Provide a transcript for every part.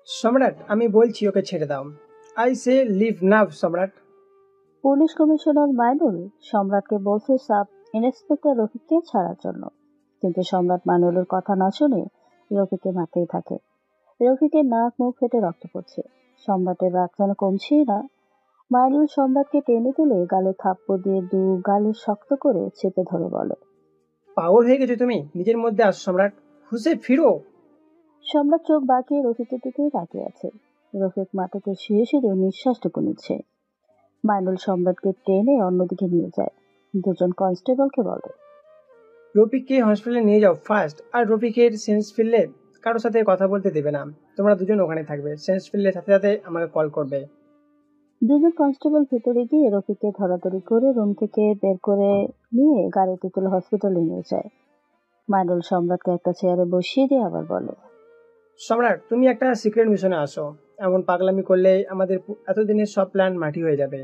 সম্রাট, আমি বলছি ওকে ছেড়ে দাও। আই সে লিভ নাও সম্রাট। পুলিশ কমিশনার মাইনুল সম্রাটকে বলছে সাব ইন্সপেক্টর রফিককে ছাড়ার জন্য, কিন্তু সম্রাট মাইনুলের কথা না শুনে রফিককে মারতেই থাকে। রফিকের নাক মুখ ফেটে রক্ত পড়ছে। সম্রাটের রাগ যেন কমছেই না। মাইনুল সম্রাটকে টেনে তুলে গালে থাপ্পড় দিয়ে গালে শক্ত করে চেপে ধরে বলে, পাগল হয়ে গেছো তুমি? নিজের মধ্যে আসো সম্রাট, হুঁশে ফিরো। সম্রাট চোখ বাঁকিয়ে রফিকের দিকেই তাকিয়ে আছে। রফিক মাটিতে শুয়ে শুয়ে নিঃশ্বাসটুকু নিচ্ছে। মাইনুল সম্রাটকে টেনে অন্যদিকে নিয়ে যায়। দুজন কনস্টেবলকে বলে, রফিককে হসপিটালে নিয়ে যাও ফার্স্ট, আর রফিকের সেন্স ফিরলে কারোর সাথে কথা বলতে দেবে না। তোমরা দুজন ওখানে থাকবে, সেন্স ফিরলে সাথে সাথে আমাকে কল করবে। দুজন কনস্টেবল ভেতরে গিয়ে রফিককে ধরাধরি করে রুম থেকে বের করে নিয়ে গাড়িতে তুলে হসপিটালে নিয়ে যায়। মাইনুল সম্রাটকে একটা চেয়ারে বসিয়ে দিয়ে আবার বলে, সম্রাট, তুমি একটা সিক্রেট মিশনে আসো। এমন পাগলামি করলে আমাদের এতদিনের সব প্ল্যান মাটি হয়ে যাবে।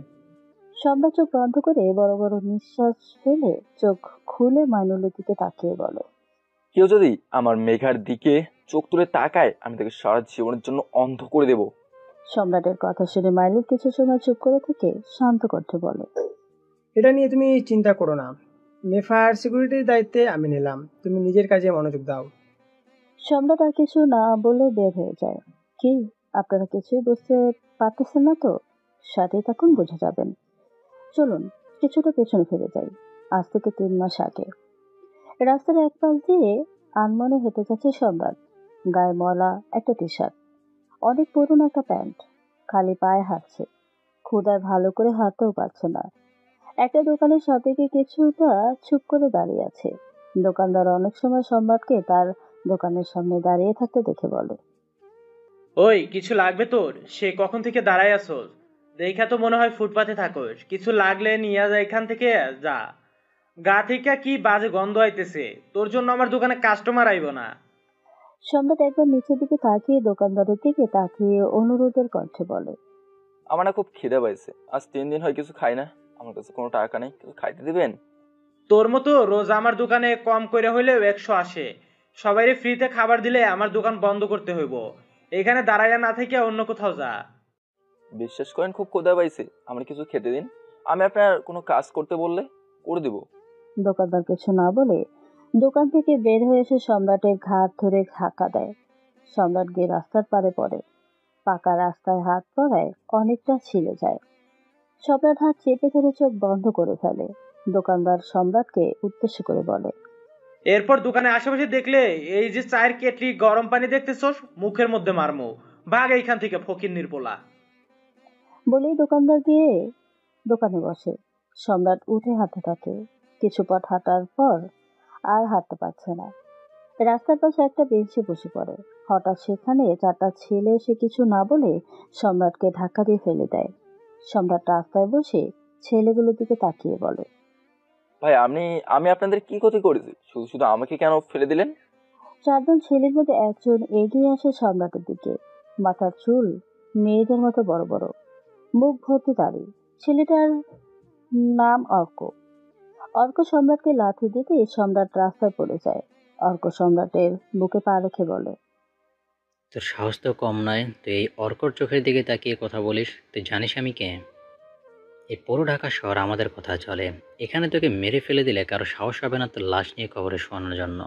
সম্রাট চোখ বন্ধ করে বড় বড় নিঃশ্বাস ফেলে চোখ খুলে মাইনুলের দিকে তাকিয়ে বলে, কেউ যদি আমার মেঘার দিকে চোখ তুলে তাকায় আমি তাকে সারা জীবনের জন্য অন্ধ করে দেব। সম্রাটের কথা শুনে মাইনুল কিছু সময় চুপ করে থেকে শান্ত কণ্ঠে বলে, এটা নিয়ে তুমি চিন্তা করো না। মেফার সিকিউরিটির দায়িত্বে আমি নিলাম, তুমি নিজের কাজে মনোযোগ দাও। সম্রাট আর কিছু না বলে বের হয়ে যায়। কি, আপনারা কিছুই বুঝতে পারতেছেন না তো? সাথেই থাকুন, বুঝে যাবেন। চলুন কিছুটা পেছনে ফিরে যাই। আজ থেকে 3 মাস আগে রাস্তার এক পাশ দিয়ে আনমনে হেঁটে যাচ্ছে সম্রাট। গায়ে ময়লা একটা টি শার্ট, অনেক পুরনো একটা প্যান্ট, খালি পায়ে হাঁটছে। ক্ষুধায় ভালো করে হাঁটতেও পারছে না। একটা দোকানের সাথে গিয়ে কিছুটা চুপ করে দাঁড়িয়ে আছে। দোকানদার অনেক সময় সম্রাটকে তার দোকানের সামনে দাঁড়িয়ে থাকতে দেখে বলে, ওই কিছু লাগবে তোর? সে কখন থেকে দাঁড়ায় আছোস? দেখা তো মনে হয় ফুটপাতে থাকোস। কিছু লাগলে নিয়ে যা, এখান থেকে যা। গা থেকে কি বাজে গন্ধ আইতেছে, তোর জন্য আমার দোকানে কাস্টমার আইব না। সম্রাট একবার নিচের দিকে তাকিয়ে দোকানদারের দিকে তাকিয়ে অনুরোধের কণ্ঠে বলে, আমার না খুব খিদে পাইছে, আজ 3 দিন হয় কিছু খাই না। আমার কাছে কোনো টাকা নেই, কিছু খাইতে দিবেন? তোর মতো রোজ আমার দোকানে কম করে হইলেও 100 আসে। সবাইরে ফ্রিতে খাবার দিলে আমার দোকান বন্ধ করতে হইব। এখানে দাঁড়াইয়া না থেকে অন্য কোথাও যা। বিশ্বাস করেন খুব ক্ষুধা পাইছে, আমার কিছু খেতে দিন। আমি আপনার কোনো কাজ করতে বললে করে দিব। দোকানদার কিছু না বলে দোকান থেকে বের হয়ে এসে সম্রাটের ঘাট ধরে ধাক্কা দেয়। সম্রাট গিয়ে রাস্তার পারে পড়ে। পাকা রাস্তায় হাত পড়ায় অনেকটা ছিলে যায়। সম্রাট হাত চেপে ধরে চোখ বন্ধ করে ফেলে। দোকানদার সম্রাটকে উদ্দেশ্য করে বলে, এরপর দোকানে আশেপাশে দেখলে এই যে চায়ের কেটলি গরম পানি দেখতেছস, মুখের মধ্যে মারমু। ভাগ এইখান থেকে ফকিন্নির পোলা। বলেই দোকানদার গিয়ে দোকানে বসে। সম্রাট উঠে হাঁটতে থাকে। কিছু পথ হাঁটার পর আর হাঁটতে পারছে না। রাস্তার পাশে একটা বেঞ্চে বসে পড়ে। হঠাৎ সেখানে 4টা ছেলে এসে কিছু না বলে সম্রাটকে ধাক্কা দিয়ে ফেলে দেয়। সম্রাট রাস্তায় বসে ছেলেগুলোর দিকে তাকিয়ে বলে, ভাই আমি আমি আপনাদের কি ক্ষতি করেছি? শুধু শুধু আমাকে কেন ফেলে দিলেন? 4জন ছেলের মধ্যে একজন এগিয়ে আসে সম্রাটের দিকে। মাথার চুল মেয়েদের মতো বড় বড়, মুখ ভর্তি দাড়ি। ছেলেটার নাম অর্ক। অর্ক সম্রাটকে লাথি দিতে সম্রাট রাস্তায় পড়ে যায়। অর্ক সম্রাটের বুকে পা রেখে বলে, তোর সাহস তো কম নয়, তুই এই অর্কর চোখের দিকে তাকিয়ে কথা বলিস? তুই জানিস আমি কে? এই পুরো ঢাকা শহর আমাদের কথা চলে। এখানে তোকে মেরে ফেলে দিলে কারো সাহস হবে না তোর লাশ নিয়ে কবরে শোয়ানোর জন্য।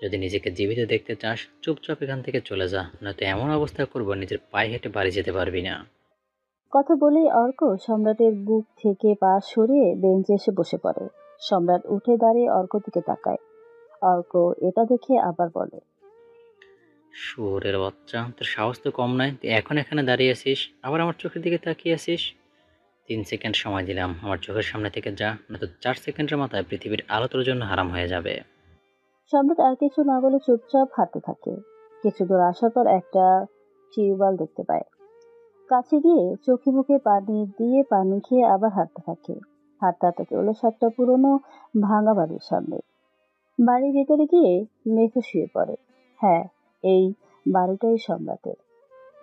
যদি নিজেকে জীবিত দেখতে চাস চুপচাপ এখান থেকে চলে যা, নয়তো এমন অবস্থা করবো নিজের পায়ে হেঁটে বাড়ি যেতে পারবি না। কথা বলেই অর্ক সম্রাটের বুক থেকে পা সরিয়ে বেঞ্চে এসে বসে পড়ে। সম্রাট উঠে দাঁড়িয়ে অর্ক দিকে তাকায়। অর্ক এটা দেখে আবার বলে, শুয়োরের বাচ্চা, তোর সাহস তো কম নয়, তুই এখন এখানে দাঁড়িয়ে আছিস, আবার আমার চোখের দিকে তাকিয়ে আছিস। 3 সেকেন্ড সময় দিলাম, আমার চোখের সামনে থেকে যা, নয়তো 4 সেকেন্ডের মাথায় পৃথিবীর আলো তোর জন্য হারাম হয়ে যাবে। সম্রাট আর কিছু না বলে চুপচাপ হাঁটতে থাকে। কিছু দূর আসার পর একটা টিউবওয়েল দেখতে পায়। কাছে গিয়ে চোখে মুখে পানি দিয়ে পানি খেয়ে আবার হাঁটতে থাকে। হাঁটতে হাঁটতে চলে একটা পুরোনো ভাঙা বাড়ির সামনে। বাড়ির ভেতরে গিয়ে মেঝে শুয়ে পড়ে। হ্যাঁ, এই বাড়িটাই সম্রাটের।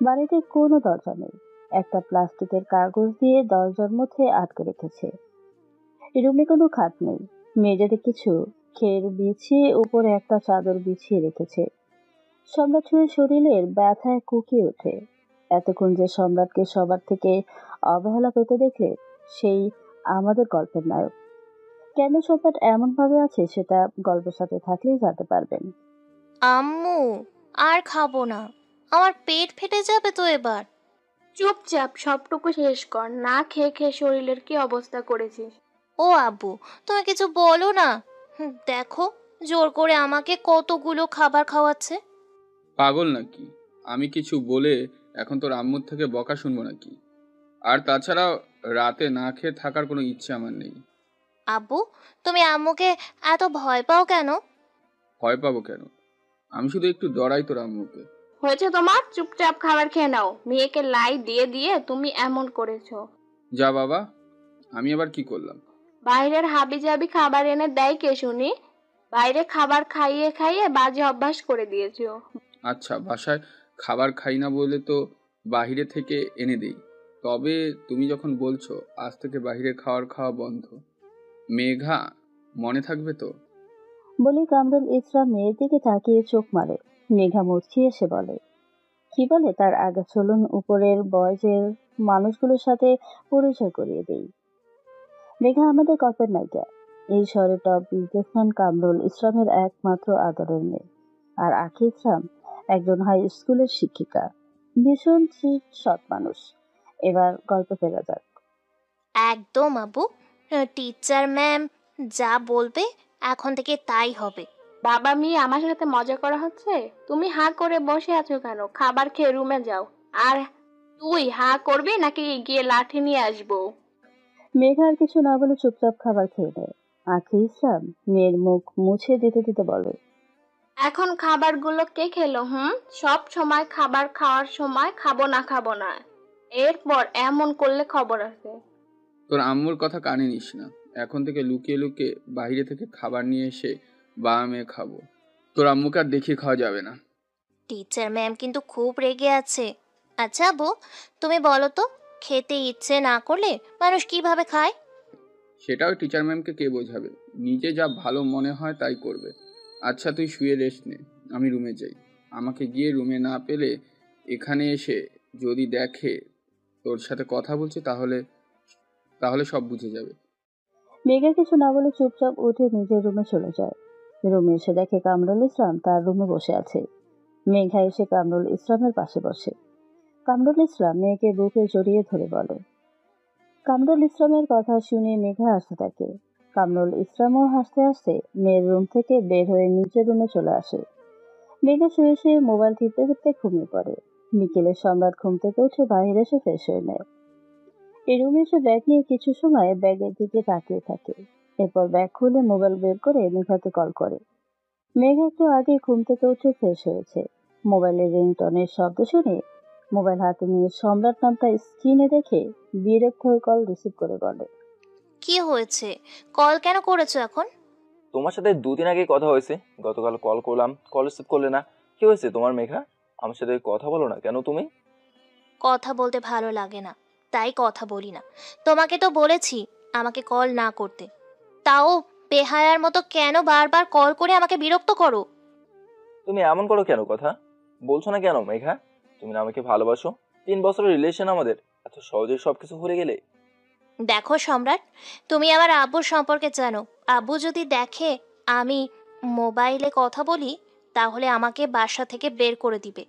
বাড়িতে কোনো দরজা নেই। একটা প্লাস্টিকের কাগজ দিয়ে দরজার মধ্যে আটকে রেখেছে। রুমে কোনো খাট নেই। মেঝেতে কিছু খের বিছিয়ে উপরে একটা চাদর বিছিয়ে রেখেছে। সম্রাট শুয়ে শরীরের ব্যথায় কুঁকিয়ে ওঠে। এতক্ষণ যে সম্রাটকে সবার থেকে অবহেলা পেতে দেখলে সেই আমাদের গল্পের নায়ক। কেন সম্রাট এমন ভাবে আছে সেটা গল্পের সাথে থাকলেই জানতে পারবেন। আম্মু, আর খাবো না, আমার পেট ফেটে যাবে তো এবার। চুপচাপ সবটুকু শেষ কর, না খেয়ে খেয়ে শরীরের কি অবস্থা করেছিস। ও আব্বু, তুমি কিছু বলো না। দেখো, জোর করে আমাকে কতগুলো খাবার খাওয়াচ্ছে। পাগল নাকি? আমি কিছু বলে এখন তোর আম্মুর থেকে বকা শুনবো নাকি? আর তাছাড়া রাতে না খেয়ে থাকার কোনো ইচ্ছে আমার নেই। আব্বু, তুমি আম্মুকে এত ভয় পাও কেন? ভয় পাবো কেন? আমি শুধু একটু ডরাই তোর আম্মুকে। হয়েছে তোমার, চুপচাপ খাবার খেয়ে নাও। মেয়েকে লাই দিয়ে দিয়ে তুমি এমন করেছো। যা বাবা, আমি আবার কি করলাম? বাইরের হাবি জাবি খাবার এনে দেয় কে শুনি? বাইরে খাবার খাইয়ে খাইয়ে বাজে অভ্যাস করে দিয়েছো। আচ্ছা, বাসায় খাবার খাই না বলে তো বাহিরে থেকে এনে দেই। তবে তুমি যখন বলছো আজ থেকে বাহিরে খাওয়া বন্ধ, মেঘা, মনে থাকবে তো? বলে কামরুল ইসলাম মেয়ের দিকে তাকিয়ে চোখ মারে। মেঘা মুচকি এসে বলে, কি বলে তার আগে চলুন উপরের বয়সের মানুষগুলোর সাথে পরিচয় করিয়ে দেই। মেঘা আমাদের গল্পের নায়িকা। এই শহরের টপ বিজনেসম্যান কামরুল ইসলামের একমাত্র আদরের মেয়ে। আর আখি ইসলাম একজন হাই স্কুলের শিক্ষিকা, ভীষণ সৎ মানুষ। এবার গল্প ফেরা যাক। একদম আব্বু, টিচার ম্যাম যা বলবে এখন থেকে তাই হবে। বাবা মেয়ে আমার সাথে মজা করা হচ্ছে? তুমি হাঁ করে বসে আছো কেন? খাবার খেয়ে রুমে যাও। আর তুই হাঁ করবি নাকি গিয়ে লাঠি নিয়ে আসবো? মেঘা আর কিছু না বলে চুপচাপ খাবার খেয়ে নেয়। আখি ইসলাম মেয়ের মুখ মুছে দিতে দিতে বলে, এখন খাবারগুলো কে খেলো? সব সময় খাবার খাওয়ার সময় খাবো না, এরপর এমন করলে খবর আছে। তোর আম্মুর কথা কানে নিস না। এখন থেকে লুকিয়ে লুকিয়ে বাইরে থেকে খাবার নিয়ে এসে বাবা মেয়ে খাবো। তোর আম্মুকে আর দেখিয়ে খাওয়া যাবে না। টিচার ম্যাম কিন্তু খুব রেগে আছে। আচ্ছা আব্বু, তুমি বলো তো, খেতে ইচ্ছে না করলে মানুষ কিভাবে খায়? সেটাও টিচার ম্যামকে কে বোঝাবে? নিজে যা ভালো মনে হয় তাই করবে। আচ্ছা, তুই শুয়ে রেস্ট নে, আমি রুমে যাই। আমাকে গিয়ে রুমে না পেলে এখানে এসে যদি দেখে তোর সাথে কথা বলছে তাহলে তাহলে সব বুঝে যাবে। মেঘা কিছু না বলে চুপচাপ উঠে নিজের রুমে চলে যায়। রুমে এসে দেখে কামরুল ইসলাম তার রুমে বসে আছে। মেঘা এসে কামরুল ইসলামের পাশে বসে। কামরুল ইসলাম মেয়েকে বুকে জড়িয়ে ধরে বলে। কামরুল ইসলামের কথা শুনে মেঘা হাসতে থাকে। কামরুল ইসলামও হাসতে হাসতে মেয়ের রুম থেকে বের হয়ে নিচের রুমে চলে আসে। মেঘা শুয়ে শুয়ে মোবাইল টিপতে টিপতে ঘুমিয়ে পড়ে। বিকেলে সম্রাট ঘুম থেকে উঠে বাইরে এসে ফ্রেশ হয়ে নেয়। এই রুমে এসে ব্যাগ নিয়ে কিছু সময় ব্যাগের দিকে তাকিয়ে থাকে। এরপর ব্যাগ খুলে মোবাইল বের করে মেঘাকে কল করে। মেঘা একটু আগে ঘুম থেকে উঠে ফ্রেশ হয়েছে। মোবাইলের রিংটনের শব্দ শুনে মোবাইল হাতে নিয়ে সম্রাট নামটা স্ক্রিনে দেখে বিরক্ত হয়ে কল রিসিভ করে বলে, কি হয়েছে? কল কেন করেছো এখন? তোমার সাথে 2 দিন আগে কথা হয়েছে, গতকাল কল করলাম, কল রিসিভ করলে না। কি হয়েছে তোমার মেঘা? আমার সাথে কথা বলো না কেন তুমি? কথা বলতে ভালো লাগে না, তাই কথা বলি না। তোমাকে তো বলেছি আমাকে কল না করতে, তাও বেহায়ার মতো কেন বারবার কল করে আমাকে বিরক্ত করো? তুমি এমন করো কেন? কথা বলছো না কেন মেঘা? তুমি না আমাকে ভালোবাসো? 3 বছরের রিলেশন আমাদের, এত সহজে সবকিছু ভুলে গেলে? দেখো সম্রাট, তুমি আমার আব্বুর সম্পর্কে জানো। আব্বু যদি দেখে আমি মোবাইলে কথা বলি তাহলে আমাকে বাসা থেকে বের করে দিবে।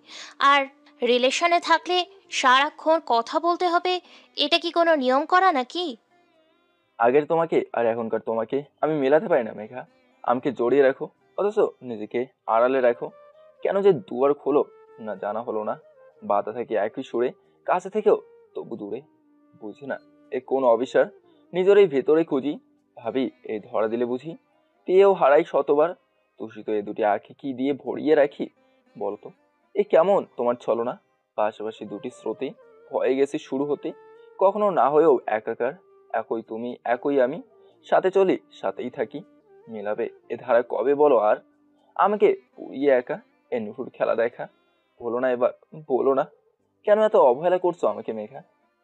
আর রিলেশনে থাকলে সারাক্ষণ কথা বলতে হবে, এটা কি কোনো নিয়ম করা নাকি? আগের তোমাকে আর এখনকার তোমাকে আমি মেলাতে পারি না মেঘা। আমাকে জড়িয়ে রাখো, অথচ নিজেকে আড়ালে রাখো। কেন যে দুয়ার খোলো না জানা হলো না। বাধা থেকে একই সুরে, কাছে থেকেও তবু দূরে। বুঝি না এ কোন অবিচার, নিজেরই ভেতরে খুঁজি। ভাবি এই ধরা দিলে বুঝি, পেয়েও হারাই শতবার। দূষিত এ দুটি আঁখি কি দিয়ে ভরিয়ে রাখি বলতো? এ কেমন তোমার ছলনা? পাশাপাশি দুটি স্রোতে হয়ে গেছি শুরু হতে, কখনো না হয়েও একাকার। একই তুমি একই আমি, সাথে চলি সাথেই থাকি। মেলাবে এ ধারা কবে বলো আর? আমাকে পুড়িয়ে একা এ নুহুর খেলা দেখা। বলো না এবার, বলো না কেন এত অবহেলা করছো আমাকে মেঘা?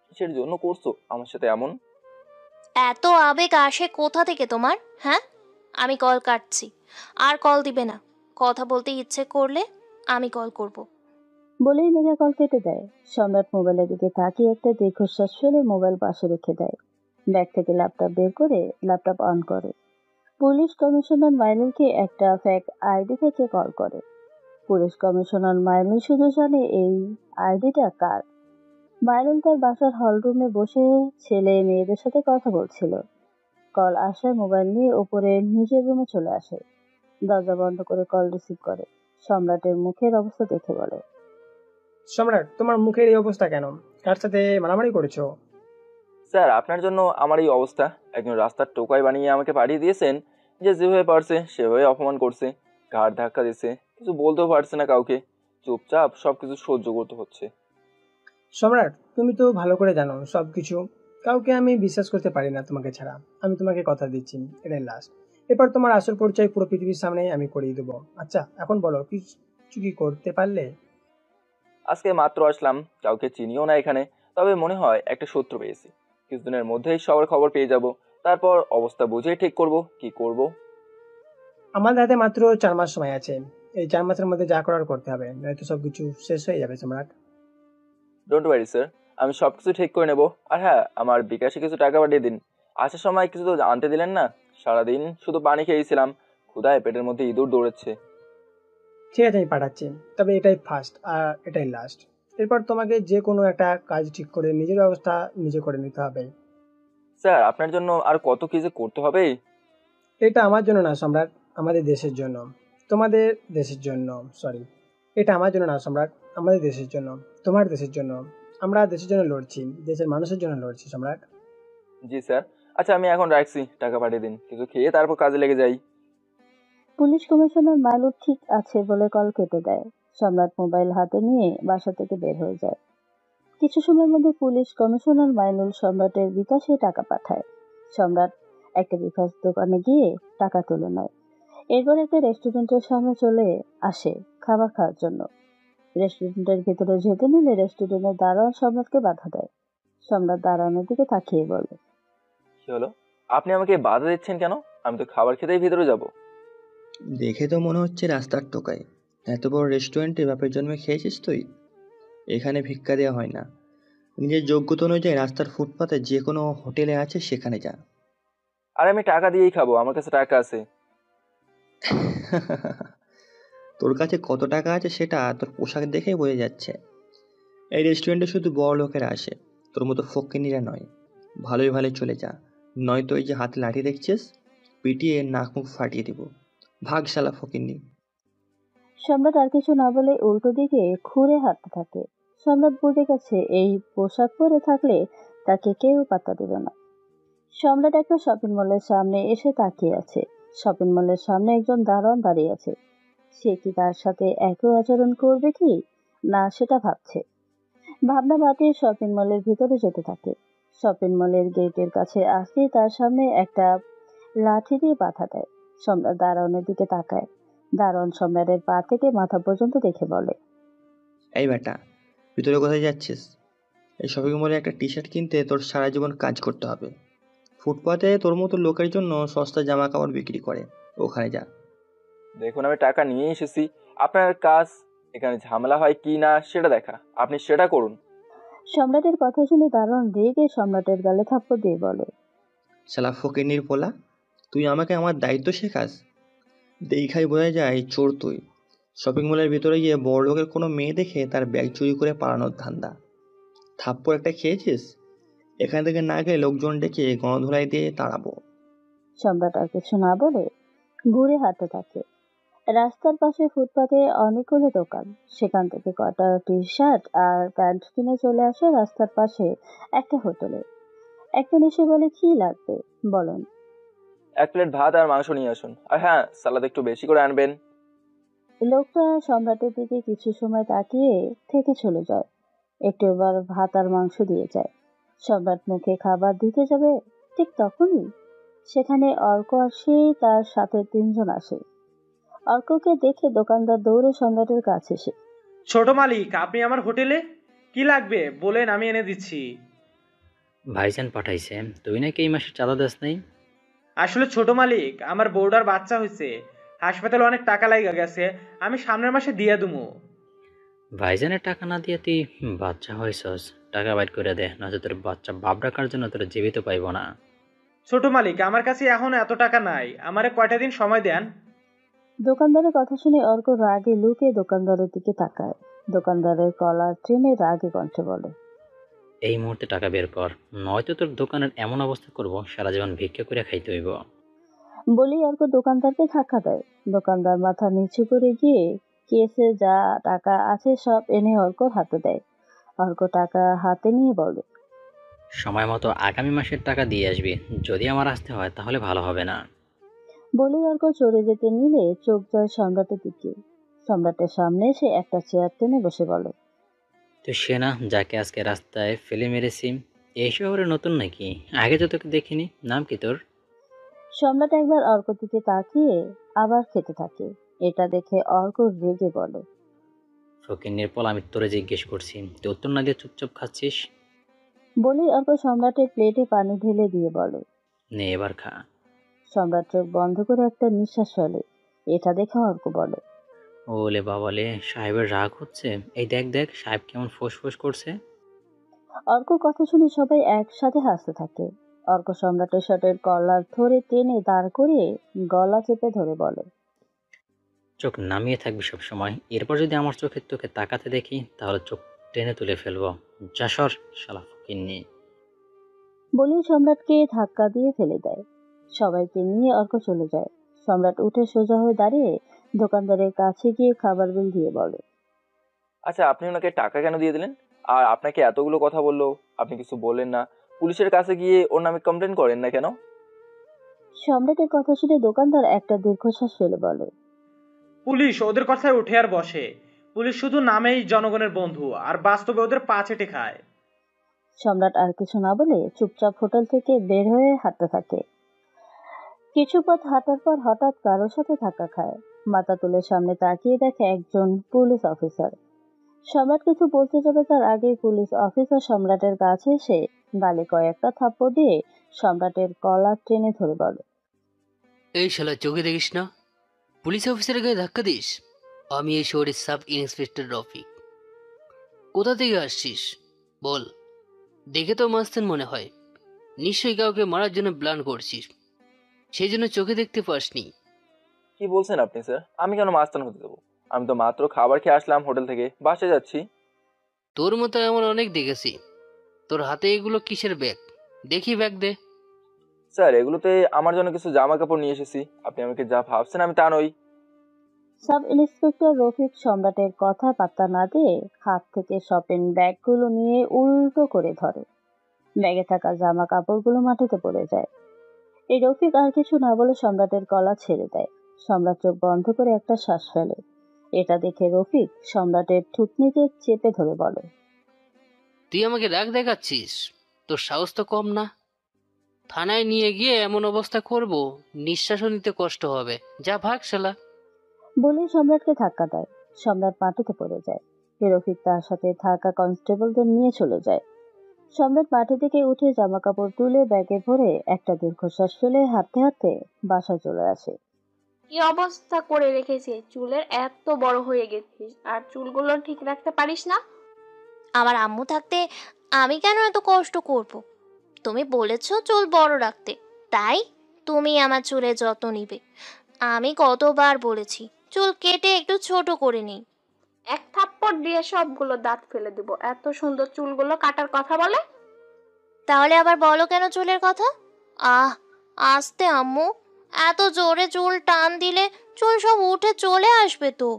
কিসের জন্য করছো আমার সাথে এমন? এত আবেগ আসে কোথা থেকে তোমার? হ্যাঁ, আমি কল কাটছি, আর কল দিবে না। কথা বলতে ইচ্ছে করলে আমি কল করব। বলেই মেঘা কল কেটে দেয়। সম্রাট মোবাইলের দিকে তাকিয়ে একটা দীর্ঘশ্বাস ফেলে মোবাইল পাশে রেখে দেয়। ব্যাগ থেকে ল্যাপটপ বের করে ল্যাপটপ অন করে। পুলিশ কমিশনার মাইনুলকে একটা ফেক আইডি থেকে কল করে। পুলিশ কমিশনার মাইনুল শুধু জানে এই আইডিটা কার। মাইনুল তার বাসার হলরুমে বসে ছেলে মেয়েদের সাথে কথা বলছিল। কল আসায় মোবাইল নিয়ে উপরে নিজের রুমে চলে আসে। দরজা বন্ধ করে কল রিসিভ করে। সম্রাটের মুখের অবস্থা দেখে বলে, সম্রাট, তোমার মুখের এই অবস্থা কেন? কার সাথে মারামারি করেছো? স্যার, আপনার জন্য আমার এই অবস্থা। একজন রাস্তার টোকাই বানিয়ে আমাকে পাঠিয়ে দিয়েছেন, যে যেভাবে পারছে সেভাবে অপমান করছে, ঘাড় ধাক্কা দিচ্ছে, কিছু বলতেও পারছে না কাউকে, চুপচাপ সবকিছু সহ্য করতে হচ্ছে। সম্রাট, তুমি তো ভালো করে জানো সবকিছু। কাউকে আমি বিশ্বাস করতে পারি না তোমাকে ছাড়া। আমি তোমাকে কথা দিচ্ছি, এটাই লাস্ট। এরপর তোমার আসল পরিচয় পুরো পৃথিবীর সামনে আমি করিয়ে দেবো। আচ্ছা, এখন বলো কিছু কি করতে পারলে? আজকে মাত্র আসলাম, কাউকে চিনিও না এখানে, তবে মনে হয় একটা শত্রু পেয়েছি। কিছুদিনের মধ্যেই সবার খবর পেয়ে যাব, তারপর অবস্থা বুঝেই ঠিক করব কি করব। আমাদের হাতে মাত্র 4 মাস সময় আছে। এই 4 মাসের মধ্যে যা করার করতে হবে, নয়তো সবকিছু শেষ হয়ে যাবে সম্রাট। ডোন্ট ওয়ারি স্যার, আমি সব কিছু ঠিক করে নেব। আর হ্যাঁ, আমার বিকাশে কিছু টাকা পাঠিয়ে দিন। আসার সময় কিছু তো আনতে দিলেন না। সারাদিন শুধু পানি খেয়েছিলাম, ক্ষুধায় পেটের মধ্যে ইঁদুর দৌড়াচ্ছে। ঠিক আছে, আমি পাঠাচ্ছি। তবে এটাই ফার্স্ট আর এটাই লাস্ট। এরপর তোমাকে যে কোনো একটা কাজ ঠিক করে নিজের ব্যবস্থা নিজে করে নিতে হবে। স্যার, আপনার জন্য আর কত কি যে করতে হবে। এটা আমার জন্য না সম্রাট, আমাদের দেশের জন্য। তোমাদের দেশের জন্য, সরি। এটা আমার জন্য না সম্রাট, আমাদের দেশের জন্য, তোমার দেশের জন্য। আমরা দেশের জন্য লড়ছি, দেশের মানুষের জন্য লড়ছি সম্রাট। জি স্যার। আচ্ছা, আমি এখন রাখছি, টাকা পাঠিয়ে দিন, কিছু খেয়ে তারপর কাজে লেগে যাই। পুলিশ কমিশনার মাইনুল ঠিক আছে বলে কল কেটে দেয়। সম্রাট মোবাইল হাতে নিয়ে বাসা থেকে বের হয়ে যায়। কিছু সময়ের মধ্যে পুলিশ কমিশনার মাইনুল সম্রাটের বিকাশে টাকা পাঠায়। সম্রাট একটা বিকাশ দোকানে গিয়ে টাকা তুলে নেয়। এরপর একটা রেস্টুরেন্টের সামনে চলে আসে খাবার খাওয়ার জন্য। রেস্টুরেন্টের ভেতরে যেতে নিলে রেস্টুরেন্টের দারোয়ান সম্রাটকে বাধা দেয়। সম্রাট দারোয়ানের দিকে তাকিয়ে বলে, কি হলো? আপনি আমাকে বাধা দিচ্ছেন কেন? আমি তো খাবার খেতেই ভিতরে যাব। দেখে তো মনে হচ্ছে রাস্তার টোকায়। এত বড় রেস্টুরেন্টে বাপের জন্মে খেয়েছিস তুই? এখানে ভিক্ষা দেওয়া হয় না। নিজের যোগ্যতা অনুযায়ী রাস্তার ফুটপাতে যে কোনো হোটেলে আছে সেখানে যা। আর আমি টাকা দিয়েই খাবো, আমার কাছে টাকা আছে। তোর কাছে কত টাকা আছে সেটা তোর পোশাক দেখেই বোঝা যাচ্ছে। এই রেস্টুরেন্টে শুধু বড় লোকেরা আসে, তোর মতো ফকিন্নিরা নয়। ভালোই ভালোই চলে যা, নয়তো এই যে হাতে লাঠি দেখছিস, পিটিয়ে নাক মুখ ফাটিয়ে দিব। ভাগ শালা ফকিন্নি। সম্রাট আর কিছু না বলে উল্টো দিকে ঘুরে হাঁটতে থাকে। সম্রাট বুঝে গেছে এই পোশাক পরে থাকলে তাকে কেউ পাত্তা দেবে না। সম্রাট একটা শপিং মলের সামনে এসে তাকিয়ে আছে। শপিং মলের সামনে একজন দারোয়ান দাঁড়িয়ে আছে। সে কি তার সাথে একই আচরণ করবে কি না সেটা ভাবছে। ভাবনা বাতিয়ে শপিং মলের ভিতরে যেতে থাকে। শপিং মলের গেটের কাছে আসতেই তার সামনে একটা লাঠি দিয়ে বাধা দেয়। সম্রাট দারোয়ানের দিকে তাকায়। দারোয়ান সম্রাটের পা থেকে মাথা পর্যন্ত দেখে বলে, এই বেটা, ভিতরে কোথায় যাচ্ছিস? এই শপিং মলে একটা টি শার্ট কিনতে তোর সারা জীবন কাজ করতে হবে। ফুটপাতে তোর মতো লোকের জন্য সস্তা জামা কাপড় বিক্রি করে, ওখানে যা। দেখুন, আমি টাকা নিয়ে এসেছি। আপনার কাজ এখানে ঝামেলা হয় কি না সেটা দেখা, আপনি সেটা করুন। সম্রাটের কথা শুনে দারোয়ান রেগে সম্রাটের গালে থাপ্পড় দিয়ে বলে, শালা ফকিন্নির পোলা, তুই আমাকে আমার দায়িত্ব শেখাস? দেখাই বোঝা যায় চোর তুই। শপিং মলের ভিতরে গিয়ে বড় লোকের কোনো মেয়ে দেখে তার ব্যাগ চুরি করে পালানোর ধান্দা। থাপ্পড় একটা খেয়েছিস? এখান থেকে না গেলে লোকজন ডেকে গণধোলাই দিয়ে তাড়াবো। সম্রাট আর কিছু না বলে ঘুরে হাঁটতে থাকে। রাস্তার পাশে ফুটপাতে অনেকগুলো দোকান। সেখান থেকে কটা টি শার্ট আর প্যান্ট কিনে চলে আসে রাস্তার পাশে একটা হোটেলে। একজন এসে বলে, কি লাগবে বলেন। 1 প্লেট ভাত আর মাংস নিয়ে আসুন, আর হ্যাঁ, সালাদ একটু বেশি করে আনবেন। লোকটা সম্রাটের দিকে কিছু সময় তাকিয়ে থেকে চলে যায়। একটু এবার ভাত আর মাংস দিয়ে যায়। সম্রাট মুখে খাবার দিতে যাবে, ঠিক তখনই সেখানে অর্ক আসে, তার সাথে 3 জন আসে। অর্ককে দেখে দোকানদার দৌড়ে সম্রাটের কাছে এসে, ছোট মালিক, আপনি আমার হোটেলে কি লাগবে বলেন, আমি এনে দিচ্ছি। ভাইজান পাঠাইছে, তুই নাকি এই মাসে চাঁদা দাস নাই? আসলে ছোট মালিক, আমার বউডার বাচ্চা হয়েছে, হাসপাতালে অনেক টাকা লাগা গেছে, আমি সামনের মাসে দিয়ে দুমু। ভাইজানের টাকা না দিয়ে তুই বাচ্চা হয়েছস, টাকা বাইর করে দে, নয়তো তোর বাচ্চা বাপ রাখার জন্য তোর জীবিত পাইব না। ছোট মালিক, আমার কাছে এখন এত টাকা নাই, আমারে কয়টা দিন সময় দেন। দোকানদারের কথা শুনে অর্ক রাগে লুকে দোকানদারের দিকে তাকায়। দোকানদারের কলার টেনে রাগে কণ্ঠে বলে, এই মুহূর্তে টাকা বের কর, নয়তো তোর দোকানের এমন অবস্থা করব সারা জীবন ভিক্ষা করে খাইতে হইব। বলেই অর্ক দোকানদারকে ধাক্কা দেয়। দোকানদার মাথা নিচু করে গিয়ে কেসে যা টাকা আছে সব এনে অর্কর হাতে দেয়। অর্ক টাকা হাতে নিয়ে বলে, সময় মতো আগামী মাসের টাকা দিয়ে আসবি, যদি আমার আসতে হয় তাহলে ভালো হবে না। বলেই অর্ক চলে যেতে নিলে চোখ যায় সম্রাটের দিকে। সম্রাটের সামনে সে একটা চেয়ার টেনে বসে বলে, তো সে না যাকে আজকে রাস্তায় ফেলে মেরেছি, এই শহরে নতুন নাকি? আগে তো তোকে দেখিনি। নাম কি তোর? সম্রাট একবার অর্কর দিকে তাকিয়ে আবার খেতে থাকে। এটা দেখে অর্ক রেগে বলে, ফকিন্নির পল, আমি তোরে জিজ্ঞেস করছি, তুই উত্তর না দিয়ে চুপচাপ খাচ্ছিস। বলেই অর্ক সম্রাটের প্লেটে পানি ঢেলে দিয়ে বলে, নে এবার খা। সম্রাট চোখ বন্ধ করে একটা নিঃশ্বাস ফেলে। এটা দেখে অর্ক বলে, ওলে বাবালে, সাহেবের রাগ হচ্ছে। এই দেখ দেখ সাহেব কেমন ফোঁস করছে। অর্ক কথা শুনে সবাই একসাথে হাসতে থাকে। অর্ক সম্রাটের শার্টের কলার ধরে টেনে দাঁড় করিয়ে গলা চেপে ধরে বলে, চোখ নামিয়ে থাকবি সব সময়। এরপর যদি আমার চোখের তোকে তাকাতে দেখি তাহলে চোখ টেনে তুলে ফেলবো। যা সর, শালা ফকিন্নি। বলেই সম্রাটকে ধাক্কা দিয়ে ফেলে দেয়। সবাইকে নিয়ে অর্ক চলে যায়। সম্রাট উঠে সোজা হয়ে দাঁড়িয়ে দোকানদারের কাছে গিয়ে খাবার বিল দিয়ে বলে, আচ্ছা, আপনি ওনাকে টাকা কেন দিয়ে দিলেন? আর আপনাকে এতগুলো কথা বললো, আপনি কিছু বললেন না? পুলিশের কাছে গিয়ে ওর নামে কমপ্লেন করেন না কেন? সম্রাটের কথা শুনে দোকানদার একটা দীর্ঘশ্বাস ফেলে বলে, পুলিশ ওদের কথায় উঠে আর বসে। পুলিশ শুধু নামেই জনগণের বন্ধু, আর বাস্তবে ওদের পা চেটে খায়। সম্রাট আর কিছু না বলে চুপচাপ হোটেল থেকে বের হয়ে হাঁটতে থাকে। কিছু পথ হাঁটার পর হঠাৎ কারোর সাথে ধাক্কা খায়। মাথা তুলে সামনে তাকিয়ে দেখে একজন পুলিশ অফিসার। সম্রাট কিছু বলতে যাবে তার আগেই পুলিশ অফিসার সম্রাটের কাছে এসে গালে কয়েকটা থাপ্পড় দিয়ে সম্রাটের কলার টেনে ধরে বলে, এই শালা, চোখে দেখিস না? পুলিশ অফিসারের গায়ে ধাক্কা দিস? আমি এই শহরের সাব ইন্সপেক্টর রফিক। কোথা থেকে আসছিস বল? দেখে তো মাস্তান মনে হয়। নিশ্চয়ই কাউকে মারার জন্য প্ল্যান করছিস, সেই জন্য চোখে দেখতে পাসনি। কি বলছেন আপনি স্যার? আমি কেন মাস্তান হতে দেবো? আমি তো মাত্র খাবার খেয়ে আসলাম হোটেল থেকে, বাসে যাচ্ছি। তোর মতো এমন অনেক দেখেছি। তোর হাতে এগুলো কিসের ব্যাগ? দেখি ব্যাগ দে। স্যার, এগুলোতে আমার জন্য কিছু জামা কাপড় নিয়ে এসেছি। আপনি আমাকে যা ভাবছেন আমি তা নই। সাব ইন্সপেক্টর রফিক সম্রাটের কথা পাত্তা না দিয়ে হাত থেকে শপিং ব্যাগগুলো নিয়ে উল্টো করে ধরে। ব্যাগে থাকা জামা কাপড়গুলো মাটিতে পড়ে যায়। এই রফিক আর কিছু না বলে সম্রাটের গলা ছেড়ে দেয়। সম্রাট চোখ বন্ধ করে একটা শ্বাস ফেলে। এটা দেখে রফিক সম্রাটের থুতনিতে চেপে ধরে বলে, তুই আমাকে রাগ দেখাচ্ছিস? তোর সাহস তো কম না। থানায় নিয়ে গিয়ে এমন অবস্থা করব, নিঃশ্বাসও নিতে কষ্ট হবে। যা ভাগ শালা। বলেই সম্রাটকে ধাক্কা দেয়। সম্রাট মাটিতে পড়ে যায়। রফিক তার সাথে থাকা কনস্টেবলদের নিয়ে চলে যায়। সম্রাট মাটি থেকে উঠে জামা কাপড় তুলে ব্যাগে ভরে একটা দীর্ঘশ্বাস ফেলে হাঁটতে হাঁটতে বাসায় চলে আসে। কি অবস্থা করে রেখেছে, চুলের এত বড় হয়ে গেছিস আর চুলগুলো ঠিক রাখতে পারিস না? আমার আম্মু থাকতে আমি কেন এত কষ্ট করব? তুমি বলেছো চুল বড় রাখতে, তাই তুমি আমার চুলের যত্ন নিবে। আমি কতবার বলেছি চুল কেটে একটু ছোট করে নিই। এক থাপ্পড় দিয়ে সবগুলো দাঁত ফেলে দিব, এত সুন্দর চুলগুলো কাটার কথা বলে। তাহলে আবার বলো কেন চুলের কথা? আহ, আস্তে আম্মু, এত জোরে চুল টান দিলে চুল সব উঠে চলে আসবে তো।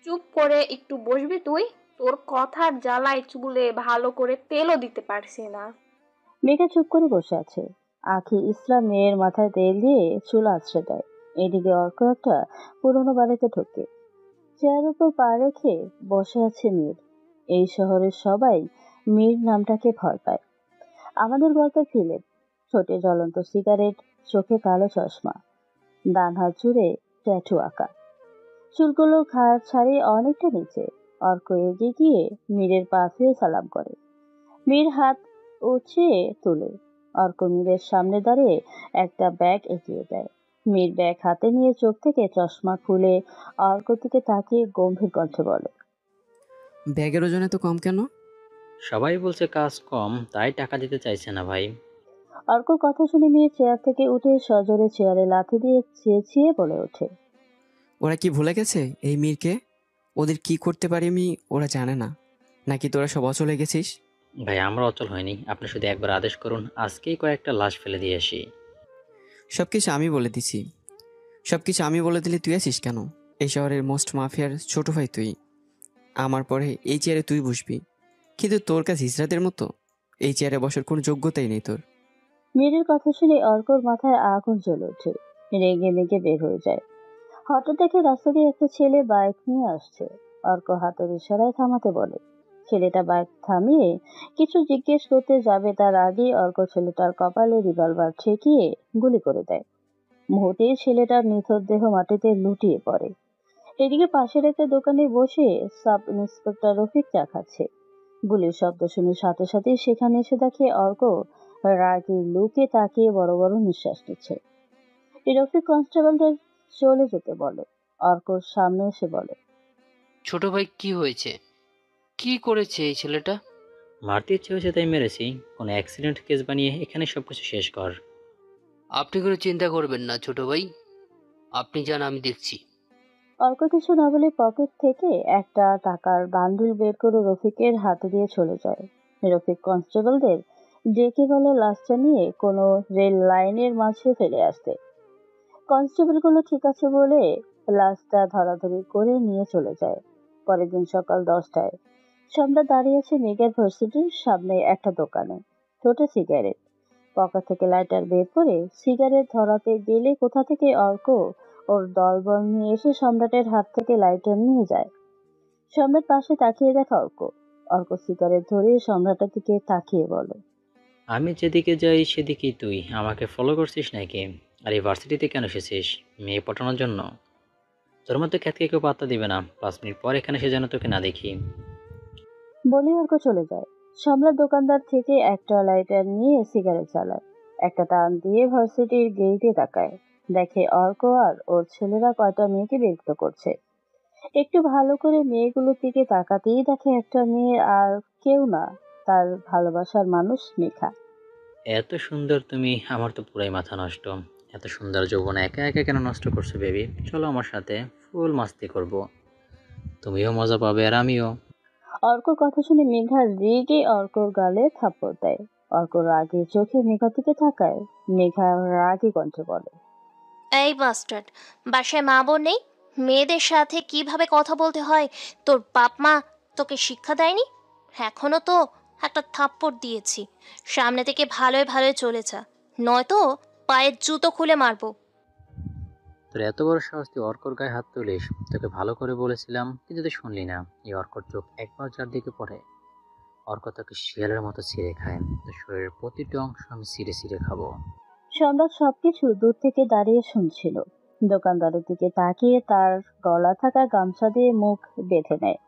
চুপ করে একটু বসবি তুই? তোর কথার জ্বালায় চুলে ভালো করে তেলও দিতে পারছি না। মেঘা চুপ করে বসে আছে। আখি ইসলাম মেয়ের মাথায় তেল দিয়ে চুল আছড়ে দেয়। এদিকে অর্ক একটা পুরোনো বাড়িতে ঢোকে। চেয়ার উপর পা রেখে বসে আছে মীর। এই শহরের সবাই মীর নামটাকে ভয় পায়। আমাদের গল্পের ফিলেপ, ছোটে জ্বলন্ত সিগারেট, চোখে কালো চশমা, ডান হাত জুড়ে ট্যাটু আঁকা, চুলগুলো ঘাড় ছাড়িয়ে অনেকটা নিচে। অর্ক এগিয়ে গিয়ে মীরের পা ছুঁয়ে সালাম করে। মীর হাত উঁচিয়ে তুলে। অর্ক মীরের সামনে দাঁড়িয়ে একটা ব্যাগ এগিয়ে দেয়। মীর ব্যাগ হাতে নিয়ে চোখ থেকে চশমা খুলে অর্কর দিকে তাকিয়ে গম্ভীর কণ্ঠে বলে, ব্যাগের ওজন এত কম কেন? সবাই বলছে কাজ কম, তাই টাকা দিতে চাইছে না ভাই। অর্কর কথা শুনে মেয়ে চেয়ার থেকে উঠে সজোরে চেয়ারে লাথি দিয়ে চেঁচিয়ে বলে ওঠে, ওরা কি ভুলে গেছে এই মীরকে? ওদের কি করতে পারি আমি ওরা জানে না, নাকি তোরা সব অচল হয়ে গেছিস? ভাই আমরা অচল হয়নি, আপনি শুধু একবার আদেশ করুন, আজকেই কয়েকটা লাশ ফেলে দিয়ে আসি। সবকিছু আমি বলে দিছি। সবকিছু আমি বলে দিলে তুই আছিস কেন? এই শহরের মোস্ট মাফিয়ার ছোট ভাই তুই। আমার পরে এই চেয়ারে তুই বসবি, কিন্তু তোর কাছে হিজড়াদের মতো এই চেয়ারে বসার কোনো যোগ্যতাই নেই তোর। মীরের কথা শুনে অর্কর মাথায় আগুন জ্বলে ওঠে, রেগে মেগে বের হয়ে যায়। হঠাৎ দেখে রাস্তা দিয়ে একটা ছেলে বাইক নিয়ে আসছে। অর্ক হাতের ইশারায় থামাতে বলে। ছেলেটা বাইক থামিয়ে কিছু জিজ্ঞেস করতে যাবে তার আগেই অর্ক ছেলেটার কপালে রিভলভার ঠেকিয়ে গুলি করে দেয়। মুহূর্তেই ছেলেটার নিথর দেহ মাটিতে লুটিয়ে পড়ে। এদিকে পাশের একটা দোকানে বসে সাব ইন্সপেক্টর রফিক চা খাচ্ছে। গুলির শব্দ শুনে সাথে সাথেই সেখানে এসে দেখে অর্ক রাগী লুকে তাকিয়ে বড় বড় নিঃশ্বাস নিচ্ছে। রফিক কনস্টেবলদের চলে যেতে বলে। অর্কর সামনে এসে বলে, ছোট ভাই কি হয়েছে? কি করেছে এই ছেলেটা? মারতে ইচ্ছে হয়েছে তাই মেরেছি, কোনো অ্যাক্সিডেন্ট কেস বানিয়ে এখানে সবকিছু শেষ কর। আপনি কোনো চিন্তা করবেন না ছোট ভাই, আপনি যান, আমি দেখছি। অর্ক কিছু না বলে পকেট থেকে একটা টাকার বান্ডিল বের করে রফিকের হাতে দিয়ে চলে যায়। রফিক কনস্টেবলদের ডেকে বলে লাশটা নিয়ে কোনো রেল লাইনের মাঝে ফেলে আসতে। কনস্টেবলগুলো ঠিক আছে বলে লাশটা ধরাধরি করে নিয়ে চলে যায়। পরের দিন সকাল 10টায় সম্রাট দাঁড়িয়ে আছে মেঘার ভার্সিটির সামনে একটা দোকানে, ছোট সিগারেট। পকেট থেকে লাইটার বের করে সিগারেট ধরাতে গেলে কোথা থেকে অর্ক ওর দলবল নিয়ে এসে সম্রাটের হাত থেকে লাইটার নিয়ে যায়। সম্রাট পাশে তাকিয়ে দেখে অর্ক। অর্ক সিগারেট ধরে সম্রাটের দিকে তাকিয়ে বলে, আমি যেদিকে যাই সেদিকেই তুই আমাকে ফলো করছিস নাকি? আর এই ভার্সিটিতে কেন এসেছিস? মেয়ে পটানোর জন্য? তোর মতো খ্যাতকে কেউ পাত্তা দিবে না, 5 মিনিট পর এখানে সে যেন তোকে না দেখি। বলে অর্ক চলে যায়। সম্রাট দোকানদার থেকে একটা লাইটার নিয়ে সিগারেট চালায়। একটা টান দিয়ে ভার্সিটির গেটে তাকায়, দেখে অর্ক আর ওর ছেলেরা কয়টা মেয়েকে বিরক্ত করছে। একটু ভালো করে মেয়েগুলোর দিকে তাকাতেই দেখে একটা মেয়ে আর কেউ না, তার ভালোবাসার মানুষ মেঘা। এত সুন্দর তুমি, আমার তো পুরাই মাথা নষ্ট। এত সুন্দর যৌবন একা একা কেন নষ্ট করছো বেবি? চলো আমার সাথে, ফুল মাস্তি করব। তুমিও মজা পাবে আর আমিও। অর্কর কথা শুনে মেঘা রেগে অর্কর গালে থাপ্পড় দেয়। অর্ক রাগে চোখে মেঘার দিকে তাকায়। মেঘা রাগে কণ্ঠে বলে, এই বাস্টার্ড, বাসায় মা বোন নেই? মেয়েদের সাথে কিভাবে কথা বলতে হয় তোর বাপ মা তোকে শিক্ষা দেয়নি? এখনো তো একটা থাপ্পড় দিয়েছি, সামনে থেকে ভালোই ভালোই চলে যা, নয়তো পায়ের জুতো খুলে মারবো। তোর এত বড় সাহস তুই অর্কর গায়ে হাত তুলিস? তোকে ভালো করে বলেছিলাম কিন্তু তুই শুনলি না। এই অর্কর চোখ একবার যার দিকে পড়ে, অর্ক তোকে শিয়ালের মতো ছিঁড়ে খায়। তোর শরীরের প্রতিটি অংশ আমি ছিঁড়ে ছিঁড়ে খাবো। সম্রাট সবকিছু দূর থেকে দাঁড়িয়ে শুনছিল। দোকানদারের দিকে তাকিয়ে তার গলা থাকা গামছা দিয়ে মুখ বেঁধে নেয়।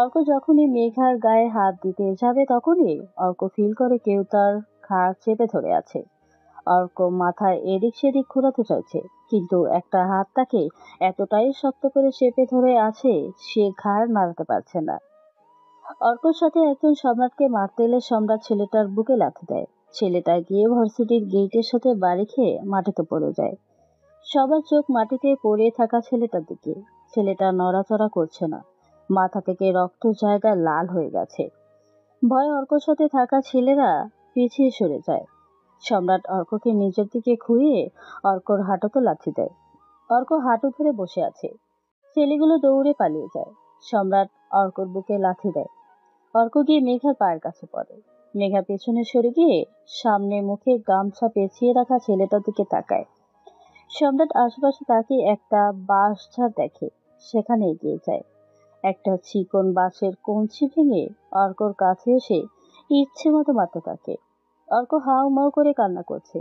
অর্ক যখনই মেঘার গায়ে হাত দিতে যাবে তখনই অর্ক ফিল করে কেউ তার ঘাড় চেপে ধরে আছে। অর্ক মাথায় এদিক সেদিক ঘোরাতে চাইছে, কিন্তু একটা হাত তাকে এতটাই শক্ত করে চেপে ধরে আছে সে ঘাড় নাড়াতে পারছে না। অর্কর সাথে একজন সম্রাটকে মারতে এলে সম্রাট ছেলেটার বুকে লাথি দেয়। ছেলেটা গিয়ে ভার্সিটির গেটের সাথে বাড়ি খেয়ে মাটিতে পড়ে যায়। সবার চোখ মাটিতে পড়ে থাকা ছেলেটার দিকে। ছেলেটা নড়াচড়া করছে না, মাথা থেকে রক্ত জায়গা লাল হয়ে গেছে। ভয়ে অর্কর সাথে থাকা ছেলেরা পিছিয়ে সরে যায়। সম্রাট অর্ককে নিজের দিকে ঘুরিয়ে অর্কর হাঁটুতে লাথি দেয়। অর্ক হাঁটু ধরে বসে আছে। ছেলেগুলো দৌড়ে পালিয়ে যায়। সম্রাট অর্কর বুকে লাথি দেয়। অর্ক গিয়ে মেঘার পায়ের কাছে পড়ে। মেঘা পেছনে সরে গিয়ে সামনে মুখে গামছা পেঁচিয়ে রাখা ছেলেটার দিকে তাকায়। সম্রাট আশেপাশে তাকিয়ে একটা বাঁশ ঝাড় দেখে, সেখানে এগিয়ে যায়। একটা চিকন বাঁশের কঞ্চি ভেঙে অর্কর কাছে এসে ইচ্ছে মতো মারতে থাকে। অর্ক হাউ মাউ করে কান্না করছে।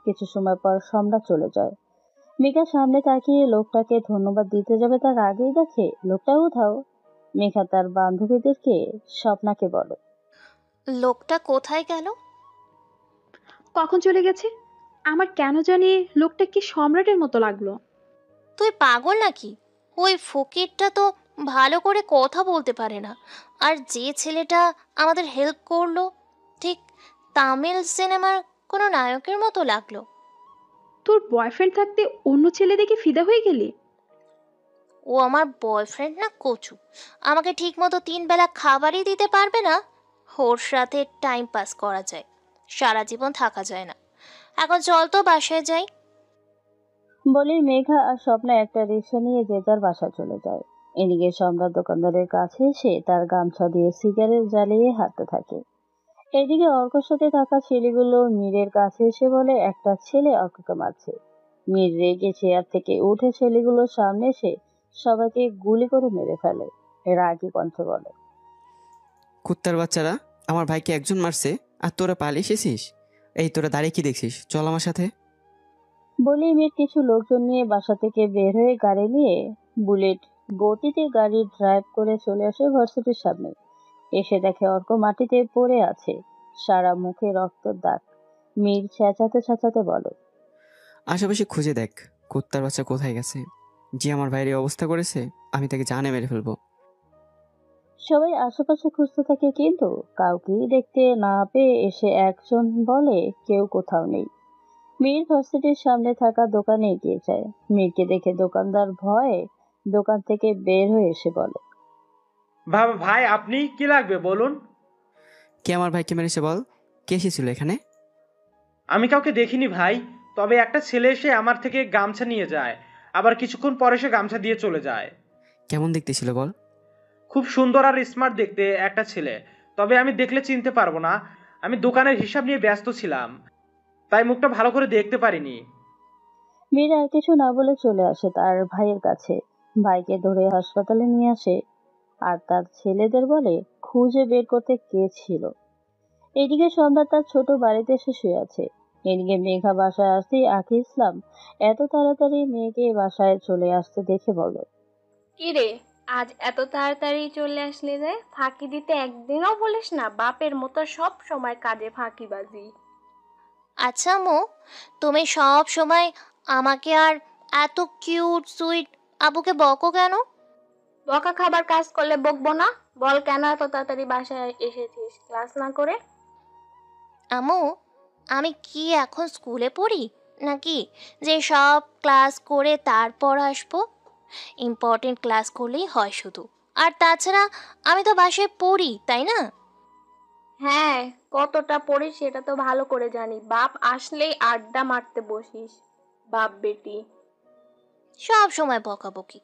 কিছু সময় পর সম্রাট চলে যায়। মেঘা সামনে তাকিয়ে লোকটাকে ধন্যবাদ দিতে যাবে তার আগেই দেখে লোকটা উধাও। মেঘা তার বান্ধবীদেরকে স্বপ্নাকে বলে, লোকটা কোথায় গেল? কখন চলে গেছে? আমার কেন জানি লোকটা কি সম্রাটের মতো লাগলো। তুই পাগল নাকি? ওই ফকিরটা তো ভালো করে কথা বলতে পারে না। আর যে ছেলেটা আমাদের হেল্প করলো, ঠিক তামিল সিনেমার কোনো নায়কের মতো লাগলো। তোর বয়ফ্রেন্ড থাকতে অন্য ছেলে দেখে ফিদা হয়ে গেলি? ও আমার বয়ফ্রেন্ড না কচু, আমাকে ঠিক মতো 3 বেলা খাবারই দিতে পারবে না। ওর সাথে টাইম পাস করা যায়, সারা জীবন থাকা যায় না। এখন চল তো বাসায় যাই। বলেই মেঘা আর স্বপ্না একটা রিক্সা নিয়ে যে যার বাসায় চলে যায়। এদিকে সম্রাট দোকানদারের কাছে এসে তার গামছা দিয়ে সিগারেট জ্বালিয়ে হাঁটতে থাকে। এদিকে অর্কর সাথে থাকা ছেলেগুলো মীরের কাছে এসে বলে একটা ছেলে অর্ককে মারছে। মীর রেগে চেয়ার থেকে উঠে ছেলেগুলোর সামনে এসে সবাইকে গুলি করে মেরে ফেলে। রাগী কণ্ঠে বলে, কুত্তার বাচ্চারা, আমার ভাইকে একজন মারছে আর তোরা পালিয়ে এসেছিস? এই তোরা দাঁড়িয়ে কি দেখছিস? চল আমার সাথে। বলেই মীর কিছু লোকজন নিয়ে বাসা থেকে বের হয়ে গাড়ি নিয়ে বুলেট গতিতে গাড়ি ড্রাইভ করে চলে আসে ভার্সিটির সামনে। এসে দেখে অর্ক মাটিতে পড়ে আছে, সারা মুখে রক্তের দাগ। মীর চেঁচাতে চেঁচাতে বলে, আশেপাশে খুঁজে দেখ কুত্তার বাচ্চা কোথায় গেছে। যে আমার ভাইয়ের এই অবস্থা করেছে আমি তাকে জানে মেরে ফেলবো। সবাই আশেপাশে খুঁজতে থাকে কিন্তু কাউকেই দেখতে না পেয়ে এসে একজন বলে কেউ কোথাও নেই। মীর ভার্সিটির সামনে থাকা দোকানে এগিয়ে যায়। মীরকে দেখে দোকানদার ভয়ে দোকান থেকে বের হয়ে এসে বলে, ভাই আপনি কি লাগবে বলুন। কে আমার ভাইকে মেরেছে বল? কে এসেছিল এখানে? আমি কাউকে দেখিনি ভাই, তবে একটা ছেলে এসে আমার থেকে গামছা নিয়ে যায়, আবার কিছুক্ষণ পরে সে গামছা দিয়ে চলে যায়। কেমন দেখতে ছিল বল? খুব সুন্দর আর স্মার্ট দেখতে একটা ছেলে, তবে আমি দেখলে চিনতে পারবো না। আমি দোকানের হিসাব নিয়ে ব্যস্ত ছিলাম, তাই মুখটা ভালো করে দেখতে পারিনি। মীর আর কিছু না বলে চলে আসে তার ভাইয়ের কাছে। ভাইকে ধরে হাসপাতালে নিয়ে আসে আর তার ছেলেদের বলে খুঁজে বের করতে কে ছিল। এদিকে সম্রাট তার ছোট বাড়িতে এসে শুয়ে আছে। এদিকে মেঘা বাসায় আসতেই আকি ইসলাম এত তাড়াতাড়ি মেয়েকে বাসায় চলে আসতে দেখে বলে, কিরে, আজ এত তাড়াতাড়ি চলে আসলি যে? ফাঁকি দিতে একদিনও বলিস না? বাপের মতো সব সময় কাজে ফাঁকিবাজি। আচ্ছা মো, তুমি সব সময় আমাকে আর এত কিউট সুইট আবুকে বকো কেন? বকা খাবার কাজ করলে বকবো না? বল, কেন এত তাড়াতাড়ি বাসায় এসেছিস ক্লাস না করে? আমু, আমি কি এখন স্কুলে পড়ি নাকি যে সব ক্লাস করে তারপর আসবো? ইম্পর্টেন্ট ক্লাস করলেই হয় শুধু। আর তাছাড়া আমি তো বাসায় পড়ি, তাই না? হ্যাঁ, কতটা পড়িস সেটা তো ভালো করে জানি। বাপ আসলেই আড্ডা মারতে বসিস। বাপ বেটি সব সময় বকাবকি।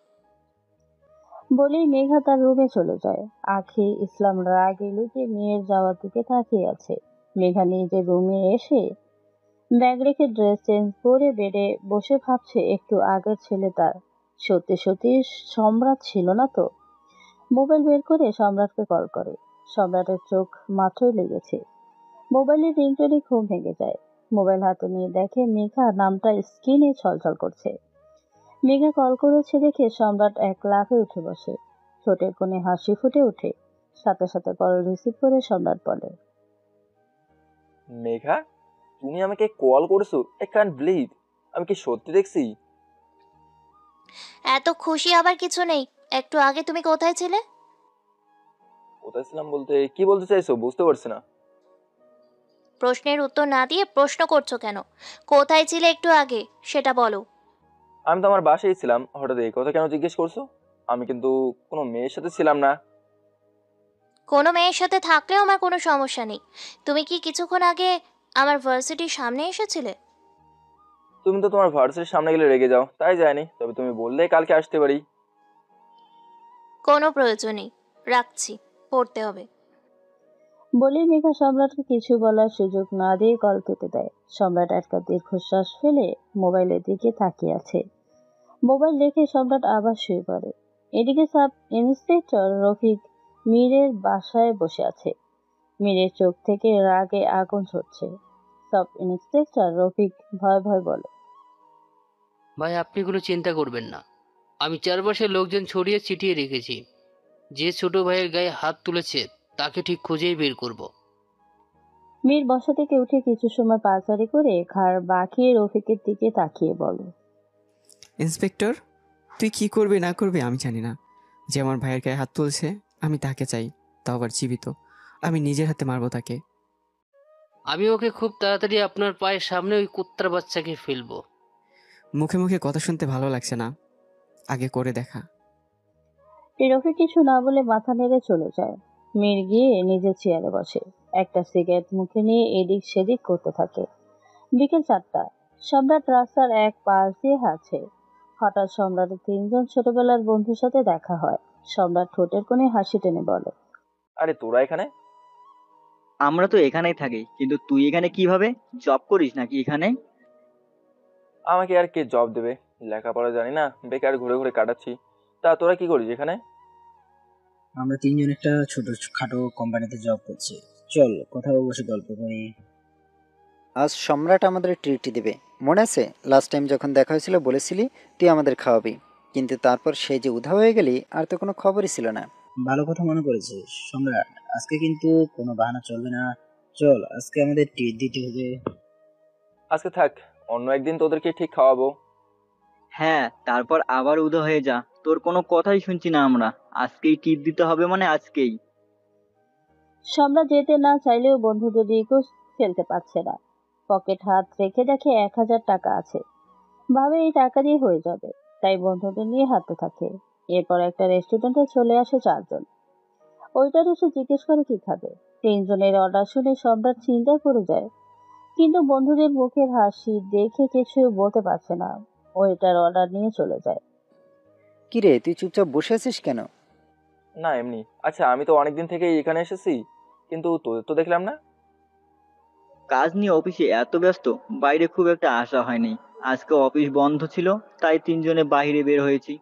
বলেই মেঘা তার রুমে চলে যায়। আখি ইসলাম রাগে লুকিয়ে মেয়ের যাওয়ার দিকে তাকিয়ে আছে। মেঘা নিজের রুমে এসে ব্যাগ রেখে ড্রেস চেঞ্জ করে বেডে বসে ভাবছে একটু আগের ছেলে তার সত্যি সত্যি সম্রাট ছিল না তো। মোবাইল বের করে সম্রাটকে কল করে। সম্রাটের চোখ মাত্রই লেগেছে। মোবাইলের রিংটোনে ঘুম ভেঙে যায়। মোবাইল হাতে নিয়ে দেখে মেঘা নামটা স্ক্রিনে ছলছল করছে। মেঘা কল করেছে দেখে সম্রাট এক লাফে উঠে বসে। ঠোঁটের কোণে হাসি ফুটে ওঠে। সাথে সাথে কল রিসিভ করে সম্রাট বলে, মেঘা, তুমি আমাকে কল করেছো? I can't believe. আমি কি সত্যি দেখছি? এত খুশি আবার কিছু নেই। একটু আগে তুমি কোথায় ছিলে? কোথায় ছিলাম বলতে কি বলতে চাইছো? বুঝতে পারছি না। প্রশ্নের উত্তর না দিয়ে প্রশ্ন করছো কেন? কোথায় ছিলে একটু আগে সেটা বলো। আমি তো আমার বাসায় ছিলাম, হঠাৎ এই কথা কেন জিজ্ঞেস করছো? আমি কিন্তু কোনো মেয়ের সাথে ছিলাম না। কোনো মেয়ের সাথে থাকলেও আমার কোনো সমস্যা নেই। তুমি কি কিছুক্ষণ আগে আমার ভার্সিটির সামনে এসেছিলে? তুমি তো তোমার ভার্সিটির সামনে গেলে রেগে যাও, তাই যায়নি। তবে তুমি বললে কালকে আসতে পারি। কোনো প্রয়োজন নেই, রাখছি, পড়তে হবে। বলেই মেঘা সম্রাটকে কিছু বলার সুযোগ না দিয়ে কল কেটে দেয়। সম্রাট একটা দীর্ঘশ্বাস ফেলে মোবাইলের দিকে তাকিয়ে আছে। মোবাইল রেখে সম্রাট আবার শুয়ে পড়ে। এদিকে সাব ইন্সপেক্টর রফিক মীরের বাসায় বসে আছে। মীরের চোখ থেকে রাগে আগুন ঝরছে। সাব ইন্সপেক্টর রফিক ভয় ভয় বলে, ভাই আপনি কোনো চিন্তা করবেন না, আমি চারপাশে লোকজন ছড়িয়ে ছিটিয়ে রেখেছি। যে ছোট ভাইয়ের গায়ে হাত তুলেছে তাকে ঠিক খুঁজেই বের করব। মীর বসা থেকে উঠে কিছু সময় পাচারি করে ঘাড় বাঁকিয়ে রফিকের দিকে তাকিয়ে বলে, ইন্সপেক্টর, তুই কি করবে না করবে আমি জানি না, যে আমার ভাইয়ের গায়ে হাত তুলছে আমি তাকে চাই, তাও আবার জীবিত। আমি নিজের হাতে মারবো তাকে। আমি ওকে খুব তাড়াতাড়ি আপনার পায়ের সামনে ওই কুত্তার বাচ্চাকে ফেলবো। মুখে মুখে কথা শুনতে ভালো লাগছে না, আগে করে দেখা। রফিক কিছু না বলে মাথা নেড়ে চলে যায়। মীর গিয়ে নিজের চেয়ারে বসে, একটা সিগারেট মুখে নিয়ে এদিক সেদিক করতে থাকে। বিকেল 4টা। সম্রাট রাস্তার এক পাশ দিয়ে হাঁটছে। হঠাৎ সম্রাটের 3জন ছোটবেলার বন্ধুর সাথে দেখা হয়। সম্রাট ঠোঁটের কোণে হাসি টেনে বলে, আরে তোরা এখানে? আমরা তো এখানেই থাকি, কিন্তু তুই এখানে কিভাবে? জব করিস নাকি এখানে? আমাকে আর কে জব দেবে? লেখাপড়া জানি না, বেকার ঘুরে ঘুরে কাটাচ্ছি। তা তোরা কি করিস এখানে? আমরা 3জন একটা ছোট খাটো কোম্পানিতে জব করছি। চল কোথাও বসে গল্প করি। আজ সম্রাট আমাদের ট্রিট দেবে, মনে আছে? লাস্ট টাইম যখন দেখা হয়েছিল বলেছিলি তুই আমাদের খাওয়াবি, কিন্তু তারপর সেই যে উধাও হয়ে গেলি, আর তো কোনো খবরই ছিল না। ভালো কথা মনে করেছিস সম্রাট, আজকে কিন্তু কোনো বাহানা চলবে না। চল আজকে আমাদের ট্রিট দিতে হবে। আজকে থাক, অন্য একদিন তোদেরকে ঠিক খাওয়াবো। হ্যাঁ, তারপর আবার উদয় হয়ে যা, তোর কোনো কথাই শুনছি না আমরা। আজকেই টিপ দিতে হবে, মানে আজকেই। সম্রাট যেতে না চাইলেও বন্ধুদের রিকোয়েস্ট ফেলতে পারছে না। পকেট হাত রেখে দেখে 1000 টাকা আছে। ভাবে এই টাকা দিয়ে হয়ে যাবে, তাই বন্ধুদের নিয়ে হাঁটতে থাকে। এরপর একটা রেস্টুরেন্টে চলে আসে 4জন। ওইটার এসে জিজ্ঞেস করে কি খাবে। 3জনের অর্ডার শুনে সম্রাট চিন্তায় পড়ে যায়, কিন্তু বন্ধুদের মুখের হাসি দেখে কিছু বলতে পারছে না। ওইটার অর্ডার নিয়ে চলে যায়। কিরে, তুই চুপচাপ বসে আছিস কেন? না এমনি। আচ্ছা, আমি তো অনেকদিন থেকেই এখানে এসেছি, কিন্তু তোদের তো দেখলাম না। কাজ নিয়ে অফিসে এত ব্যস্ত, বাইরে খুব একটা আসা হয়নি। আজকে অফিস বন্ধ ছিল, তাই 3জনে বাইরে বের হয়েছি।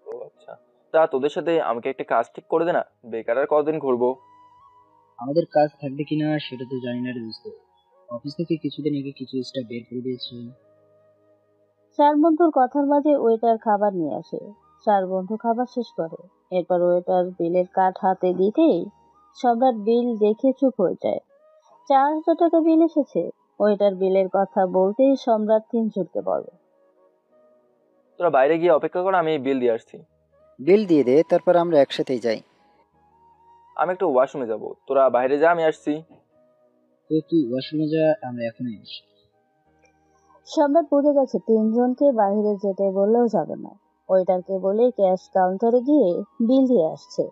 ও আচ্ছা, তা তোদের সাথে আমাকে একটা কাজ ঠিক করে দে না, বেকার আর কতদিন ঘুরবো। আমাদের কাজ থাকবে কিনা সেটা তো জানি না রে দোস্ত। অফিস থেকে কিছুদিন আগে কিছু স্টাফ বের করে দিয়েছে। 4 বন্ধুর কথার মাঝে ওয়েটার খাবার নিয়ে আসে। 4 বন্ধু খাবার শেষ করে। এরপর ওয়েটার বিলের কার্ড হাতে দিতেই সম্রাট বিল দেখে চুপ হয়ে যায়। 4000 টাকা বিল এসেছে। ওয়েটার বিলের কথা বলতেই সম্রাট 3জনকে বলে, তোরা বাইরে গিয়ে অপেক্ষা কর, আমি বিল দিয়ে আসছি। বিল দিয়ে দে, তারপর আমরা একসাথেই যাই। আমি একটু ওয়াশরুমে যাব, তোরা বাইরে যা, আমি আসছি। তো তুই ওয়াশরুমে যা, আমরা এখনই আসি। সম্রাট বুঝে গেছে 3জনকে বাইরে যেতে বললেও যাবে না। ওয়েটারকে বলে ক্যাশ কাউন্টারে গিয়ে বিল দিয়ে আসছে।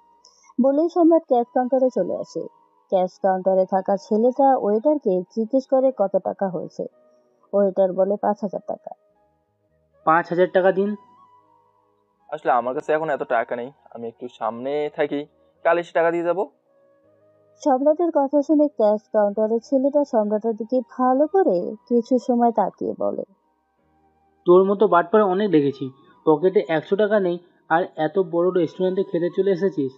বলেই সম্রাট ক্যাশ কাউন্টারে চলে আসে। ক্যাশ কাউন্টারে থাকা ছেলেটা ওয়েটারকে জিজ্ঞেস করে কত টাকা হয়েছে। ওয়েটার বলে 5000 টাকা। 5000 টাকা দিন। আসলে আমার কাছে এখন এত টাকা নেই, আমি একটু সামনে থাকি, কাল এসে টাকা দিয়ে যাবো। সম্রাটের কথা শুনে ক্যাশ কাউন্টারের ছেলেটা সম্রাটের দিকে ভালো করে কিছু সময় তাকিয়ে বলে, তোর মতো বাটপার অনেক দেখেছি, পকেটে 100 টাকা নেই আর এত বড় রেস্টুরেন্টে খেতে চলে এসেছিস।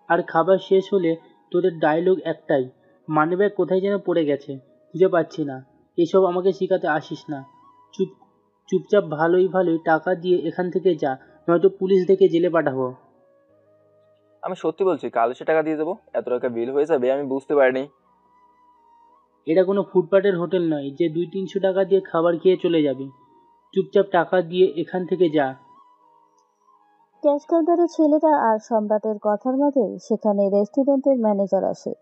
আর খাবার শেষ হলে তোদের ডায়লগ একটাই, মানিব্যাগ কোথায় যেন পড়ে গেছে, খুঁজে পাচ্ছি না। এসব আমাকে শেখাতে আসিস না। চুপচাপ ভালোই ভালোই টাকা দিয়ে এখান থেকে যা, নয়তো পুলিশ ডেকে জেলে পাঠাবো। আমি সত্যি বলছি, কাল এসে টাকা দিয়ে যাবো। এত টাকা বিল হয়ে যাবে আমি বুঝতে পারিনি। এটা কোনো ফুটপাতের হোটেল নয় যে 200-300 টাকা দিয়ে খাবার খেয়ে চলে যাবে। চুপচাপ টাকা দিয়ে এখান থেকে যা। ক্যাশ কাউন্টারের ছেলেটা আর সম্রাটের কথার মাঝে সেখানে রেস্টুরেন্টের ম্যানেজার আসে।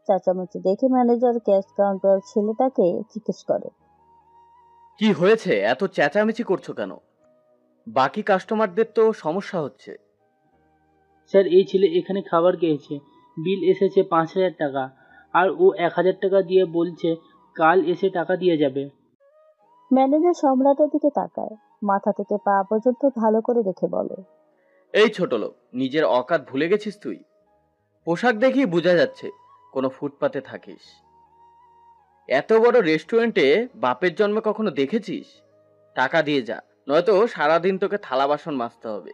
চেঁচামেচি দেখে ম্যানেজার ক্যাশ কাউন্টার ছেলেটাকে জিজ্ঞেস করে, কি হয়েছে, এত চেঁচামেচি করছো কেন? বাকি কাস্টমারদের তো সমস্যা হচ্ছে। স্যার, এই ছেলে এখানে খাবার খেয়েছে, বিল এসেছে 5000 টাকা, আর ও 1000 টাকা দিয়ে বলছে কাল এসে টাকা দিয়ে যাবে। ম্যানেজার সম্রাটের দিকে তাকায়, মাথা থেকে পা পর্যন্ত ভালো করে দেখে বলে, এই ছোট লোক, নিজের অকাত ভুলে গেছিস তুই? পোশাক দেখেই বোঝা যাচ্ছে কোনো ফুটপাতে থাকিস। এত বড় রেস্টুরেন্টে বাপের জন্মে কখনো দেখেছিস? টাকা দিয়ে যা, নয়তো সারাদিন তোকে থালা বাসন মাজতে হবে।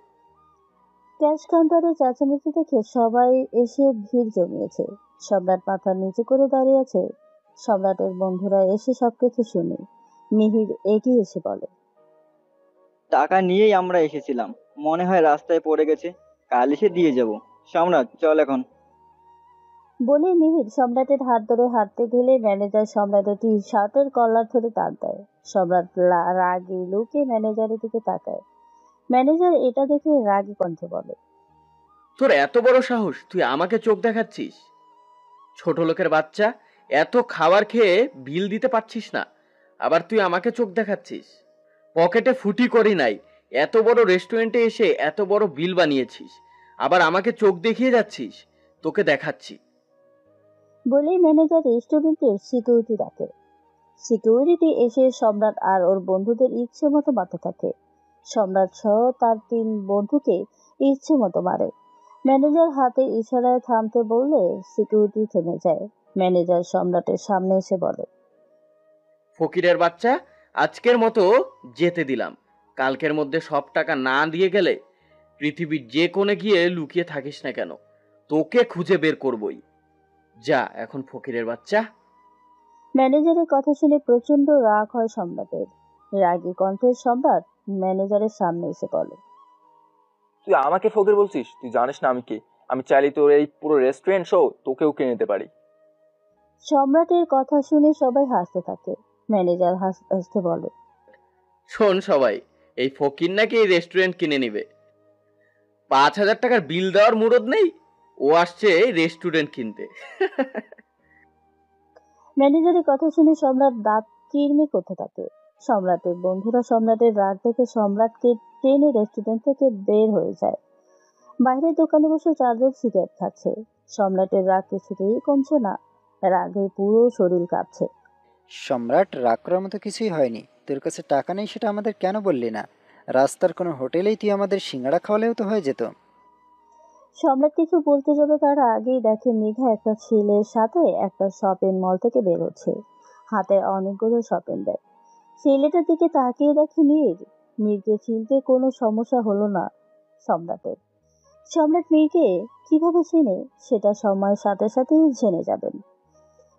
ক্যাশ কাউন্টারে চেঁচামেচি দেখে সবাই এসে ভিড় জমিয়েছে। সম্রাট মাথা নিচু করে দাঁড়িয়ে আছে। সম্রাটের বন্ধুরা এসে সবকিছু শুনে। মিহির এগিয়ে এসে বলে, টাকা নিয়েই আমরা এসেছিলাম, মনে হয় রাস্তায় পড়ে গেছে, কাল এসে দিয়ে যাব। সম্রাট চল এখন। বলে মিহির সম্রাটের হাত ধরে হাঁটতে গেলে ম্যানেজার সম্রাটের টি শার্টের কলার ধরে টান দেয়। সম্রাট রাগী লুকে ম্যানেজারের দিকে তাকায়। ম্যানেজার এটা দেখে রাগী কণ্ঠে বলে, তোর এত বড় সাহস, তুই আমাকে চোখ দেখাচ্ছিস? ছোট লোকের বাচ্চা, এত খাবার খেয়ে বিল দিতে পারছিস না, আবার তুই আমাকে চোখ দেখাচ্ছিস? পকেটে ফুটি করি নাই, এত বড় রেস্টুরেন্টে এসে এত বড় বিল বানিয়েছিস, আবার আমাকে চোখ দেখিয়ে যাচ্ছিস? তোকে দেখাচ্ছি। বলেই ম্যানেজার রেস্টুরেন্টের সিকিউরিটি ডাকে। সিকিউরিটি এসে সম্রাট আর ওর বন্ধুদের ইচ্ছে মতো মারতে থাকে। সম্রাট সহ তার 3 বন্ধুকে ইচ্ছে মতো মারে। ম্যানেজার হাতের ইশারায় থামতে বললে সিকিউরিটি থেমে যায়। ম্যানেজার সম্রাটের সামনে এসে বলে, ফকিরের বাচ্চা, আজকের মতো যেতে দিলাম। কালকের মধ্যে সব টাকা না দিয়ে গেলে পৃথিবীর যে কোণে গিয়ে লুকিয়ে থাকিস না কেন, তোকে খুঁজে বের করবই। যা এখন, ফকিরের বাচ্চা। ম্যানেজারের কথা শুনে প্রচন্ড রাগ হয় সম্রাটের। রাগী কণ্ঠের সম্রাট ম্যানেজারের সামনে এসে বলে, তুই আমাকে ফকির বলছিস? তুই জানিস না আমি কে? আমি চাইলে তোর এই পুরো রেস্টুরেন্ট শো তোকেও কিনে নিতে পারি। সম্রাটের কথা শুনে সবাই হাসতে থাকে। ম্যানেজার হাসতে হাসতে বলে, শোন সবাই, এই ফকির নাকি এই রেস্টুরেন্ট কিনে নিবে। 5,000 টাকার বিল দেওয়ার মুরদ নেই, ও আসছে এই রেস্টুরেন্ট কিনতে। ম্যানেজারের কথা শুনে সম্রাট দাঁত কিরমির করতে থাকে। সম্রাটের বন্ধুরা সম্রাটের রাগ দেখে সম্রাটকে টেনে রেস্টুরেন্ট থেকে বের হয়ে যায়। বাইরের দোকানে বসে 4 জন সিগারেট খাচ্ছে। সম্রাটের রাগ কিছুতেই কমছে না। রাগে পুরো শরীর কাঁপছে। সম্রাট, রাগ করার মতো কিছুই হয়নি। তোর কাছে টাকা নেই সেটা আমাদের কেন বললি না? রাস্তার কোনো হোটেলেই তুই আমাদের সিঙ্গাড়া খাওয়ালেও তো হয়ে যেত। সম্রাট কিছু বলতে যাবে তার আগেই দেখে মেঘা একটা ছেলের সাথে একটা শপিং মল থেকে বের হচ্ছে। হাতে অনেকগুলো শপিং ব্যাগ। ছেলেটার দিকে তাকিয়ে দেখে মীর। মীরকে চিনতে কোনো সমস্যা হলো না সম্রাটের। সম্রাট মীরকে কিভাবে চেনে সেটা সময়ের সাথে সাথেই জেনে যাবেন।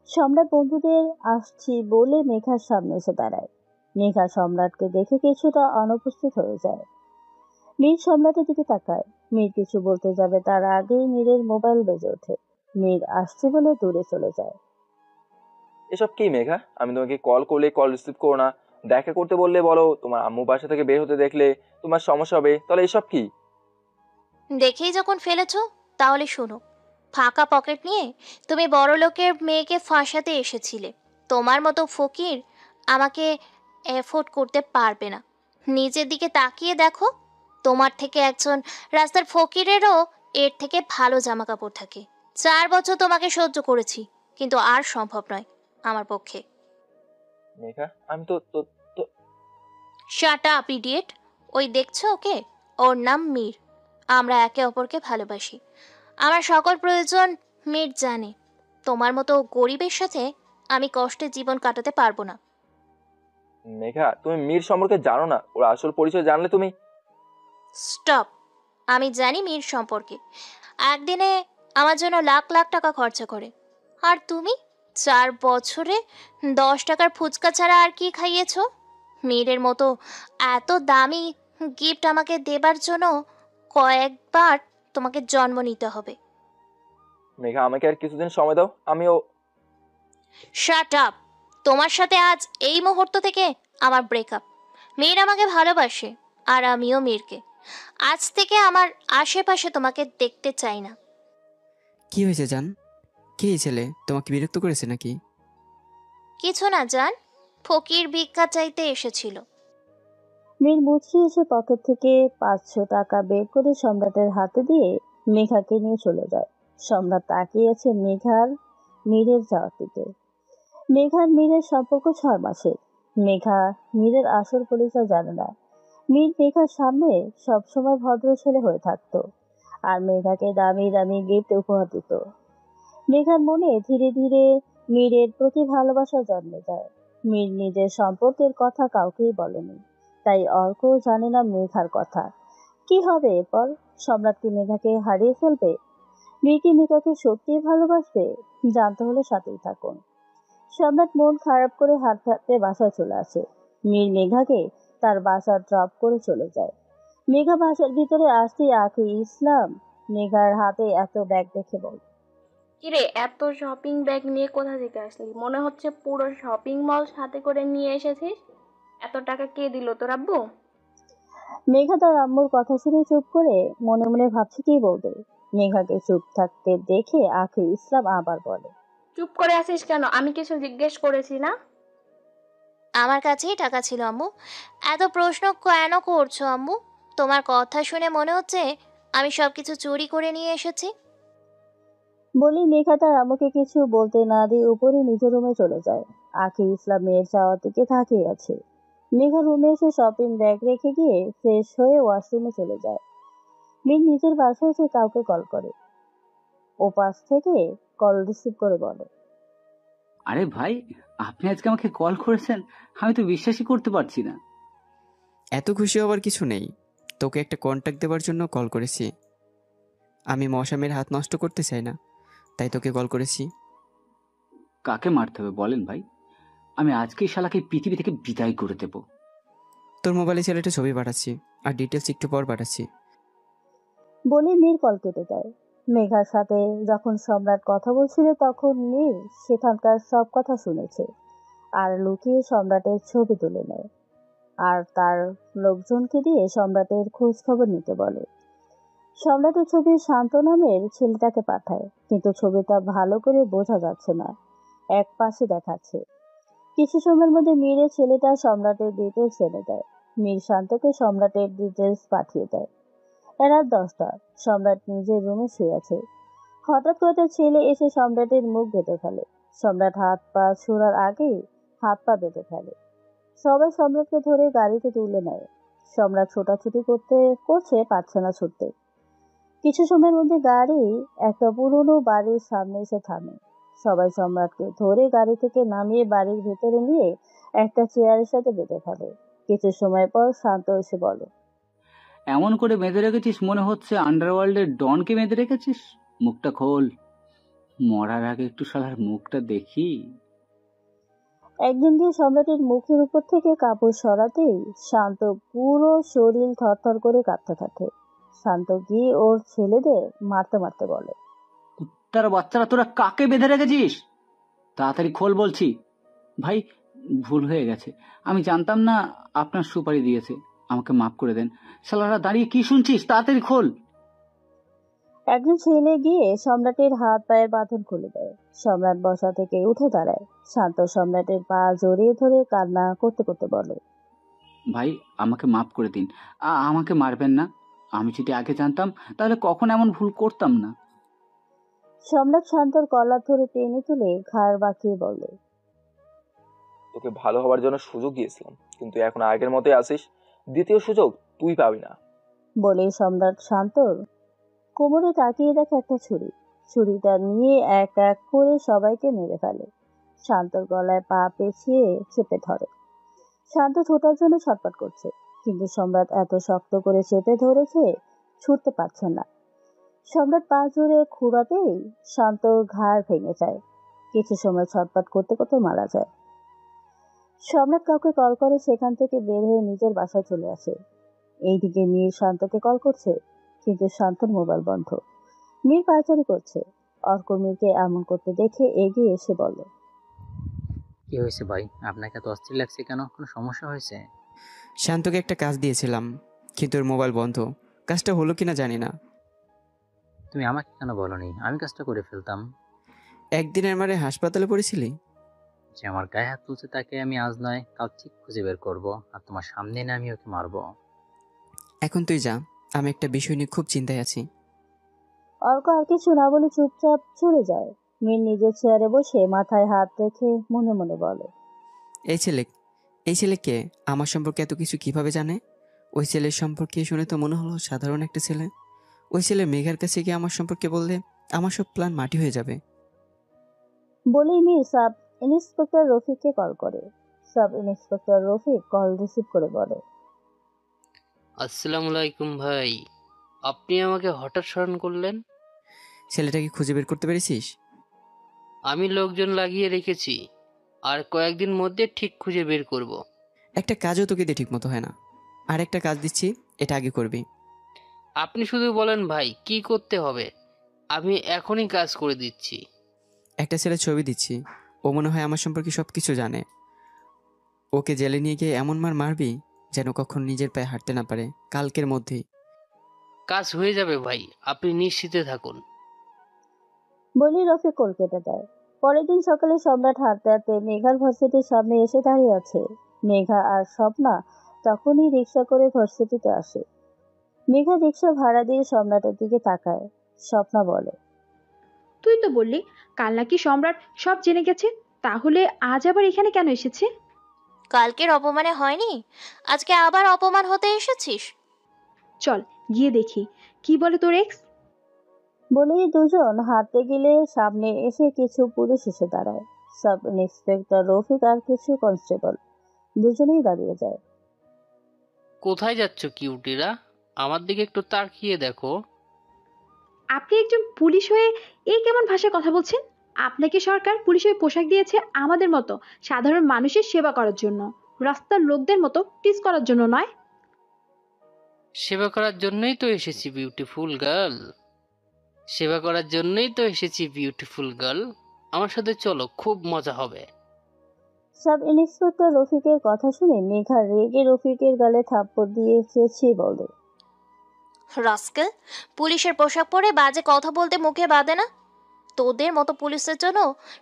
সম্রাট বন্ধুদের আসছি বলে মেঘার সামনে এসে দাঁড়ায়। মেঘা সম্রাটকে দেখে কিছুটা অনুপস্থিত হয়ে যায়। মীর সম্রাটের দিকে তাকায়। মীর কিছু বলতে যাবে তার আগেই মীরের মোবাইল বেজে ওঠে। মীর আসছে বলে দূরে চলে যায়। এসব কি মেঘা? আমি তোমাকে কল করলে কল রিসিভ করো না, দেখা করতে বললে বলো তোমার আম্মু বাসা থেকে বের হতে দেখলে তোমার সমস্যা হবে, তাহলে এসব কি? দেখেই যখন ফেলেছো তাহলে শোনো, ফাঁকা পকেট নিয়ে তুমি বড় লোকের মেয়েকে ফাঁসাতে এসেছিলে। তোমার মতো ফকির আমাকে এফোর্ড করতে পারবে না। নিজের দিকে তাকিয়ে দেখো, তোমার থেকে একজন রাস্তার ফকিরেরও এর থেকে ভালো জামা কাপড় থাকে। 4 বছর তোমাকে সহ্য করেছি, কিন্তু আর সম্ভব নয় আমার পক্ষে। মেঘা, আমি তো তো তো শাট আপ ইডিয়েট। ওই দেখছো ওকে? ওর নাম মীর। আমরা একে অপরকে ভালোবাসি। আমার সকল প্রয়োজন মীর জানে। তোমার মতো গরিবের সাথে আমি কষ্টে জীবন কাটাতে পারবো না। মেঘা, তুমি মীর সম্পর্কে জানো না, ওর আসল পরিচয় জানলে তুমি। স্টপ। আমি জানি মীর সম্পর্কে। একদিনে আমার জন্য লাখ লাখ টাকা খরচা করে। আর তুমি 4 বছরে 10 টাকার ফুচকা ছাড়া আর কি খাইয়েছো? মীরের মতো এত দামি গিফট আমাকে দেবার জন্য কয়েকবার তোমাকে জন্ম নিতে হবে। মেঘা, আমাকে আর কিছুদিন সময় দাও, আমিও। Shut up. তোমার সাথে আজ এই মুহূর্ত থেকে আমার ব্রেকআপ। মীর আমাকে ভালোবাসে আর আমিও মীরকে। আজ থেকে আমার আশেপাশে তোমাকে দেখতে চাই না। কি হয়েছে জান? কে এই ছেলে? তোমাকে বিরক্ত করেছে নাকি? কিছু না জান, ফকির ভিক্ষা চাইতে এসেছিল। মীর মুচকি এসে পকেট থেকে 500 টাকা বের করে সম্রাটের হাতে দিয়ে মেঘাকে নিয়ে চলে যায়। সম্রাট তাকিয়ে আছে মীরের যাওয়ার দিকে। মেঘার মীরের সম্পর্ক 6 মাসের। মেঘা মীরের আসল পরিচয় জানে না। মীর মেঘার সামনে সবসময় ভদ্র ছেলে হয়ে থাকতো আর মেঘাকে দামি দামি গিফট উপহার দিত। মেঘার মনে ধীরে ধীরে মীরের প্রতি ভালোবাসা জন্মে যায়। মীর নিজের সম্পর্কের কথা কাউকেই বলেনি, তাই অর্ক জানে না মেঘার কথা। কি হবে এরপর? সম্রাট কি মেঘাকে হারিয়ে ফেলবে? মীর কি মেঘাকে সত্যিই ভালোবাসবে? জানতে হলে সাথেই থাকুন। সম্রাট মন খারাপ করে হাঁটতে হাঁটতে বাসায় চলে আসে। মীর মেঘাকে তার বাসা ড্রপ করে চলে যায়। মেঘা বাসার ভিতরে আসতেই আখি ইসলাম মেঘার হাতে এত ব্যাগ দেখে বল, কিরে, এত শপিং ব্যাগ নিয়ে কোথা থেকে আসলি? মনে হচ্ছে পুরো শপিং মল সাথে করে নিয়ে এসেছিস। এত টাকা কে দিল, তোর আব্বু? মেঘা তার আম্মুর কথা শুনে চুপ করে মনে মনে ভাবছে কি বলবে। মেঘাকে চুপ থাকতে দেখে আখি ইসলাম আবার বলে, চুপ করে আছিস কেন? আমি কিছু জিজ্ঞেস করেছি না? আমার কাছেই টাকা ছিল আম্মু। এত প্রশ্ন কেন করছো আম্মু? তোমার কথা শুনে মনে হচ্ছে আমি সবকিছু চুরি করে নিয়ে এসেছি। বলি মেঘা তার আম্মুকে কিছু বলতে না দিয়ে উপরে নিজের রুমে চলে যায়। আখি ইসলাম মেয়ের যাওয়ার দিকে তাকিয়ে আছে। মেঘা রুমে এসে শপিং ব্যাগ রেখে গিয়ে ফ্রেশ হয়ে ওয়াশরুমে চলে যায়। মেয়ে নিজের বাসায় এসে কাউকে কল করে। ও পাশ থেকে কল রিসিভ করে বলে, আরে ভাই, আপনি আজকে আমাকে কল করেছেন? আমি তো বিশ্বাসই করতে পারছি না। এত খুশি হওয়ার কিছু নেই, তোকে একটা কন্ট্যাক্ট দেওয়ার জন্য কল করেছি। আমি মশামের হাত নষ্ট করতে চাই না, তাই তোকে কল করেছি। কাকে মারতে হবে বলেন ভাই? আমি আজকেই শালাকে পৃথিবী থেকে বিদায় করে দেব। তোর মোবাইলে ছেলেটা ছবি পাঠাচ্ছি, আর ডিটেলস একটু পর পাঠাচ্ছি। বলে মীর কল কেটে দেয়। মেঘার সাথে যখন সম্রাট কথা বলছিল তখন মীর সেখানকার সব কথা শুনেছে আর লুকিয়ে সম্রাটের ছবি তুলে নেয় আর তার লোকজনকে দিয়ে সম্রাটের খোঁজ খবর নিতে বলে। সম্রাটের ছবি শান্ত নামের ছেলেটাকে পাঠায়, কিন্তু ছবিটা ভালো করে বোঝা যাচ্ছে না, এক পাশে দেখাচ্ছে। কিছু সময়ের মধ্যে মীরের ছেলেটা সম্রাটের ডিটেলস এনে দেয়। মীর শান্তকে সম্রাটের ডিটেলস পাঠিয়ে দেয়। রাত 10টা, সম্রাট নিজের রুমে শুয়ে আছে। হঠাৎ করে তার ছেলে এসে সম্রাটের মুখ বেঁধে ফেলে। সম্রাট হাত পা ছোড়ার আগেই হাত পা বেঁধে ফেলে। সবাই সম্রাটকে ধরে গাড়িতে তুলে নেয়। সম্রাট ছোটাছুটি করছে, পারছে না ছুটতে। কিছু সময়ের মধ্যে গাড়ি একটা পুরনো বাড়ির সামনে এসে থামে। সবাই সম্রাটকে ধরে গাড়ি থেকে নামিয়ে বাড়ির ভেতরে নিয়ে একটা চেয়ারের সাথে বেঁধে ফেলে। কিছু সময় পর শান্ত এসে বলে, এমন করে বেঁধে রেখেছিস মনে হচ্ছে আন্ডারওয়ার্ল্ডের ডনকে বেঁধে রেখেছিস। মুখটা খোল, মরার আগে একটু শালার মুখটা দেখি। একদিন দিয়ে সম্রাটের মুখের উপর থেকে কাপড় সরাতেই শান্ত পুরো শরীর থরথর করে কাঁপতে থাকে। শান্ত গিয়ে ওর ছেলেদের মারতে মারতে বলে, তার বাচ্চারা তোরা কাকে বেঁধে রেখেছিস? তাড়াতাড়ি খোল বলছি। ভাই, ভুল হয়ে গেছে, আমি জানতাম না আপনার সুপারি দিয়েছে, আমাকে মাফ করে দেন। শালারা দাঁড়িয়ে কি শুনছিস, তাড়াতাড়ি খোল। একজন ছেলে গিয়ে সম্রাটের হাত পায়ের বাঁধন খুলে দেয়। সম্রাট বসা থেকে উঠে দাঁড়ায়। শান্ত সম্রাটের পা জড়িয়ে ধরে কান্না করতে করতে বলে, ভাই, আমাকে মাফ করে দিন, আমাকে মারবেন না। আমি যদি আগে জানতাম তাহলে কখন এমন ভুল করতাম না। সম্রাট শান্তর কলার ধরে টেনে তুলে ঘাড় বাঁকিয়ে বলে, তোকে ভালো হওয়ার জন্য সুযোগ দিয়েছিলাম, কিন্তু এখন আগের মতোই আসিস। দ্বিতীয় সুযোগ তুই পাবি না। বলে সম্রাট শান্তর কোমরে তাকিয়ে দেখে একটা ছুরি। ছুরিটা নিয়ে এক এক করে সবাইকে মেরে ফেলে। শান্তর গলায় পা পেঁচিয়ে চেপে ধরে। শান্ত ছোটার জন্য ছটফট করছে, কিন্তু সম্রাট এত শক্ত করে চেপে ধরেছে, ছুটতে পারছে না। সম্রাট পা জোরে খুঁড়াতেই শান্তর ঘাড় ভেঙে যায়। কিছু সময় ছটফট করতে করতে মারা যায়। সম্রাট কাউকে কল করে সেখান থেকে বের হয়ে নিজের বাসায় চলে আসে। এইদিকে মীর শান্তকে কল করছে, কিন্তু শান্তর মোবাইল বন্ধ। মীর পায়চারি করছে। অর্ক মীরকে এমন করতে দেখে এগিয়ে এসে বলে, কি হয়েছে ভাই? আপনাকে এত অস্থির লাগছে কেন? কোনো সমস্যা হয়েছে? শান্তকে একটা কাজ দিয়েছিলাম, কিন্তু ওর মোবাইল বন্ধ। কাজটা হলো কিনা জানি না। তুমি আমাকে কেন বলনি? আমি কাজটা করে ফেলতাম। একদিনের মারে হাসপাতালে পড়েছিলি। যে আমার গায়ে হাত তুলছে তাকে আমি আজ নয় কাল ঠিক খুঁজে বের করবো, আর তোমার সামনে না আমি ওকে মারবো। এখন তুই যা, আমি একটা বিষয় নিয়ে খুব চিন্তায় আছি। অর্ক আর কিছু না বলে চুপচাপ চলে যায়। মীর নিজের চেয়ারে বসে মাথায় হাত রেখে মনে মনে বলে, এই ছেলে কে? আমার সম্পর্কে এত কিছু কিভাবে জানে? ওই ছেলের সম্পর্কে শুনে তো মনে হলো সাধারণ একটা ছেলে। ওই ছেলে মেঘার কাছে গিয়ে আমার সম্পর্কে বললে আমার সব প্ল্যান মাটি হয়ে যাবে। বলেই মীর সাব ইন্সপেক্টর রফিককে কল করে। Sub inspector Rafiq call receive করে বলে, আসসালামু আলাইকুম ভাই, আপনি আমাকে হঠাৎ স্মরণ করলেন? ছেলেটাকে খুঁজে বের করতে পেরেছিস? আমি লোকজন লাগিয়ে রেখেছি, আর কয়েকদিন মধ্যে ঠিক খুঁজে বের করব। একটা কাজও তোকে দিয়ে ঠিক মতো হয় না। আর একটা কাজ দিচ্ছি, এটা আগে করবি। আপনি শুধু বলেন ভাই, কি করতে হবে? আমি এখনই কাজ করে দিচ্ছি। একটা ছেলে ছবি দিচ্ছি, ও মনে হয় আমার সম্পর্কে সব কিছু জানে। ওকে জেলে নিয়ে গিয়ে এমন মার মারবি যেন কখন নিজের পায়ে হাঁটতে না পারে, কালকের মধ্যেই। কাজ হয়ে যাবে ভাই, আপনি নিশ্চিন্তে থাকুন। বলি রফিক কল কেটে দেয়। পরের দিন সকালে সম্রাট হাঁটতে হাঁটতে মেঘার ভার্সিটির সামনে এসে দাঁড়িয়ে আছে। মেঘা আর স্বপ্না তখনই রিক্সা করে ভার্সিটিতে আসে। মেঘা রিক্সা ভাড়া দিয়ে সম্রাটের দিকে তাকায়। স্বপ্না বলে, তুই তো বললি কাল নাকি সম্রাট সব জেনে গেছে, তাহলে আজ আবার এখানে কেন এসেছে? কালকের অপমানে হয়নি, আজকে আবার অপমান হতে এসেছিস? চল গিয়ে দেখি কি বলে তোর এক্স। বলেই দুজন হাঁটতে গেলে সামনে এসে কিছু পুলিশ এসে দাঁড়ায়। সাব ইন্সপেক্টর রফিক আর কিছু কনস্টেবল দুজনেই দাঁড়িয়ে যায়। কোথায় যাচ্ছ কিউটিরা? আমার দিকে একটু তাকিয়ে দেখো। আপনি একজন পুলিশ হয়ে এই কেমন ভাষায় কথা বলছেন? আপনাকে সরকার পুলিশের পোশাক দিয়েছে আমাদের মতো সাধারণ মানুষের সেবা করার জন্য, রাস্তার লোকদের মতো টিজ করার জন্য নয়। সেবা করার জন্যই তো এসেছি বিউটিফুল গার্ল, সেবা করার জন্যই তো এসেছি বিউটিফুল গার্ল। আমার সাথে চলো, খুব মজা হবে। সাব ইন্সপেক্টর রফিকের কথা শুনে মেঘা রেগে রফিকের গালে থাপ্পড় দিয়ে চেঁচিয়ে বলে, রাস্কেল, পুলিশের পোশাক পরে বাজে কথা বলতে মুখে বাঁধে না? তোদের মতো পুলিশের জন্য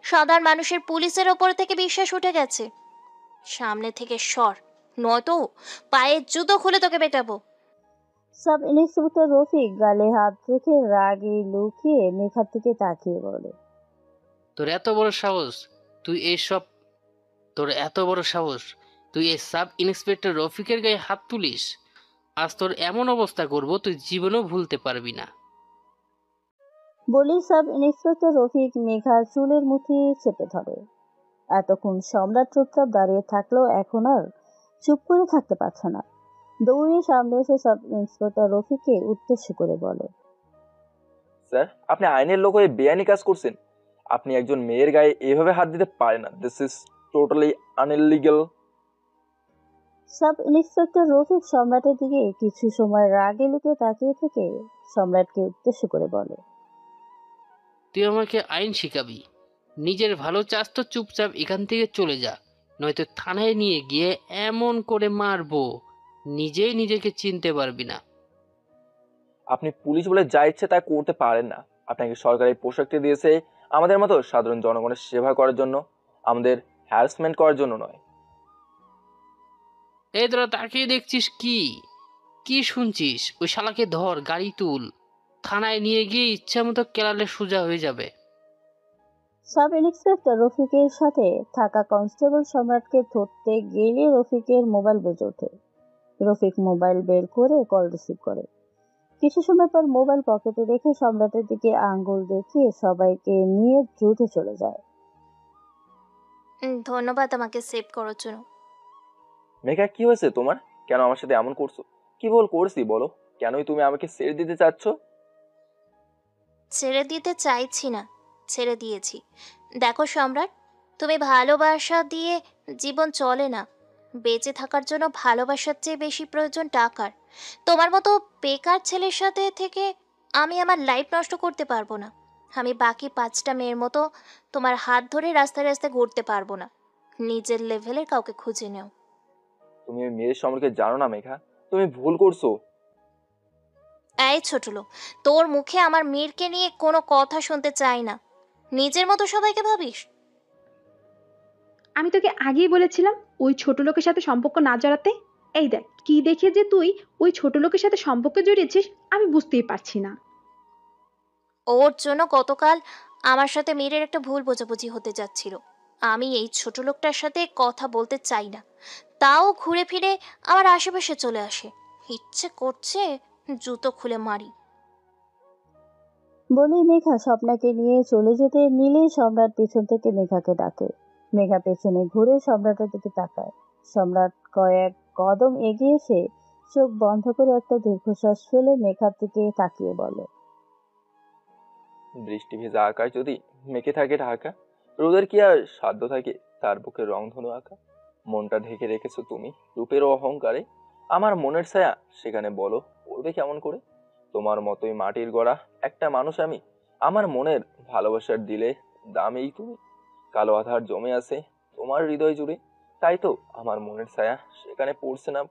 সাধারণ মানুষের পুলিশের ওপর থেকে বিশ্বাস উঠে গেছে। সামনে থেকে সর, নয়তো পায়ের জুতো খুলে তোকে পেটাবো। সাব ইন্সপেক্টর রফিক গালে হাত রেখে রাগে লুকিয়ে মেঘার দিকে তাকিয়ে বলে, তোর এত বড় সাহস, তুই এত বড় সাহস, তুই এই সাব ইন্সপেক্টর রফিকের গায়ে হাত তুলিস? আজ তোর এমন অবস্থা করব তুই জীবনেও ভুলতে পারবি না। বলেই সাব ইন্সপেক্টর রফিক মেঘার চুলের মুঠি চেপে ধরে। এতক্ষণ সম্রাট চুপচাপ দাঁড়িয়ে থাকলেও এখন আর চুপ করে থাকতে পারছে না। দৌড়ে সামনে এসে সাব ইন্সপেক্টর রফিককে উদ্দেশ্য করে বলে, স্যার, আপনি আইনের লোক হয়ে বেআইনি কাজ করছেন। আপনি একজন মেয়ের গায়ে এভাবে হাত দিতে পারেন না। This is totally unillegal. Sub inspector Rafiq সম্রাটের দিকে কিছু সময় রাগে লুকিয়ে তাকিয়ে থেকে সম্রাটকে উদ্দেশ্য করে বলে, তুই আমাকে আইন শিখাবি? নিজের ভালো চাস তো চুপচাপ এখান থেকে চলে যা, নয়তো থানায় নিয়ে গিয়ে এমন করে মারবো নিজেই নিজেকে চিনতে পারবি না। আপনি পুলিশ বলে যা ইচ্ছে তা করতে পারেন না। আপনাকে সরকারি পোশাকটি দিয়েছে আমাদের মতো সাধারণ জনগণের সেবা করার জন্য, আমাদের হ্যারাসমেন্ট করার জন্য নয়। এই তোরা তাকিয়ে দেখছিস কি? কি শুনছিস? ওই শালাকে ধর, গাড়ি তুল, থানায় নিয়ে গিয়ে ইচ্ছা মতো কেলালে সোজা হয়ে যাবে। সাব ইন্সপেক্টর রফিকের সাথে থাকা কনস্টেবল সম্রাটকে ধরতে গেলে রফিকের মোবাইল বেজে ওঠে। রফিক মোবাইল বের করে কল রিসিভ করে। কিছু সময় পর মোবাইল পকেটে রেখে সম্রাটের দিকে আঙ্গুল দেখিয়ে সবাইকে নিয়ে দ্রুত চলে যায়। ধন্যবাদ আমাকে সেভ করার জন্য। মেঘা, কি হয়েছে তোমার? কেন আমার সাথে এমন করছো? কি ভুল করছি বলো? কেনই তুমি আমাকে ছেড়ে দিতে চাচ্ছ? ছেড়ে দিতে চাইছি না, ছেড়ে দিয়েছি। দেখো সম্রাট, তুমি ভালোবাসা দিয়ে জীবন চলে না। বেঁচে থাকার জন্য ভালোবাসার চেয়ে বেশি প্রয়োজন টাকার। তোমার মতো বেকার ছেলের সাথে থেকে আমি আমার লাইফ নষ্ট করতে পারবো না। আমি বাকি 5টা মেয়ের মতো তোমার হাত ধরে রাস্তায় রাস্তায় ঘুরতে পারবো না। নিজের লেভেলের কাউকে খুঁজে নাও। তুমি ওই মেয়ের সম্পর্কে জানো না মেঘা, তুমি ভুল করছো। এই ছোট লোক, তোর মুখে আমার মেয়েরকে নিয়ে কোনো কথা শুনতে চাই না। নিজের মতো সবাইকে ভাবিস। আমি তোকে আগেই বলেছিলাম ওই ছোট লোকের সাথে সম্পর্ক না জড়াতে। এই দেখ কি দেখে যে তুই ওই ছোট লোকের সাথে সম্পর্ক জড়িয়েছিস আমি বুঝতেই পারছি না। ওর জন্য গতকাল আমার সাথে মীরের একটা ভুল বোঝাবুঝি হতে যাচ্ছিল। আমি এই ছোট লোকটার সাথে কথা বলতে চাই না, তাও ঘুরে ফিরে আমার আশেপাশে চলে আসে। ইচ্ছে করছে জুতো খুলে মারি। বলি মেঘা স্বপ্নাকে নিয়ে চলে যেতে নিলেই সম্রাট পেছন থেকে মেঘাকে ডাকে। মেঘা পেছনে ঘুরে সম্রাটের দিকে তাকায়। সম্রাট কয়েক কদম এগিয়ে এসে চোখ বন্ধ করে একটা দীর্ঘশ্বাস ফেলে মেঘার দিকে তাকিয়ে বলে, বৃষ্টি ভেজা আকাশ যদি মেঘে থাকে ঢাকা, রোদের কি আর সাধ্য থাকে তার বুকে রংধনু আঁকা? মনটা ঢেকে রেখেছো তুমি রূপের অহংকারে। আমার মনের ছায়া সেখানে বলো পড়বে কেমন করে? তোমার মতোই মাটির গড়া একটা মানুষ আমি, আমার মনের ভালোবাসার দিলে দামেই তুমি। কালো আধার জমে আছে তোমার হৃদয় জুড়ে, তাই তো আমার মনের ছায়া সেখানে পড়ছে না।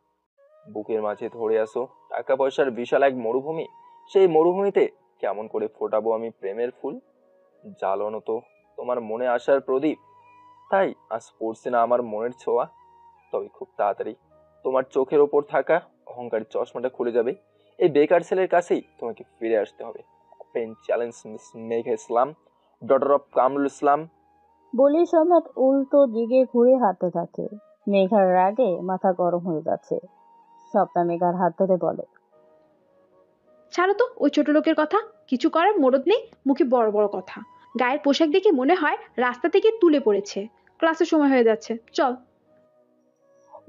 বুকের মাঝে ধরে আসো টাকা পয়সার বিশাল এক মরুভূমি, সেই মরুভূমিতে কেমন করে ফোটাবো আমি প্রেমের ফুল? জ্বালানো তো তোমার মনে আসার প্রদীপ, তাই আজ পড়ছে না আমার মনের ছোঁয়া। তবে খুব তাড়াতাড়ি তোমার চোখের ওপর থাকা অহংকারী চশমাটা খুলে যাবে। এই বেকার ছেলের কাছেই তোমাকে ফিরে আসতে হবে। Pen challenge Miss Megha Islam, daughter of Kamrul Islam. বলে সম্রাট উল্টো দিকে ঘুরে হাঁটতে থাকে। মেঘার রাগে মাথা গরম হয়ে যাচ্ছে। স্বপ্না মেঘার হাত ধরে বলে, ছাড়ো তো ওই ছোট লোকের কথা। কিছু করার মরদ নেই, মুখে বড় বড় কথা। গায়ের পোশাক দেখে মনে হয় রাস্তা থেকে তুলে পড়েছে। ক্লাসের সময় হয়ে যাচ্ছে, চল।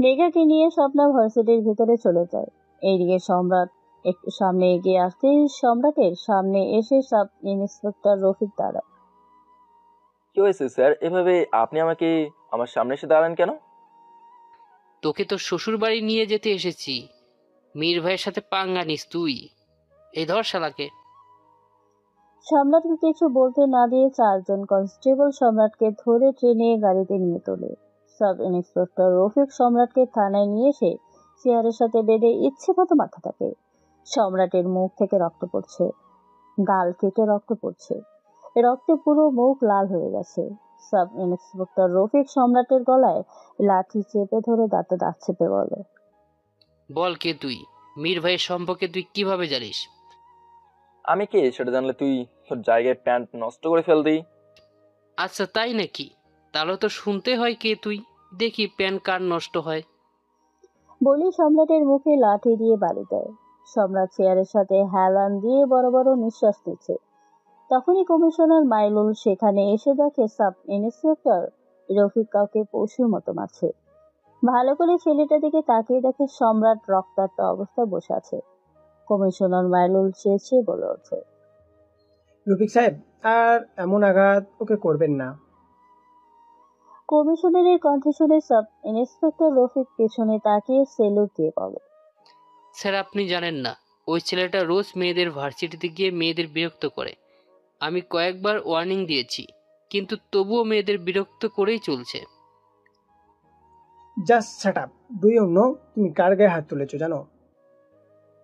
মেঘাকে নিয়ে স্বপ্না ভার্সিটির ভিতরে চলে যায়। এইদিকে সম্রাট একটু সামনে এগিয়ে আসতেই সম্রাটের সামনে এসে সাব ইন্সপেক্টর রফিক দাঁড়ায়। কি হয়েছে স্যার, এভাবে আপনি আমাকে আমার সামনে এসে দাঁড়ান কেন? তোকে তো শ্বশুর বাড়ি নিয়ে যেতে এসেছি। মীর ভাইয়ের সাথে পাঙ্গা নিস তুই। এই ধর শালাকে। সম্রাটকে কিছু বলতে না দিয়ে চারজন কনস্টেবল সম্রাটকে ধরে ট্রেনে গাড়িতে নিয়ে তোলে। সাব ইন্সপেক্টর রফিক সম্রাটকে থানায় নিয়ে এসে চেয়ারের সাথে বেঁধে ইচ্ছে মতো মাথা থাকে। সম্রাটের মুখ থেকে রক্ত পড়ছে, গাল কেটে রক্ত পড়ছে, রক্তে পুরো মুখ লাল হয়ে গেছে। সাব ইন্সপেক্টর রফিক সম্রাটের গলায় লাঠি চেপে ধরে দাঁতে দাঁত চেপে বলে, বল কে তুই? মীর ভাইয়ের সম্পর্কে তুই কিভাবে জানিস? আমি কে সেটা জানলে তুই তোর জায়গায় প্যান্ট নষ্ট করে ফেলতি। আচ্ছা তাই নাকি? তাহলে তো শুনতে হয় কে তুই, দেখি প্যান কার নষ্ট হয়। বলি সম্রাটের মুখে লাঠি দিয়ে বাড়ি দেয়। সম্রাট চেয়ারের সাথে হেলান দিয়ে বড় বড় নিঃশ্বাস নিচ্ছে। তখনই কমিশনার মাইলুল সেখানে এসে দেখে সাব ইন্সপেক্টর রফিক কাউকে পশুর মতো মারছে। ভালো করে ছেলেটা দিকে তাকিয়ে দেখে সম্রাট রক্তাক্ত অবস্থায় বসে আছে। কমিশনার মাইলুল চেঁচিয়ে বলে ওঠে, রফিক সাহেব, আর এমন আঘাত ওকে করবেন না। কমিশনারের কণ্ঠ শুনে সাব ইন্সপেক্টর রফিক পেছনে তাকিয়ে সেলুট দিয়ে বলে, স্যার আপনি জানেন না, ওই ছেলেটা রোজ মেয়েদের ভার্সিটিতে গিয়ে মেয়েদের বিরক্ত করে। আমি কয়েকবার ওয়ার্নিং দিয়েছি, কিন্তু তবুও মেয়েদের বিরক্ত করেই চলছে। Just shut up. Do you know তুমি কার গায়ে হাত তুলেছো জানো?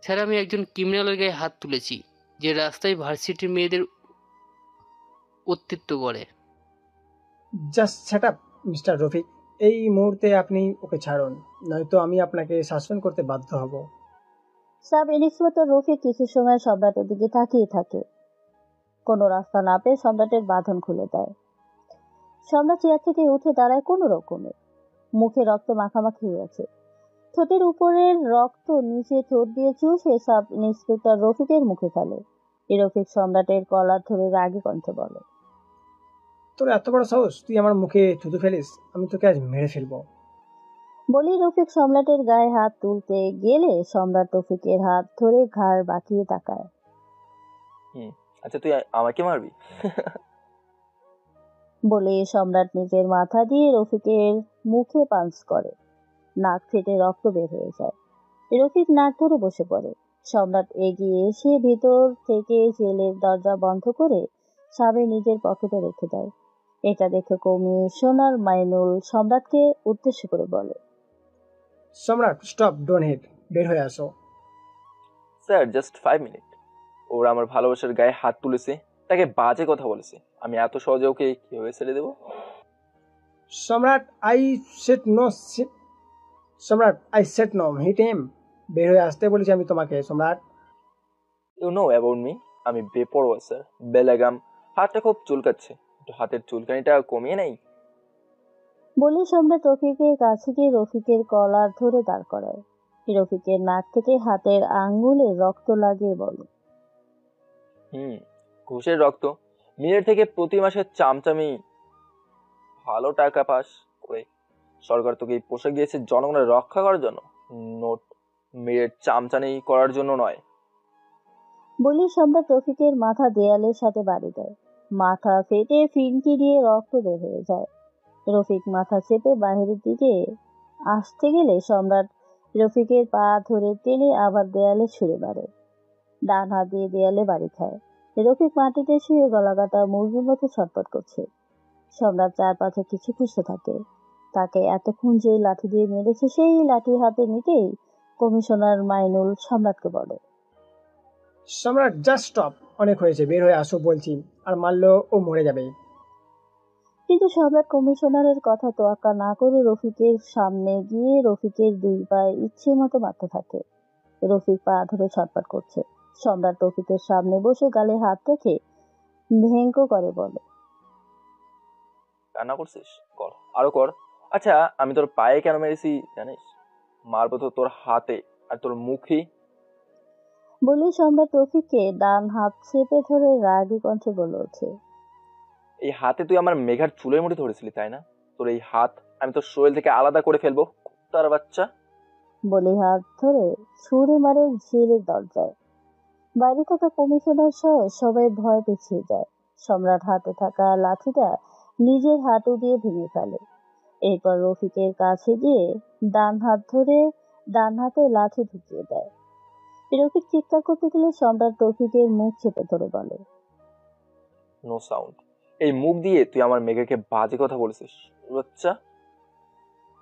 স্যার আমি একজন ক্রিমিনালের গায়ে হাত তুলেছি, যে রাস্তায় ভার্সিটির মেয়েদের অত্যাচার করে। Just shut up mister Rafiq. এই মুহূর্তে আপনি ওকে ছাড়ুন, নয়তো আমি আপনাকে সাসপেন্ড করতে বাধ্য হব। সাব ইন্সপেক্টর রফিক কিছু সময় সম্রাটের দিকে তাকিয়ে থাকে। কোনো রাস্তা না পেয়ে সম্রাটের বাঁধন খুলে দেয়। সম্রাট চেয়ার থেকে উঠে দাঁড়ায় কোনো রকমে। মুখে রক্ত মাখামাখি হয়েছে। ঠোঁটের উপরের রক্ত নিচে ঠোঁট দিয়ে চুষে সাব ইন্সপেক্টর রফিকের মুখে ফেলে। রফিক সম্রাটের কলার ধরে রাগী কণ্ঠে বলে, তোর এত বড় সাহস, তুই আমার মুখে থুতু ফেলিস? আমি তোকে আজ মেরে ফেলবো। বলি রফিক সম্রাটের গায়ে হাত তুলতে গেলে সম্রাট রফিকের হাত ধরে ঘাড় বাঁকিয়ে তাকায়। আচ্ছা তুই আমাকে মারবি? বলে সম্রাট নিজের মাথা দিয়ে রফিকের মুখে পাঞ্চ করে। নাক ফেটে রক্ত বের হয়ে যায়। রফিক নাক ধরে বসে পড়ে। সম্রাট এগিয়ে এসে ভিতর থেকে জেলের দরজা বন্ধ করে চাবি নিজের পকেটে রেখে দেয়। এটা দেখে কমিশনার মাইনুল সম্রাটকে উদ্দেশ্য করে বলে, সম্রাট স্টপ, ডোন্ট হিট, বের হয়ে আসো। Sir just 5 minute. ওরা আমার ভালোবাসার গায়ে হাত তুলেছে, তাকে বাজে কথা বলেছে, আমি এত সহজে ওকে কিভাবে ছেড়ে দেবো? সম্রাট আই সেট নো, সম্রাট আই সেট নো হিট হিম। বের হয়ে আসতে বলেছি আমি তোমাকে সম্রাট। ইউ নো অ্যাবাউট মি, আমি বেপরোয়া স্যার, বেলাগাম। হাতটা খুব চুলকাচ্ছে, একটু হাতের চুলকানিটা কমিয়ে নেই। বলে সম্রাট রফিকের কাছে গিয়ে রফিকের কলার ধরে দাঁড় করায়। রফিকের নাক থেকে হাতের আঙ্গুলে রক্ত লাগিয়ে বলে, ঘুষের রক্ত। মিলের থেকে প্রতি মাসে চামচামি ভালো টাকা পাস করে সরকার তোকে এই পোশাক দিয়েছে জনগণের রক্ষা করার জন্য, নোট মিলের চামচানি করার জন্য নয়। বলি সম্রাট রফিকের মাথা দেয়ালের সাথে বাড়ি দেয়। মাথা ফেটে ফিনকি দিয়ে রক্ত বের হয়ে যায়। রফিক মাথা চেপে বাহিরের দিকে আসতে গেলে সম্রাট রফিকের পা ধরে টেনে আবার দেয়ালে ছুঁড়ে মারে। ডান হাত দিয়ে দেয়ালে বাড়ি খায়। রফিক মাটিতে শুয়ে গলাকাটা মুরগির মতো ছটফট করছে। সম্রাট চারপাশে কিছু খুঁজতে থাকে। তাকে এতক্ষণ যে লাঠি দিয়ে মেরেছে সেই লাঠি হাতে নিতেই কমিশনার মাইনুল সম্রাটকে বলে, সম্রাট জাস্ট স্টপ, অনেক হয়েছে, বের হয়ে আসো বলছি, আর মারলেও ও মরে যাবে। কিন্তু সম্রাট কমিশনারের কথা তোয়াক্কা না করে রফিকের সামনে গিয়ে রফিকের দুই পায়ে ইচ্ছে মতো মারতে থাকে। রফিক পা ধরে ছটফট করছে। সম্রাট রফিকের সামনে বসে গালে হাত রেখে ভেঙ্ক করে বলে, কান্না করছিস? কর, আরো কর। আচ্ছা, আমি তোর পায়ে কেন মেরেছি জানিস? মারবো তো তোর হাতে আর তোর মুখে। বলে সম্রাট রফিককে ডান হাত চেপে ধরে রাগী কণ্ঠে বলে ওঠে, এই হাতে তুই আমার মেঘার চুলের মুঠি ধরেছিলি তাই না? তোর এই হাত আমি তোর শরীর থেকে আলাদা করে ফেলবো, তার বাচ্চা। বলে হাত ধরে ছুঁড়ে মারে জেলের দরজায়। বাইরে থাকা কমিশনার সহ সবাই ভয় পিছিয়ে যায়। সম্রাট হাতে থাকা লাঠিটা নিজের হাঁটু দিয়ে ভেঙে ফেলে। এরপর রফিকের কাছে গিয়ে ডান হাত ধরে ডান হাতে লাঠি ঢুকিয়ে দেয়। রফিক চিৎকার করতে গেলে সম্রাট রফিকের মুখ চেপে ধরে বলে, নো সাউন্ড। এই মুখ দিয়ে তুই আমার মেঘাকে বাজে কথা বলেছিস বাচ্চা।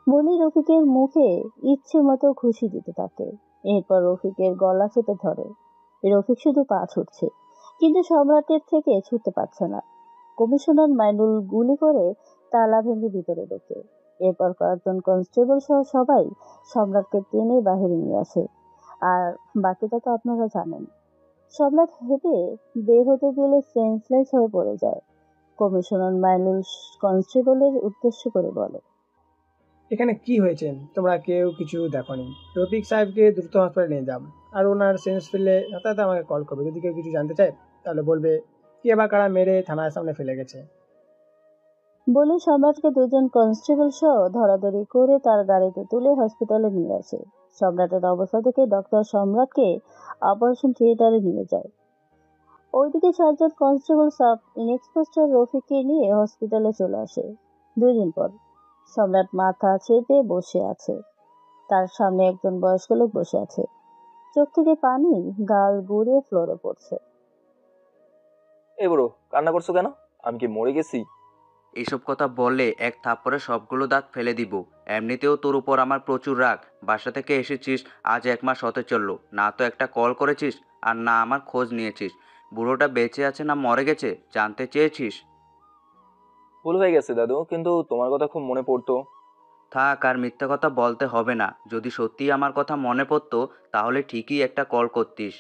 বলে রফিকের মুখে ইচ্ছে মতো খুশি দিতে থাকে। এরপর রফিকের গলা চেপে ধরে। রফিক শুধু পা ছুটছে, কিন্তু সম্রাটের থেকে ছুটতে পারছে না। কমিশনার মাইনুল গুলি করে তালা ভেঙে ভিতরে ঢোকে। এরপর কয়েকজন কনস্টেবল সহ সবাই সম্রাটকে টেনে বাহিরে নিয়ে আসে। আর বাকিটা তো আপনারা জানেন। সম্রাট হেঁটে বের হতে গেলে সেন্সলেস হয়ে পড়ে যায়। কমিশনার মাইনুল কনস্টেবলের উদ্দেশ্য করে বলে, এখানে কি হয়েছে? তোমরা কেউ কিছু দেখোনি? রফিক সাহেবকে দ্রুত হাসপাতালে নিয়ে যাও, আর ওনার সেন্স ফিরলে হঠাৎ আমাকে কল করবে। যদি কেউ কিছু জানতে চায় তাহলে বলবে কে বা কারা মেরে থানার সামনে ফেলে গেছে। বলে সম্রাটকে দুজন কনস্টেবল সহ ধরাধরি করে তার গাড়িতে তুলে হসপিটালে নিয়ে আসে। সম্রাটের অবস্থা থেকে ডক্টর সম্রাটকে অপারেশন থিয়েটারে নিয়ে যায়। ওইদিকে সার্জন কনস্টেবল সাব ইন্সপেক্টর রফিককে নিয়ে হসপিটালে চলে আসে। 2 দিন পর সম্রাট মাথা চেপে বসে আছে। তার সামনে একজন বয়স্ক লোক বসে আছে। চোখ থেকে পানি গাল গড়িয়ে ফ্লোরে পড়ছে। এই বুড়ো, কান্না করছো কেন? আমি কি মরে গেছি? এইসব কথা বললে এক থাপ্পড়ে সবগুলো দাঁত ফেলে দিব। এমনিতেও তোর উপর আমার প্রচুর রাগ। বাসা থেকে এসেছিস আজ 1 মাস হতে চললো, না তো একটা কল করেছিস আর না আমার খোঁজ নিয়েছিস। বুড়োটা বেঁচে আছে না মরে গেছে জানতে চেয়েছিস? ভুল হয়ে গেছে দাদু, কিন্তু তোমার কথা খুব মনে পড়তো। থাক, আর মিথ্যা কথা বলতে হবে না। যদি সত্যিই আমার কথা মনে পড়তো তাহলে ঠিকই একটা কল করতিস।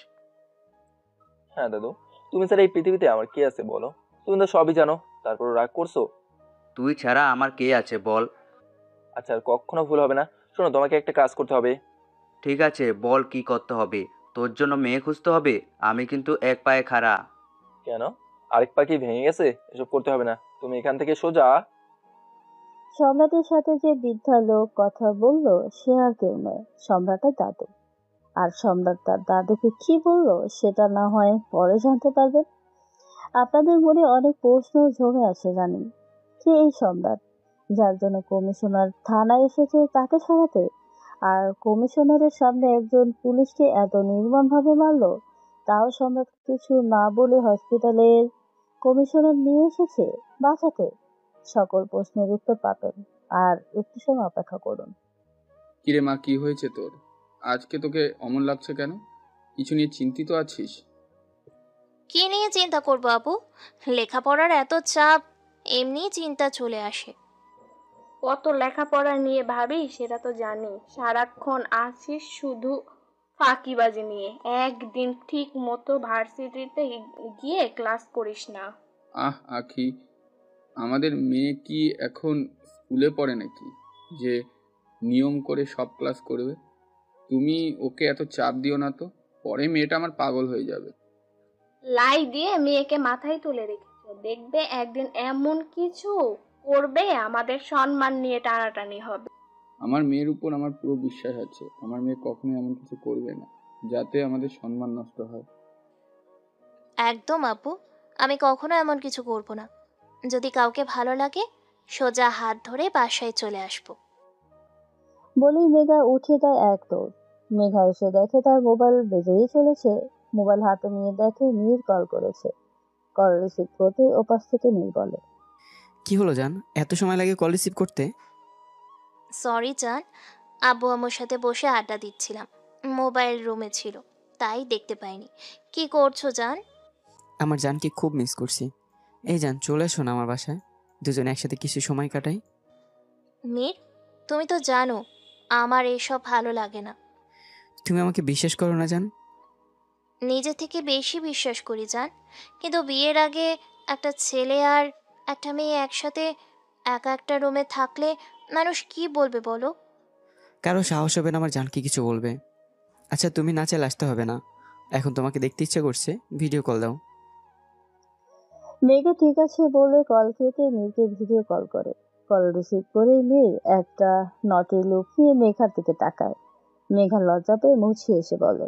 হ্যাঁ দাদু, তুমি স্যার এই পৃথিবীতে আমার কে আছে বলো? তুমি তো সবই জানো, তারপর রাগ করছো। তুই ছাড়া আমার কে আছে বল? আচ্ছা, আর কখনো ভুল হবে না। শোনো, তোমাকে একটা কাজ করতে হবে। ঠিক আছে, বল কি করতে হবে। তোর জন্য মেয়ে খুঁজতে হবে। আমি কিন্তু এক পায়ে খাড়া। কেন? আরেক পা কি ভেঙে গেছে? এসব করতে হবে না, তুমি এখান থেকে সোজা। সম্রাটের সাথে যে বৃদ্ধা লোক কথা বলল সে আর কেউ নয়, সম্রাটের দাদু। আর সম্রাট তার দাদুকে কি বলল সেটা না হয় পরে জানতে পারবেন। আপনাদের মনে অনেক প্রশ্ন জমে আছে জানি। কে এই সম্রাট, যার জন্য কমিশনার থানায় এসেছে তাকে সরাতে, আর কমিশনারের সামনে একজন পুলিশকে এত নির্মমভাবে মারলো, তাও সম্রাট কিছু না বলে হসপিটালের কমিশনার নিয়ে এসেছে বাঁচাতে। সকল প্রশ্নের উত্তর পাবেন, আর একটু সময় অপেক্ষা করুন। কিরে মা, কি হয়েছে তোর? আজকে তোকে অমন লাগছে কেন? কিছু নিয়ে চিন্তিত আছিস? কি নিয়ে চিন্তা করবো আপু? লেখাপড়ার এত চাপ, এমনি চিন্তা চলে আসে। কত লেখাপড়া নিয়ে ভাবি সেটা তো জানি। সারাক্ষণ আছিস শুধু ফাঁকিবাজি নিয়ে। একদিন ঠিক মতো ভার্সিটিতে গিয়ে ক্লাস করিস না। আখি, আমাদের মেয়ে কি এখন স্কুলে পড়ে নাকি যে নিয়ম করে সব ক্লাস করবে? তুমি ওকে এত চাপ দিও না তো, পরে মেয়েটা আমার পাগল হয়ে যাবে। লাই দিয়ে মেয়েকে মাথায় তুলে রেখেছো, দেখবে একদিন এমন কিছু করবে আমাদের সম্মান নিয়ে টানাটানি হবে। আমার মেয়ের উপর আমার পুরো বিশ্বাস আছে। আমার মেয়ে কখনোই এমন কিছু করবে না যাতে আমাদের সম্মান নষ্ট হয়। একদম আপু, আমি কখনো এমন কিছু করব না। যদি কাউকে ভালো লাগে সোজা হাত ধরে বাসায় চলে আসবো। বলেই মেঘা উঠে দেয় এক দৌড়। মেঘা এসে দেখে তার মোবাইল বেজেই চলেছে। মোবাইল হাতে নিয়ে দেখে মীর কল করেছে। কল রিসিভ করতে ওপাশ থেকে মীর বলে, কি হলো জান, এত সময় লাগে কল রিসিভ করতে? সরি জান, আব্বু আম্মুর সাথে বসে আড্ডা দিচ্ছিলাম, মোবাইল রুমে ছিল তাই দেখতে পাইনি। কি করছো জান? আমার জানকে খুব মিস করছি। এই জান, চলে এসো না আমার বাসায়, দুজনে একসাথে কিছু সময় কাটাই। মীর, তুমি তো জানো আমার এসব ভালো লাগে না। তুমি আমাকে বিশ্বাস করো না জান? নিজে থেকে বেশি বিশ্বাস করি জান, কিন্তু বিয়ের আগে একটা ছেলে আর একটা মেয়ে একসাথে একা একটা রুমে থাকলে মানুষ কি বলবে বলো? কারো সাহস হবে না আমার জানকে কিছু বলবে। আচ্ছা তুমি না চাইলে আসতে হবে না, এখন তোমাকে দেখতে ইচ্ছা করছে, ভিডিও কল দাও। মেঘা ঠিক আছে বলে কল কেটে মীরকে ভিডিও কল করে। কল রিসিভ করে মীর একটা নটি লুক নিয়ে মেঘার দিকে তাকায়। মেঘা লজ্জা পেয়ে মুছিয়ে এসে বলে,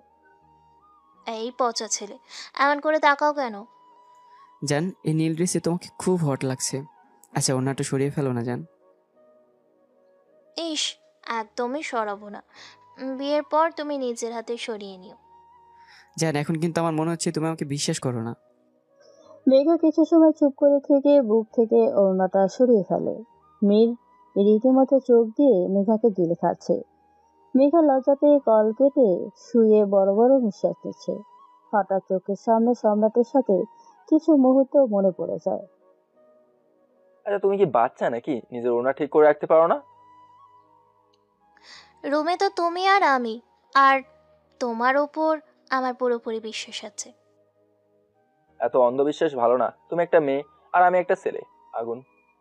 এই পচা ছেলে, এমন করে তাকাও কেন? জান, এই নীল ড্রেসে তোমাকে খুব হট লাগছে। আচ্ছা ওড়নাটা সরিয়ে ফেলো না জান। ইস, একদমই সরাবো না, বিয়ের পর তুমি নিজের হাতে সরিয়ে নিও। জান, এখন কিন্তু আমার মনে হচ্ছে তুমি আমাকে বিশ্বাস করো না। মেঘা কিছু সময় চুপ করে থেকে বুক থেকে ওড়নাটা সরিয়ে ফেলে। মীর রীতিমতো চোখ দিয়ে মেঘাকে গিলে খাচ্ছে। মেঘা লজ্জা পেয়ে কল কেটে শুয়ে বড় বড় নিঃশ্বাস নিচ্ছে। হঠাৎ চোখের সামনে সম্রাটের সাথে কিছু মুহূর্ত মনে পড়ে যায়। আচ্ছা তুমি কি বাচ্চা নাকি, নিজের ওড়না ঠিক করে রাখতে পারো না? রুমে তো তুমি আর আমি, আর তোমার ওপর আমার পুরোপুরি বিশ্বাস আছে। এত অন্ধবিশ্বাস ভালো না। তুমি একটা মেয়ে আর আমি একটা ছেলে। আগুন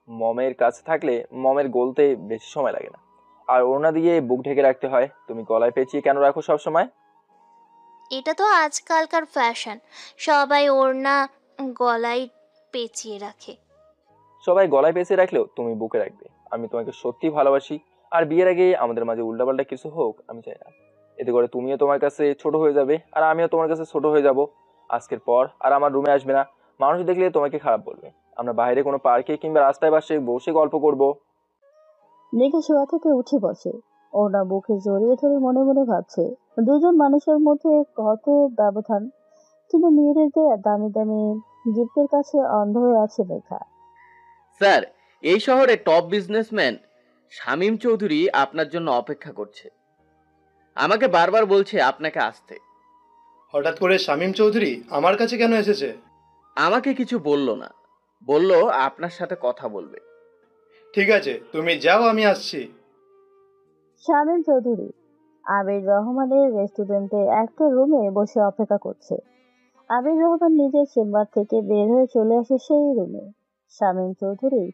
মমের কাছে থাকলে মমের গলতে বেশি সময় লাগে না, আর ওড়না দিয়ে বুক ঢেকে রাখতে হয়। তুমি গলায় পেঁচিয়ে কেন রাখো সব সময়? এটা তো আজকালকার ফ্যাশন, সবাই ওড়না গলায় পেঁচিয়ে রাখে। সবাই গলায় পেঁচিয়ে রাখলেও তুমি বুকে রাখবে। আমি তোমাকে সত্যি ভালোবাসি, আর বিয়ের আগে আমাদের মাঝে উল্টাপাল্টা কিছু হোক আমি চাই না। এতে করে তুমিও তোমার কাছে ছোট হয়ে যাবে আর আমিও তোমার কাছে ছোট হয়ে যাব। আজকের পর আর আমার রুমে আসবে না, মানুষ দেখলে তোমাকে খারাপ বলবে। আমরা বাইরে কোনো পার্কে কিংবা রাস্তায় পাশে বসে গল্প করব। মেঘা শোয়া থেকে উঠে বসে, ওড়না বুকে জড়িয়ে ধরে মনে মনে ভাবছে দুজন মানুষের মধ্যে কত ব্যবধান, কিন্তু মেয়েদের দেয়া দামি দামি গিফটের কাছে অন্ধ হয়ে আছে মেঘা। স্যার, এই শহরে টপ বিজনেসম্যান শামীম চৌধুরী আপনার জন্য অপেক্ষা করছে। আমাকে বারবার বলছে আপনাকে আসতে। হঠাৎ করে শামীম চৌধুরী আমার কাছে কেন এসেছে? আমাকে কিছু বলল না, বলল আপনার সাথে কথা বলবে। ঠিক আছে, তুমি যাও, আমি আসছি। শামীম চৌধুরী আবির রহমানের রেস্টুরেন্টে একটা রুমে বসে অপেক্ষা করছে। আবির রহমান নিজের চেম্বার থেকে বের হয়ে চলে আসে সেই রুমে। শামীম চৌধুরী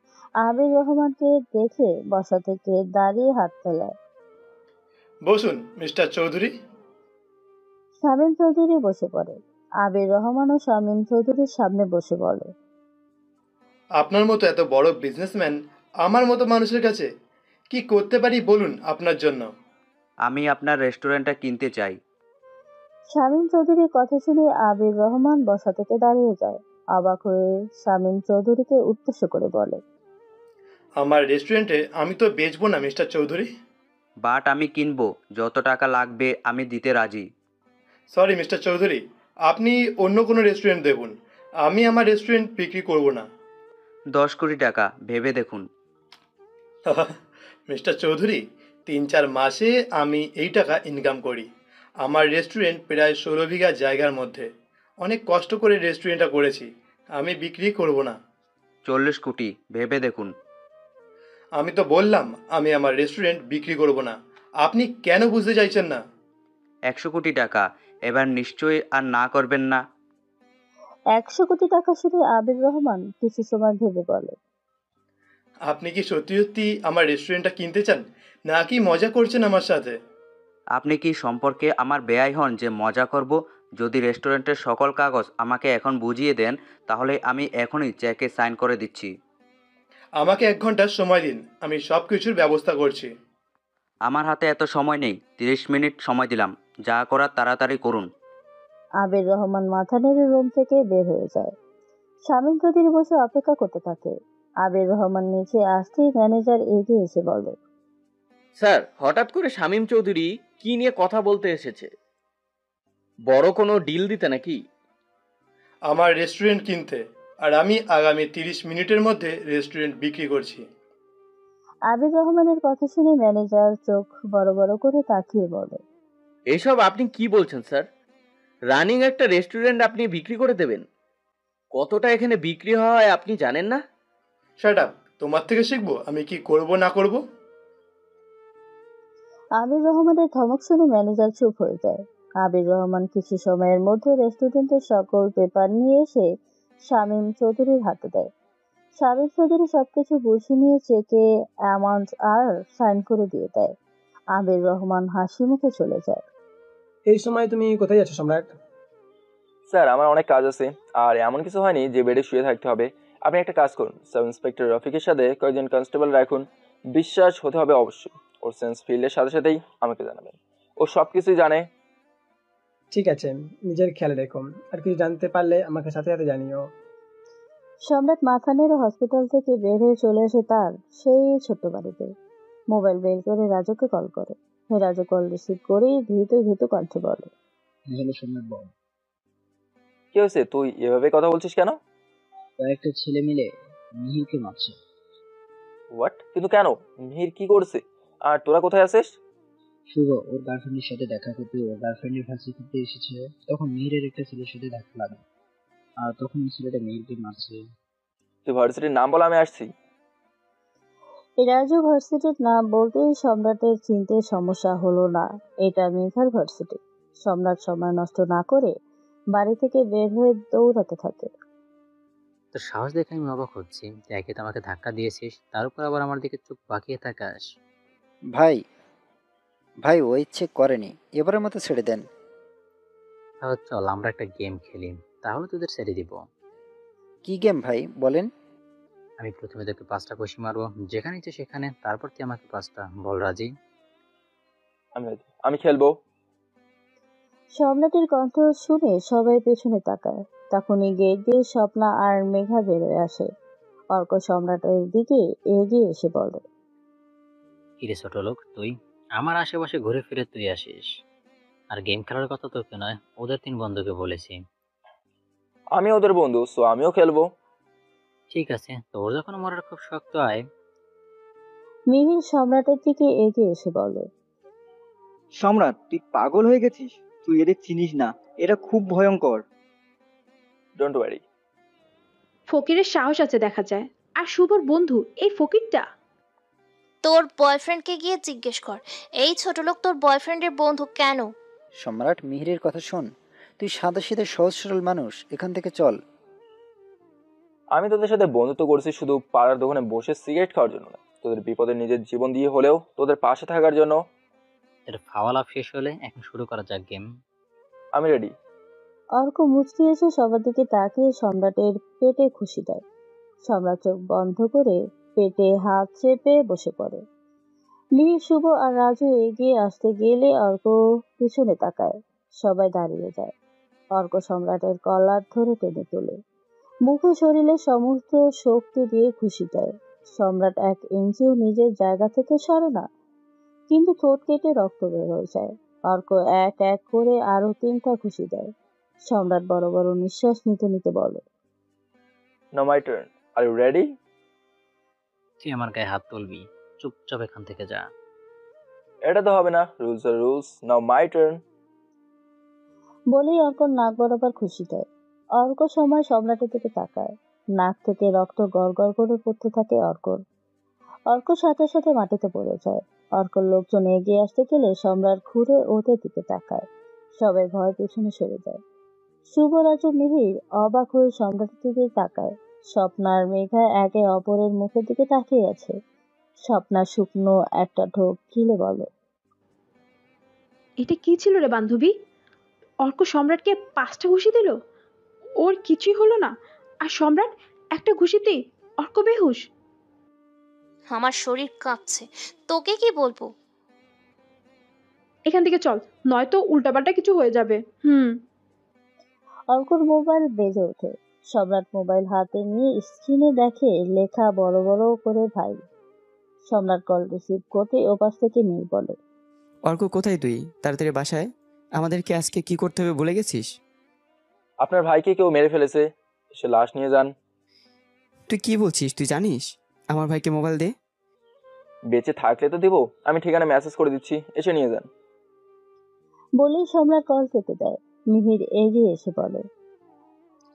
আবির রহমানকে দেখে বসা থেকে দাঁড়িয়ে হাত ফেলায়। বসুন মিস্টার চৌধুরী। শামীম চৌধুরী বসে পড়ে। আবির রহমানও শামীম চৌধুরীর সামনে বসে বলে, আপনার মতো এত বড় বিজনেসম্যান আমার মতো মানুষের কাছে কি করতে পারি বলুন আপনার জন্য? আমি আপনার রেস্টুরেন্টটা কিনতে চাই। শামীম চৌধুরীর কথা শুনে আবির রহমান বসা থেকে দাঁড়িয়ে যায়। অবাক হয়ে শামীম চৌধুরীকে উদ্দেশ্য করে বলে, আমার রেস্টুরেন্টে আমি তো বেচবো না মিস্টার চৌধুরী। বাট আমি কিনবো, যত টাকা লাগবে আমি দিতে রাজি। সরি মিস্টার চৌধুরী, আপনি অন্য কোনো রেস্টুরেন্ট দেখুন, আমি আমার রেস্টুরেন্ট বিক্রি করব না। 10 কোটি টাকা ভেবে দেখুন। মিস্টার চৌধুরী, 3-4 মাসে আমি এই টাকা ইনকাম করি। আমার রেস্টুরেন্ট প্রায় 16 বিঘা জায়গার মধ্যে, অনেক কষ্ট করে রেস্টুরেন্টটা করেছি, আমি বিক্রি করব না। 40 কোটি ভেবে দেখুন। আমি তো বললাম আমি আমার রেস্টুরেন্ট বিক্রি করব না, আপনি কেন বুঝতে চাইছেন না? 100 কোটি টাকা, এবার নিশ্চয়ই আর না করবেন না। 100 কোটি টাকা শুনে আবির রহমান কিছু সময় ভেবে বলে, আপনি কি সত্যি সত্যি আমার রেস্টুরেন্টটা কিনতে চান, নাকি মজা করছেন আমার সাথে? আপনি কি সম্পর্কে আমার বেয়াই হন যে মজা করব? যদি রেস্টুরেন্টের সকল কাগজ আমাকে এখন বুঝিয়ে দেন, তাহলে আমি এখনই চেকে সাইন করে দিচ্ছি। আমাকে 1 ঘন্টার সময় দিন, আমি সব কিছুর ব্যবস্থা করছি। আমার হাতে এত সময় নেই, 30 মিনিট সময় দিলাম, যা করার তাড়াতাড়ি করুন। আবির রহমান মাথা নেড়ে রুম থেকে বের হয়ে যায়। শামীম চৌধুরী বসে অপেক্ষা করতে থাকে। আবির রহমান নিচে আসতেই ম্যানেজার এগিয়ে এসে বলে, স্যার, হঠাৎ করে শামীম চৌধুরী কি নিয়ে কথা বলতে এসেছে? বড় কোনো ডিল দিতে নাকি? আমার রেস্টুরেন্ট কিনতে, আর আমি আগামী 30 মিনিটের মধ্যে রেস্টুরেন্ট বিক্রি করছি। আবির রহমানের কথা শুনে ম্যানেজার চোখ বড় বড় করে তাকিয়ে বলে, এসব আপনি কি বলছেন স্যার? রানিং একটা রেস্টুরেন্ট আপনি বিক্রি করে দেবেন? কতটা এখানে বিক্রি হয় আপনি জানেন না? শাট আপ, তোমার থেকে শিখবো আমি কি করব না করব। আবির রহমানের ধমক শুনে ম্যানেজার চুপ হয়ে যায়। আবির রহমান কিছু সময়ের মধ্যে রেস্টুরেন্টের সকল পেপার নিয়ে এসে শামীম চৌধুরীর হাতে দেয়। শামীম চৌধুরী সবকিছু বুঝে নিয়ে চেকে অ্যামাউন্ট আর সাইন করে দিয়ে দেয়। আবির রহমান হাসি মুখে চলে যায়। এই সময় তুমি কোথায় যাচ্ছ সম্রাট? স্যার আমার অনেক কাজ আছে, আর এমন কিছু হয়নি যে বেডে শুয়ে থাকতে হবে। আপনি একটা কাজ করুন, সাব ইন্সপেক্টর রফিকের সাথে কয়েকজন কনস্টেবল রাখুন। বিশ্বাস হতে হবে অবশ্যই। ওর সেন্স ফিল্ডের সাথে সাথেই আমাকে জানাবেন। ও সব কিছুই জানে। ঠিক আছে, নিজের খেয়াল রেখো। আর কিছু জানতে পারলে আমাকে সাথে সাথে জানিও। সম্রাট মাথা নেড়ে হসপিটাল থেকে বের হয়ে চলে আসে তার সেই ছোট্ট বাড়িতে। মোবাইল বের করে রাজুকে কল করে। রাজু কল রিসিভ করেই ভীত ভীত কণ্ঠে বলে, হ্যালো সম্রাট বল। কি হয়েছে? তুই এভাবে কথা বলছিস কেন? কয়েকটা ছেলে মিলে মিহিরকে মারছে। হোয়াট? কিন্তু কেন? মিহির কি করছে? আর তোরা কোথায় আছিস? শুভ ওর গার্লফ্রেন্ডের সাথে দেখা করতে ওর গার্লফ্রেন্ডের ভার্সিটিতে এসেছে, তখন মিহিরের একটা ছেলের সাথে দেখা লাগে, আর তখন ওই ছেলেটা মিহিরকে মারছে। তুই ভার্সিটির নাম বল, আমি আসছি। রাজু ভার্সিটির নাম বলতেই সম্রাটের চিনতে সমস্যা হলো না। এটা মেঘার ভার্সিটি। সম্রাট সময় নষ্ট না করে বাড়ি থেকে বের হয়ে দৌড়াতে থাকে। তোর সাহস দেখে আমি অবাক হচ্ছি। তুই একে তো আমাকে ধাক্কা দিয়েছিস, তার উপর আবার আমার দিকে চোখ বাঁকিয়ে থাকাস। ভাই ভাই ও ইচ্ছে করেনি, এবারের মতো ছেড়ে দেন। তাহলে চল আমরা একটা গেম খেলি, তাহলে তোদের ছেড়ে দিব। কি গেম ভাই বলেন? আমি প্রথমে তোকে 5টা ঘুষি মারবো, যেখানে ইচ্ছে সেখানে, তারপর তুই আমাকে 5টা। বল রাজি? আমি খেলবো। সম্রাটের কণ্ঠ শুনে সবাই পেছনে তাকায়। তখনই গেট দিয়ে স্বপ্না আর মেঘা বেরোয় আসে। অর্ক সম্রাটের দিকে এগিয়ে এসে বলে, কিরে ছোট লোক, তুই আমার আশেপাশে ঘুরে ফিরে তুই আসিস? আর গেম খেলার কথা তোকে নয়, ওদের 3 বন্ধুকে বলেছি। আমি ওদের বন্ধু, সো আমিও খেলবো। ঠিক আছে, তোর যখন মরার খুব শক্ত আয়। মিহির সম্রাটের দিকে এগিয়ে এসে বলে, সম্রাট তুই পাগল হয়ে গেছিস, তুই এদের চিনিস না, এরা খুব ভয়ঙ্কর। Don't worry. ফকিরের সাহস আছে দেখা যায়। আর শুভর বন্ধু এই ফকিরটা। তোর বয়ফ্রেন্ডকে গিয়ে জিজ্ঞেস কর, এই ছোট লোক তোর বয়ফ্রেন্ডের বন্ধু কেন? সম্রাট মিহিরের কথা শোন, তুই সাদাসিধে সহজ সরল মানুষ, এখান থেকে চল। আমি তোদের সাথে বন্ধুত্ব করছি শুধু পাড়ার দোকানে বসে সিগারেট খাওয়ার জন্য না, তোদের বিপদে নিজের জীবন দিয়ে হলেও তোদের পাশে থাকার জন্য। এর ফাওয়ালাপ শেষ হলে এখন শুরু করা যাক গেম। আমি রেডি। অর্ক মুচকি এসে সবার দিকে তাকিয়ে সম্রাটের পেটে খুশি দেয়। সম্রাট চোখ বন্ধ করে পেটে হাত চেপে বসে পড়ে। মিহির, শুভ আর রাজু এগিয়ে আসতে গেলে অর্ক পিছনে তাকায়। সবাই দাঁড়িয়ে যায়। অর্ক সম্রাটের কলার ধরে টেনে তোলে। মুখে শরীরে সমস্ত শক্তি দিয়ে খুশি দেয়। সম্রাট 1 ইঞ্চিও নিজের জায়গা থেকে সরে না, কিন্তু ঠোঁট কেটে রক্ত বের হয়ে যায়। অর্ক এক এক করে আরো 3টা খুশি দেয়। সম্রাট বড় বড় নিঃশ্বাস নিতে নিতে বলে, now my turn. Are you ready? তুই আমার গায়ে হাত তুলবি? চুপচাপ এখান থেকে যা। এটা তো হবে না, রুলস আর রুলস। Now my turn. বলেই অর্ক নাক বরাবর খুশি দেয়। অর্ক সময় সম্রাটের দিকে তাকায়। নাক থেকে রক্ত গড়গড় করে পড়তে থাকে অর্কর। অর্ক সাথে সাথে মাটিতে পড়ে যায়। অর্কর লোকজন এগিয়ে আসতে গেলে সম্রাট ঘুরে ওদের দিকে তাকায়। সবাই ভয় পেছনে সরে যায়। শুভ, রাজু, মিহির অবাক হয়ে সম্রাটের দিকে তাকায়। স্বপ্নার মেঘা একে অপরের মুখের দিকে তাকিয়ে আছে। স্বপ্না শুকনো একটা ঢোক গিলে বলে, এটা কি ছিল রে বান্ধবী? অর্ক সম্রাটকে 5টা ঘুষি দিল, ওর কিছুই হলো না, আর সম্রাট একটা ঘুষিতেই অর্ক বেহুশ। আমার শরীর কাঁপছে, তোকে কি বলবো? এখান থেকে চল, নয়তো উল্টাপাল্টা কিছু হয়ে যাবে। অর্কর মোবাইল বেজে ওঠে। সম্রাট মোবাইল হাতে নিয়ে স্ক্রিনে দেখে লেখা বড় বড় করে ভাই। সম্রাট কল রিসিভ করতে ওপাশ থেকে মেয়ে বলে, অর্ক কোথায় তুই? তাড়াতাড়ি বাসায়। আমাদেরকে আজকে কি করতে হবে বলে গেছিস? আপনার ভাইকে কেউ মেরে ফেলেছে, সে লাশ নিয়ে যান। তুই কি বলছিস? তুই জানিস? আমার ভাইকে মোবাইল দে। বেঁচে থাকলে তো দিব, আমি ঠিকানা মেসেজ করে দিচ্ছি, এসে নিয়ে যান। বলেই সম্রাট কল কেটে দেয়। মিহির এগিয়ে এসে বলে,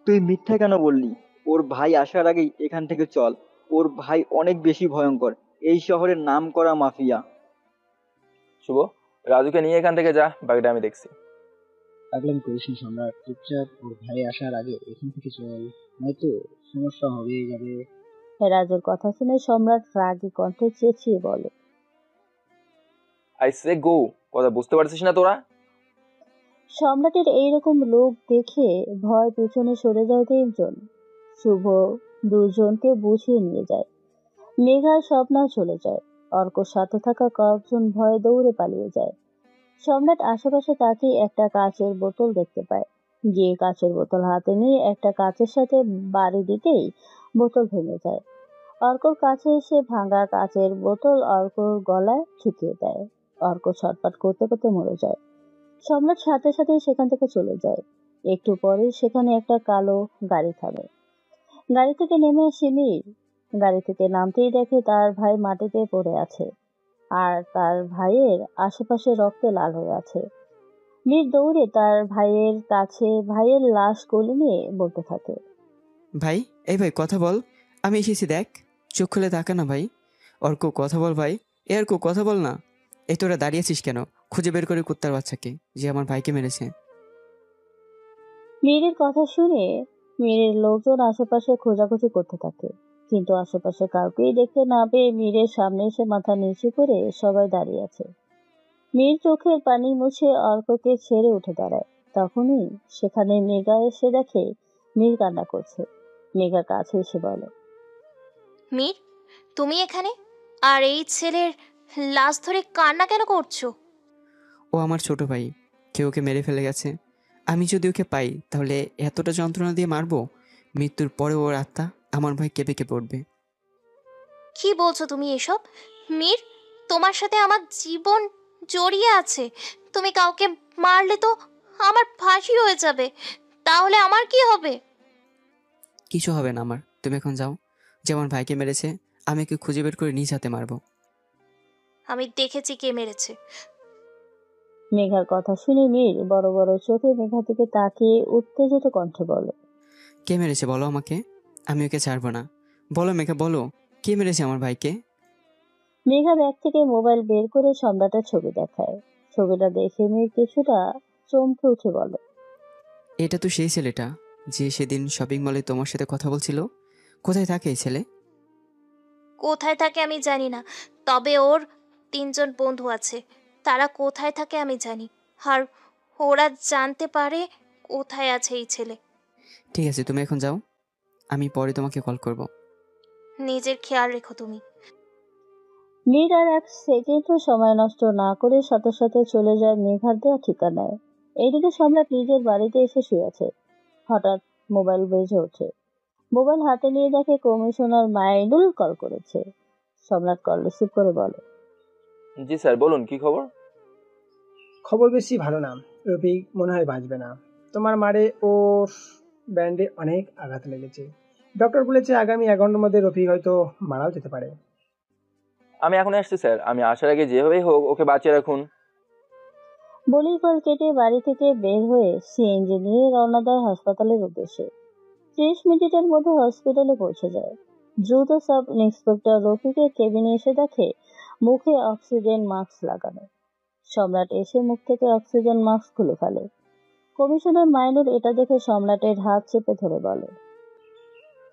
তুই মিথ্যা কেন বললি? ওর ভাই আসার আগেই এখান থেকে চল। ওর ভাই অনেক বেশি ভয়ঙ্কর, এই শহরের নাম করা মাফিয়া। শুভ, রাজুকে নিয়ে এখান থেকে যা, বাকিটা আমি দেখছি। পাগলামি করিস না সম্রাট, চুপচাপ ওর ভাই আসার আগে এখান থেকে চল, নয়তো সমস্যা হয়ে যাবে। রাজুর কথা শুনে সম্রাট রাগী কণ্ঠে চেঁচিয়ে বলে, আই সে গো, কথা বুঝতে পারছিস না তোরা? সম্রাটের এইরকম লোক দেখে ভয় পেছনে সরে যায় তিনজন। শুভ দুজনকে বুঝিয়ে নিয়ে যায়। মেঘার স্বপ্না চলে যায়। অর্কর সাথে থাকা কয়েকজন ভয়ে দৌড়ে পালিয়ে যায়। সম্রাট আশেপাশে তাকিয়ে একটা কাচের বোতল দেখতে পায়। গিয়ে কাচের বোতল হাতে নিয়ে একটা কাচের সাথে বাড়ি দিতেই বোতল ভেঙে যায়। অর্কর কাছে এসে ভাঙা কাচের বোতল অর্কর গলায় ঠুকিয়ে দেয়। অর্ক ছটফট করতে করতে মরে যায়। সম্রাট সাথে সাথে সেখান থেকে চলে যায়। একটু পরে সেখানে একটা কালো গাড়ি থামে। গাড়ি থেকে নেমে আসে মীর। গাড়ি থেকে নামতেই দেখে তার ভাই মাটিতে পড়ে আছে, আর তার ভাইয়ের আশেপাশে রক্তে লাল হয়ে আছে। মীর দৌড়ে তার ভাইয়ের কাছে ভাইয়ের লাশ কোলে নিয়ে বলতে থাকে, ভাই, এই ভাই কথা বল, আমি এসেছি দেখ, চোখ খুলে তাকা না ভাই। অর্ক কথা বল ভাই, এ অর্ক কথা বল না। এই তোরা দাঁড়িয়ে আছিস কেন? খুঁজে বের করে কুত্তার বাচ্চাকে যে আমার ভাইকে মেরেছে। মীরের কথা শুনে মীরের লোকজন আশেপাশে খোঁজাখুঁজি করতে থাকে, কিন্তু আশেপাশে কাউকেই দেখতে না পেয়ে মীরের সামনে এসে মাথা নিচু করে সবাই দাঁড়িয়ে আছে। মীর চোখের পানি মুছে অর্ককে ছেড়ে উঠে দাঁড়ায়। তখনই সেখানে মেঘা এসে দেখে মীর কান্না করছে। মেঘা কাছে এসে বলে, মীর, তুমি এখানে? আর এই ছেলের লাশ ধরে কান্না কেন করছো? ও আমার ছোট ভাই, কেউ ওকে মেরে ফেলে গেছে। আমি যদি ওকে পাই তাহলে এতটা যন্ত্রণা দিয়ে মারবো, মৃত্যুর পরে ওর আত্মা আমার ভয় কেঁপে কেঁপে উঠবে। কি বলছো তুমি এসব? মীর, তোমার সাথে আমার জীবন জড়িয়ে আছে। তুমি কাউকে মারলে তো আমার ফাঁসি হয়ে যাবে, তাহলে আমার কি হবে? কিছু হবে না আমার, তুমি এখন যাও। যে আমার ভাইকে মেরেছে আমি ওকে খুঁজে বের করে নিজ হাতে মারবো। আমি দেখেছি কে মেরেছে। মেঘার কথা শুনে মীর বড় বড় চোখে মেঘা দিকে তাকিয়ে উত্তেজিত কণ্ঠে বলে, কে মেরেছে বলো আমাকে, আমি ওকে ছাড়বো না। বলো মেঘা, বলো কে মেরেছে আমার ভাইকে। মেঘা ব্যাগ থেকে মোবাইল বের করে সম্রাটের ছবি দেখায়। ছবিটা দেখে মীর কিছুটা চমকে উঠে বলে, এটা তো সেই ছেলেটা যে সেদিন শপিং মলে তোমার সাথে কথা বলছিল। কোথায় থাকে এই ছেলে? কোথায় থাকে আমি জানি না, তবে ওর 3জন বন্ধু আছে। তারা কোথায় থাকে আমি জানি, আর ওরা জানতে পারে কোথায় আছে এই ছেলে। ঠিক আছে, তুমি এখন যাও, আমি পরে তোমাকে কল করব। নিজের খেয়াল রেখো তুমি। মীর আর এক সেকেন্ডও সময় নষ্ট না করে সাথে সাথে চলে যায় মেঘার দেওয়া ঠিকানায়। এইদিকে সম্রাট নিজের বাড়িতে এসে শুয়ে আছে। হঠাৎ মোবাইল বেজে ওঠে। মোবাইল হাতে নিয়ে দেখে কমিশনার মাইনুল কল করেছে। সম্রাট কল রিসিভ করে বলে, জি স্যার, বলুন কি খবর? খবর বেশি ভালো না, রফিক মনে হয় বাঁচবে না। তোমার মারে ওর ব্যান্ডে অনেক আঘাত লেগেছে। ডক্টর বলেছে আগামী 1 ঘন্টার মধ্যে রফিক হয়তো মারাও যেতে পারে। আমি এখন আসছি স্যার, আমি আসার আগে যেভাবেই হোক ওকে বাঁচিয়ে রাখুন। বলেই কল কেটে বাড়ি থেকে বের হয়ে সিএনজি নিয়ে রওনা দেয় হাসপাতালের উদ্দেশ্যে। 30 মিনিটের মধ্যে হসপিটালে পৌঁছে যায়। দ্রুত সাব ইন্সপেক্টর রফিকের কেবিনে এসে দেখে মুখে অক্সিজেন মাস্ক লাগানো। সম্রাট এসে মুখ থেকে অক্সিজেন মাস্ক খুলে ফেলে। কমিশনার মাইনুল এটা দেখে সম্রাটের হাত চেপে ধরে বলে,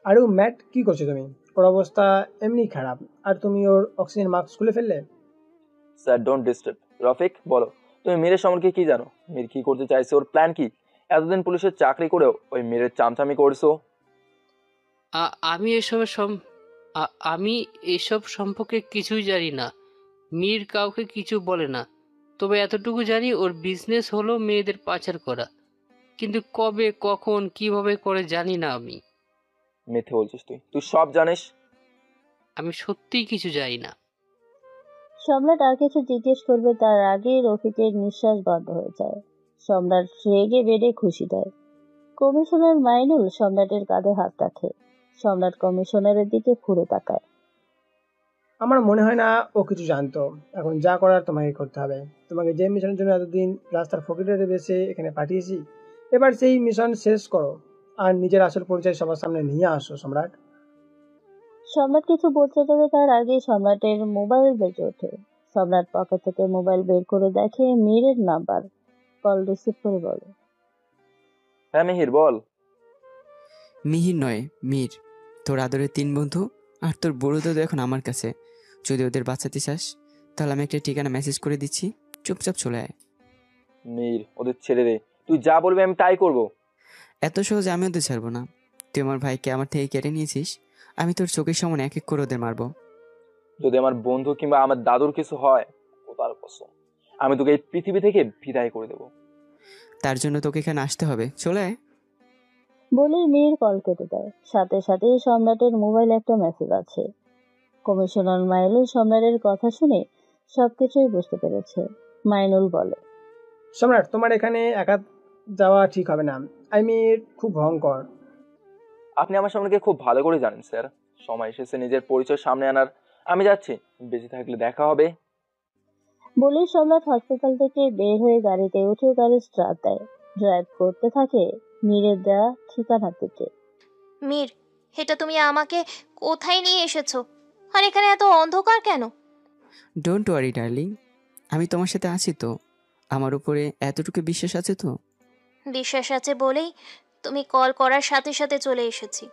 আরও ম্যাট, কি করছো তুমি? ওর অবস্থা এমনি খারাপ, আর তুমি ওর অক্সিজেন মাস্ক খুলে ফেললে। Sir don't disturb. রফিক, বলো তুমি মীরের সম্পর্কে কি জানো? মীর কি করতে চাইছে, ওর প্ল্যান কি? এতদিন পুলিশের চাকরি করেও ওই মীরের চামচামি করছো। আমি এসব সম্পর্কে কিছুই জানি না। মীর কাউকে কিছু বলে না, তবে এতটুকু জানি ওর বিজনেস হলো মেয়েদের পাচার করা, কিন্তু কবে, কখন, কিভাবে করে জানি না আমি। মিথ্যে বলছিস তুই, তুই সব জানিস। আমি সত্যিই কিছু জানি না। সম্রাট আর কিছু জিজ্ঞেস করবে তার আগেই রফিকের নিঃশ্বাস বন্ধ হয়ে যায়। সম্রাট রেগে বেড়ে খুশি দেয়। কমিশনার মাইনুল সম্রাটের কাঁধে হাত রাখে। সম্রাট কমিশনারের দিকে ঘুরে তাকায়। আমার মনে হয় না ও কিছু জানতো। এখন যা করার তোমাকে করতে হবে। তোমাকে যে মিশনের জন্য এতদিন রাস্তার ফকিরের বেশে এখানে পাঠিয়েছি, এবার সেই মিশন শেষ করো আর নিজের আসল পরিচয় সবার সামনে নিয়ে আসো সম্রাট। সম্রাট কিছু বলতে যাবে তার আগে সম্রাটের মোবাইল বেজে ওঠে। সম্রাট পকেট থেকে মোবাইল বের করে দেখে মীরের নাম্বার। কল রিসিভ করে বলে, হ্যাঁ মিহির বল। মিহির নয়, মীর। তোর আদরের 3 বন্ধু আর তোর বড় দাদু এখন আমার কাছে। যদি ওদের বাঁচাতে চাস তাহলে আমি একটা ঠিকানা মেসেজ করে দিচ্ছি, চুপচাপ চলে আয়। মির, ওদের ছেড়ে দে, তুই যা বলবি আমি তাই করব। এত সহজে আমি ওদের ছাড়বো না। তুই আমার ভাইকে আমার থেকে কেড়ে নিয়েছিস, আমি তোর চোখের সামনে এক এক করে ওদের মারবো। যদি আমার বন্ধু কিংবা আমার দাদুর কিছু হয়, ও তার কসম আমি তোকে এই পৃথিবী থেকে বিদায় করে দেব। তার জন্য তোকে এখানে আসতে হবে, চলে আয়। বলেই মীর কল কেটে দেয়। সাথে সাথে সম্রাটের মোবাইলে একটা মেসেজ আছে। কমিশনার মাইনুল সম্রাটের কথা শুনে সবকিছুই বুঝতে পেরেছে। মাইনুল বলে, সম্রাট, তোমার এখানে একা যাওয়া ঠিক হবে না। খুব ভয়ঙ্কর। আপনি আমার সম্পর্কে খুব ভালো করে জানেন স্যার। সময় এসেছে নিজের পরিচয় সামনে আনার। আমি যাচ্ছি, বেঁচে থাকলে দেখা হবে। বলেই সম্রাট হসপিটাল থেকে বের হয়ে গাড়িতে উঠে গাড়ি স্টার্ট দেয়। ড্রাইভ করতে থাকে মীরের দেওয়া ঠিকানার দিকে। মীর, এটা তুমি আমাকে কোথায় নিয়ে এসেছো? আর এখানে এত অন্ধকার কেন? ডোন্ট ওয়ারি ডার্লিং, আমি তোমার সাথে আছি তো। আমার উপরে এতটুকু বিশ্বাস আছে তো? বিশ্বাস আছে বলেই তুমি কল করার সাথে সাথে চলে এসেছি।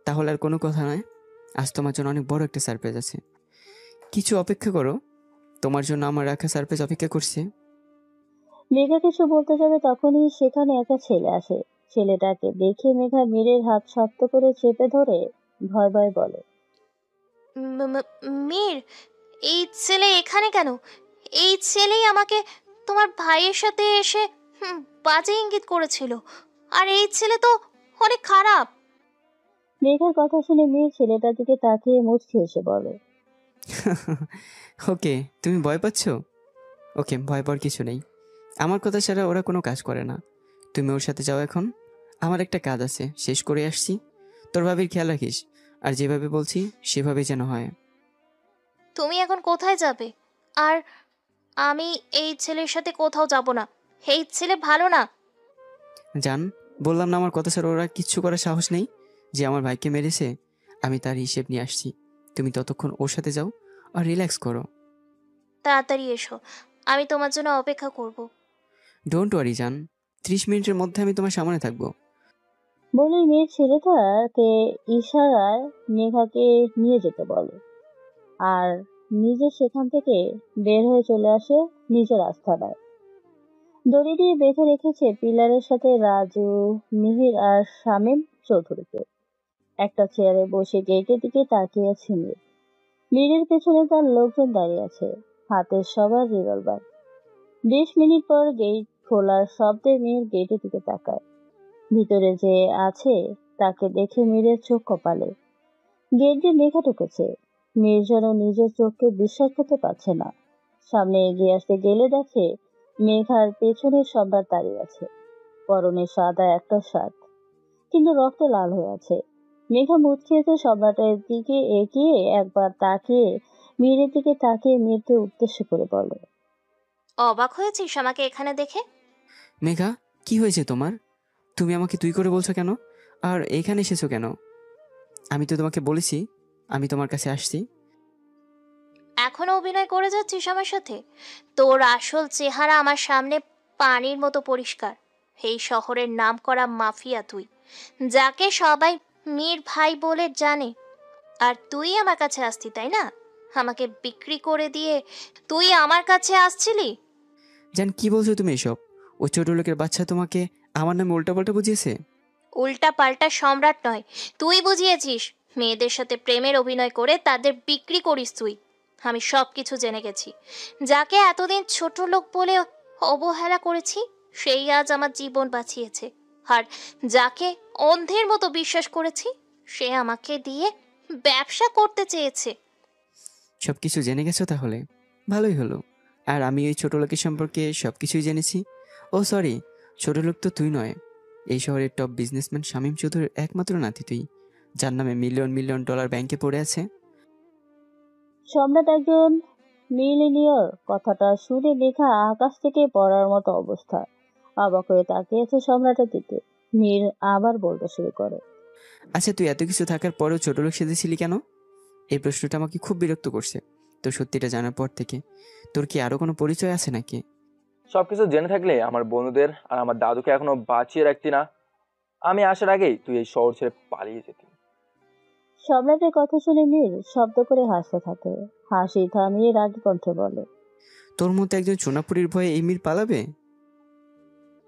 তাহলে আর কোনো কথা নয়, আজ তোমার জন্য অনেক বড় একটা সারপ্রাইজ আছে। কিছু অপেক্ষা করো, তোমার জন্য আমার রাখা সারপ্রাইজ অপেক্ষা করছে। মেঘা কিছু বলতে যাবে তখনই সেখানে একটা ছেলে আসে। ছেলেটাকে দেখে মেঘা মীরের হাত শক্ত করে চেপে ধরে ভয় ভয় বলে, মীর, এই ছেলে এখানে কেন? এই ছেলেই আমাকে তোমার ভাইয়ের সাথে এসে বাজে ইঙ্গিত করেছিল। আর এই ছেলে তো অনেক খারাপ। মেঘার কথা শুনে মীর ছেলেটার দিকে তাকিয়ে মুচকি হেসে বলে, ওকে, তুমি ভয় পাচ্ছ? ওকে, ভয় পাওয়ার কিছু নেই। আমার কথা ছাড়া ওরা কোনো কাজ করে না। তুমি ওর সাথে যাও এখন। আমার একটা কাজ আছে, শেষ করে আসছি। তোর ভাবির খেয়াল রাখিস, আর যেভাবে বলছি সেভাবেই যেন হয়। তুমি এখন কোথায় যাবে? আর আমি এই ছেলের সাথে কোথাও যাব না। এই ছেলে ভালো না। জান, বললাম না আমার কথা ছাড়া ওরা কিচ্ছু করার সাহস নেই। যে আমার ভাইকে মেরেছে, আমি তার হিসেব নিয়ে আসছি। তুমি ততক্ষণ ওর সাথে যাও আর রিল্যাক্স করো। তাড়াতাড়ি এসো, আমি তোমার জন্য অপেক্ষা করব। ডোন্ট ওয়ারি জান, 30 মিনিটের মধ্যে আমি তোমার সামনে থাকবো। বলে মেয়ের ছেলেটাকে ইশারায় মেঘাকে নিয়ে যেতে বলে আর নিজে সেখান থেকে বের হয়ে চলে আসে নিজের আস্তানায়। দড়ি দিয়ে বেঁধে রেখেছে পিলারের সাথে রাজু, মিহির আর শামীম চৌধুরীকে। একটা চেয়ারে বসে গেটের দিকে তাকিয়ে আছে মীর। মীরের পেছনে তার লোকজন দাঁড়িয়ে আছে, হাতে সবার রিভলভার। 20 মিনিট পর গেট খোলার শব্দে মীর গেটের দিকে তাকায়। ভিতরে যে আছে তাকে দেখে মীরের চোখ কপালে। গেট দিয়ে মেঘা ঢুকেছে। মীর যেন নিজের চোখকে বিশ্বাস করতে পারছে না। সামনে এগিয়ে আসতে গেলে দেখে মেঘার পেছনে সম্রাট দাঁড়িয়ে আছে। পরনে সাদা একটা শার্ট, কিন্তু রক্ত লাল হয়ে আছে। মেঘা মুচকি এসে সম্রাটের দিকে এগিয়ে একবার তাকিয়ে মীরের দিকে তাকিয়ে মীরকে উদ্দেশ্য করে বলে, অবাক হয়েছিস আমাকে এখানে দেখে? মেঘা, কি হয়েছে তোমার? তুমি আমাকে তুই করে বলছো কেন? আর এখানে এসেছো কেন? আমি তো তোমাকে বলেছি আমি তোমার কাছে আসছি। এখনো অভিনয় করে যাচ্ছিস আমার সাথে? তোর আসল চেহারা আমার সামনে পানির মতো পরিষ্কার। এই শহরের নামকরা মাফিয়া তুই, যাকে সবাই মীর ভাই বলে জানে। আর তুই আমার কাছে আসতি, তাই না? আমাকে বিক্রি করে দিয়ে তুই আমার কাছে আসছিলি? জান, কি বলছো তুমি এসব? ওই ছোট লোকের বাচ্চা তোমাকে আমার নামে উল্টাপাল্টা বুঝিয়েছে। উল্টা পাল্টা সম্রাট নয়, তুই বুঝিয়েছিস। মেয়েদের সাথে প্রেমের অভিনয় করে তাদের বিক্রি করিস তুই। আমি সব কিছু জেনে গেছি। যাকে এতদিন ছোট লোক বলে অবহেলা করেছি, সেই আজ আমার জীবন বাঁচিয়েছে। আর যাকে অন্ধের মতো বিশ্বাস করেছি, সে আমাকে দিয়ে ব্যবসা করতে চেয়েছে। সব কিছু জেনে গেছো তাহলে? ভালোই হলো। আর আমি ওই ছোট লোকের সম্পর্কে সব কিছুই জেনেছি। ও সরি, ছোট লোক তো তুই নয়, এই শহরের টপ বিজনেসম্যান শামীম চৌধুরীর একমাত্র নাতি তুই, যার নামে মিলিয়ন মিলিয়ন ডলার ব্যাংকে পড়ে আছে। সম্রাট একজন মিলিনিয়র কথাটা শুনে মেঘা আকাশ থেকে পড়ার মতো অবস্থা। অবাক হয়ে তাকিয়েছে সম্রাটের দিকে। মীর আবার বলতে শুরু করে, আচ্ছা, তুই এত কিছু থাকার পরেও ছোট লোক সেজেছিলি কেন? এই প্রশ্নটা আমাকে খুব বিরক্ত করছে। তো সত্যিটা জানার পর থেকে তোর কি আরো কোনো পরিচয় আছে নাকি? সবকিছু জেনে থাকলে আমার বন্ধুদের আর আমার দাদুকে এখনো বাঁচিয়ে রাখতি না? আমি আসার আগেই তুই এই শহর ছেড়ে পালিয়ে যেতি। সম্রাটের কথা শুনে মীর শব্দ করে হাসতে থাকে। হাসি থামিয়ে রাগী কণ্ঠে বলে, তোর মতো একজন সোনাপুরীর ভয়ে এই মীর পালাবে?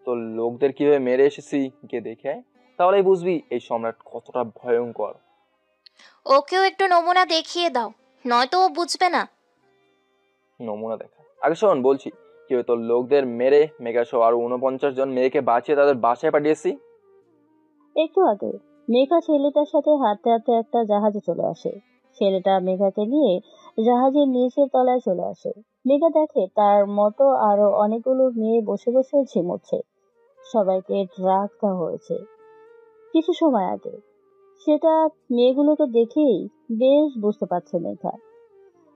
তোর লোকদের কিভাবে মেরে এসেছি গিয়ে দেখে আয়, তাহলেই বুঝবি এই সম্রাট কতটা ভয়ঙ্কর। ওকেও একটু নমুনা দেখিয়ে দাও, নয়তো ও বুঝবে না। নমুনা দেখা? আগে শোন বলছি, কিভাবে তোর লোকদের মেরে মেঘাসহ আরো 49 জন মেয়েকে বাঁচিয়ে তাদের বাসায় পাঠিয়েছি। একটু আগে মেঘা ছেলেটার সাথে হাঁটতে হাঁটতে একটা জাহাজে চলে আসে। ছেলেটা মেঘাকে নিয়ে জাহাজের নিচের তলায় চলে আসে। মেঘা দেখে তার মতো আরো অনেকগুলো মেয়ে বসে বসে ঝিমুচ্ছে। সবাইকে ড্রাগ দেওয়া হয়েছে কিছু সময় আগে। সেটা মেয়েগুলোকে দেখেই বেশ বুঝতে পারছে মেঘা।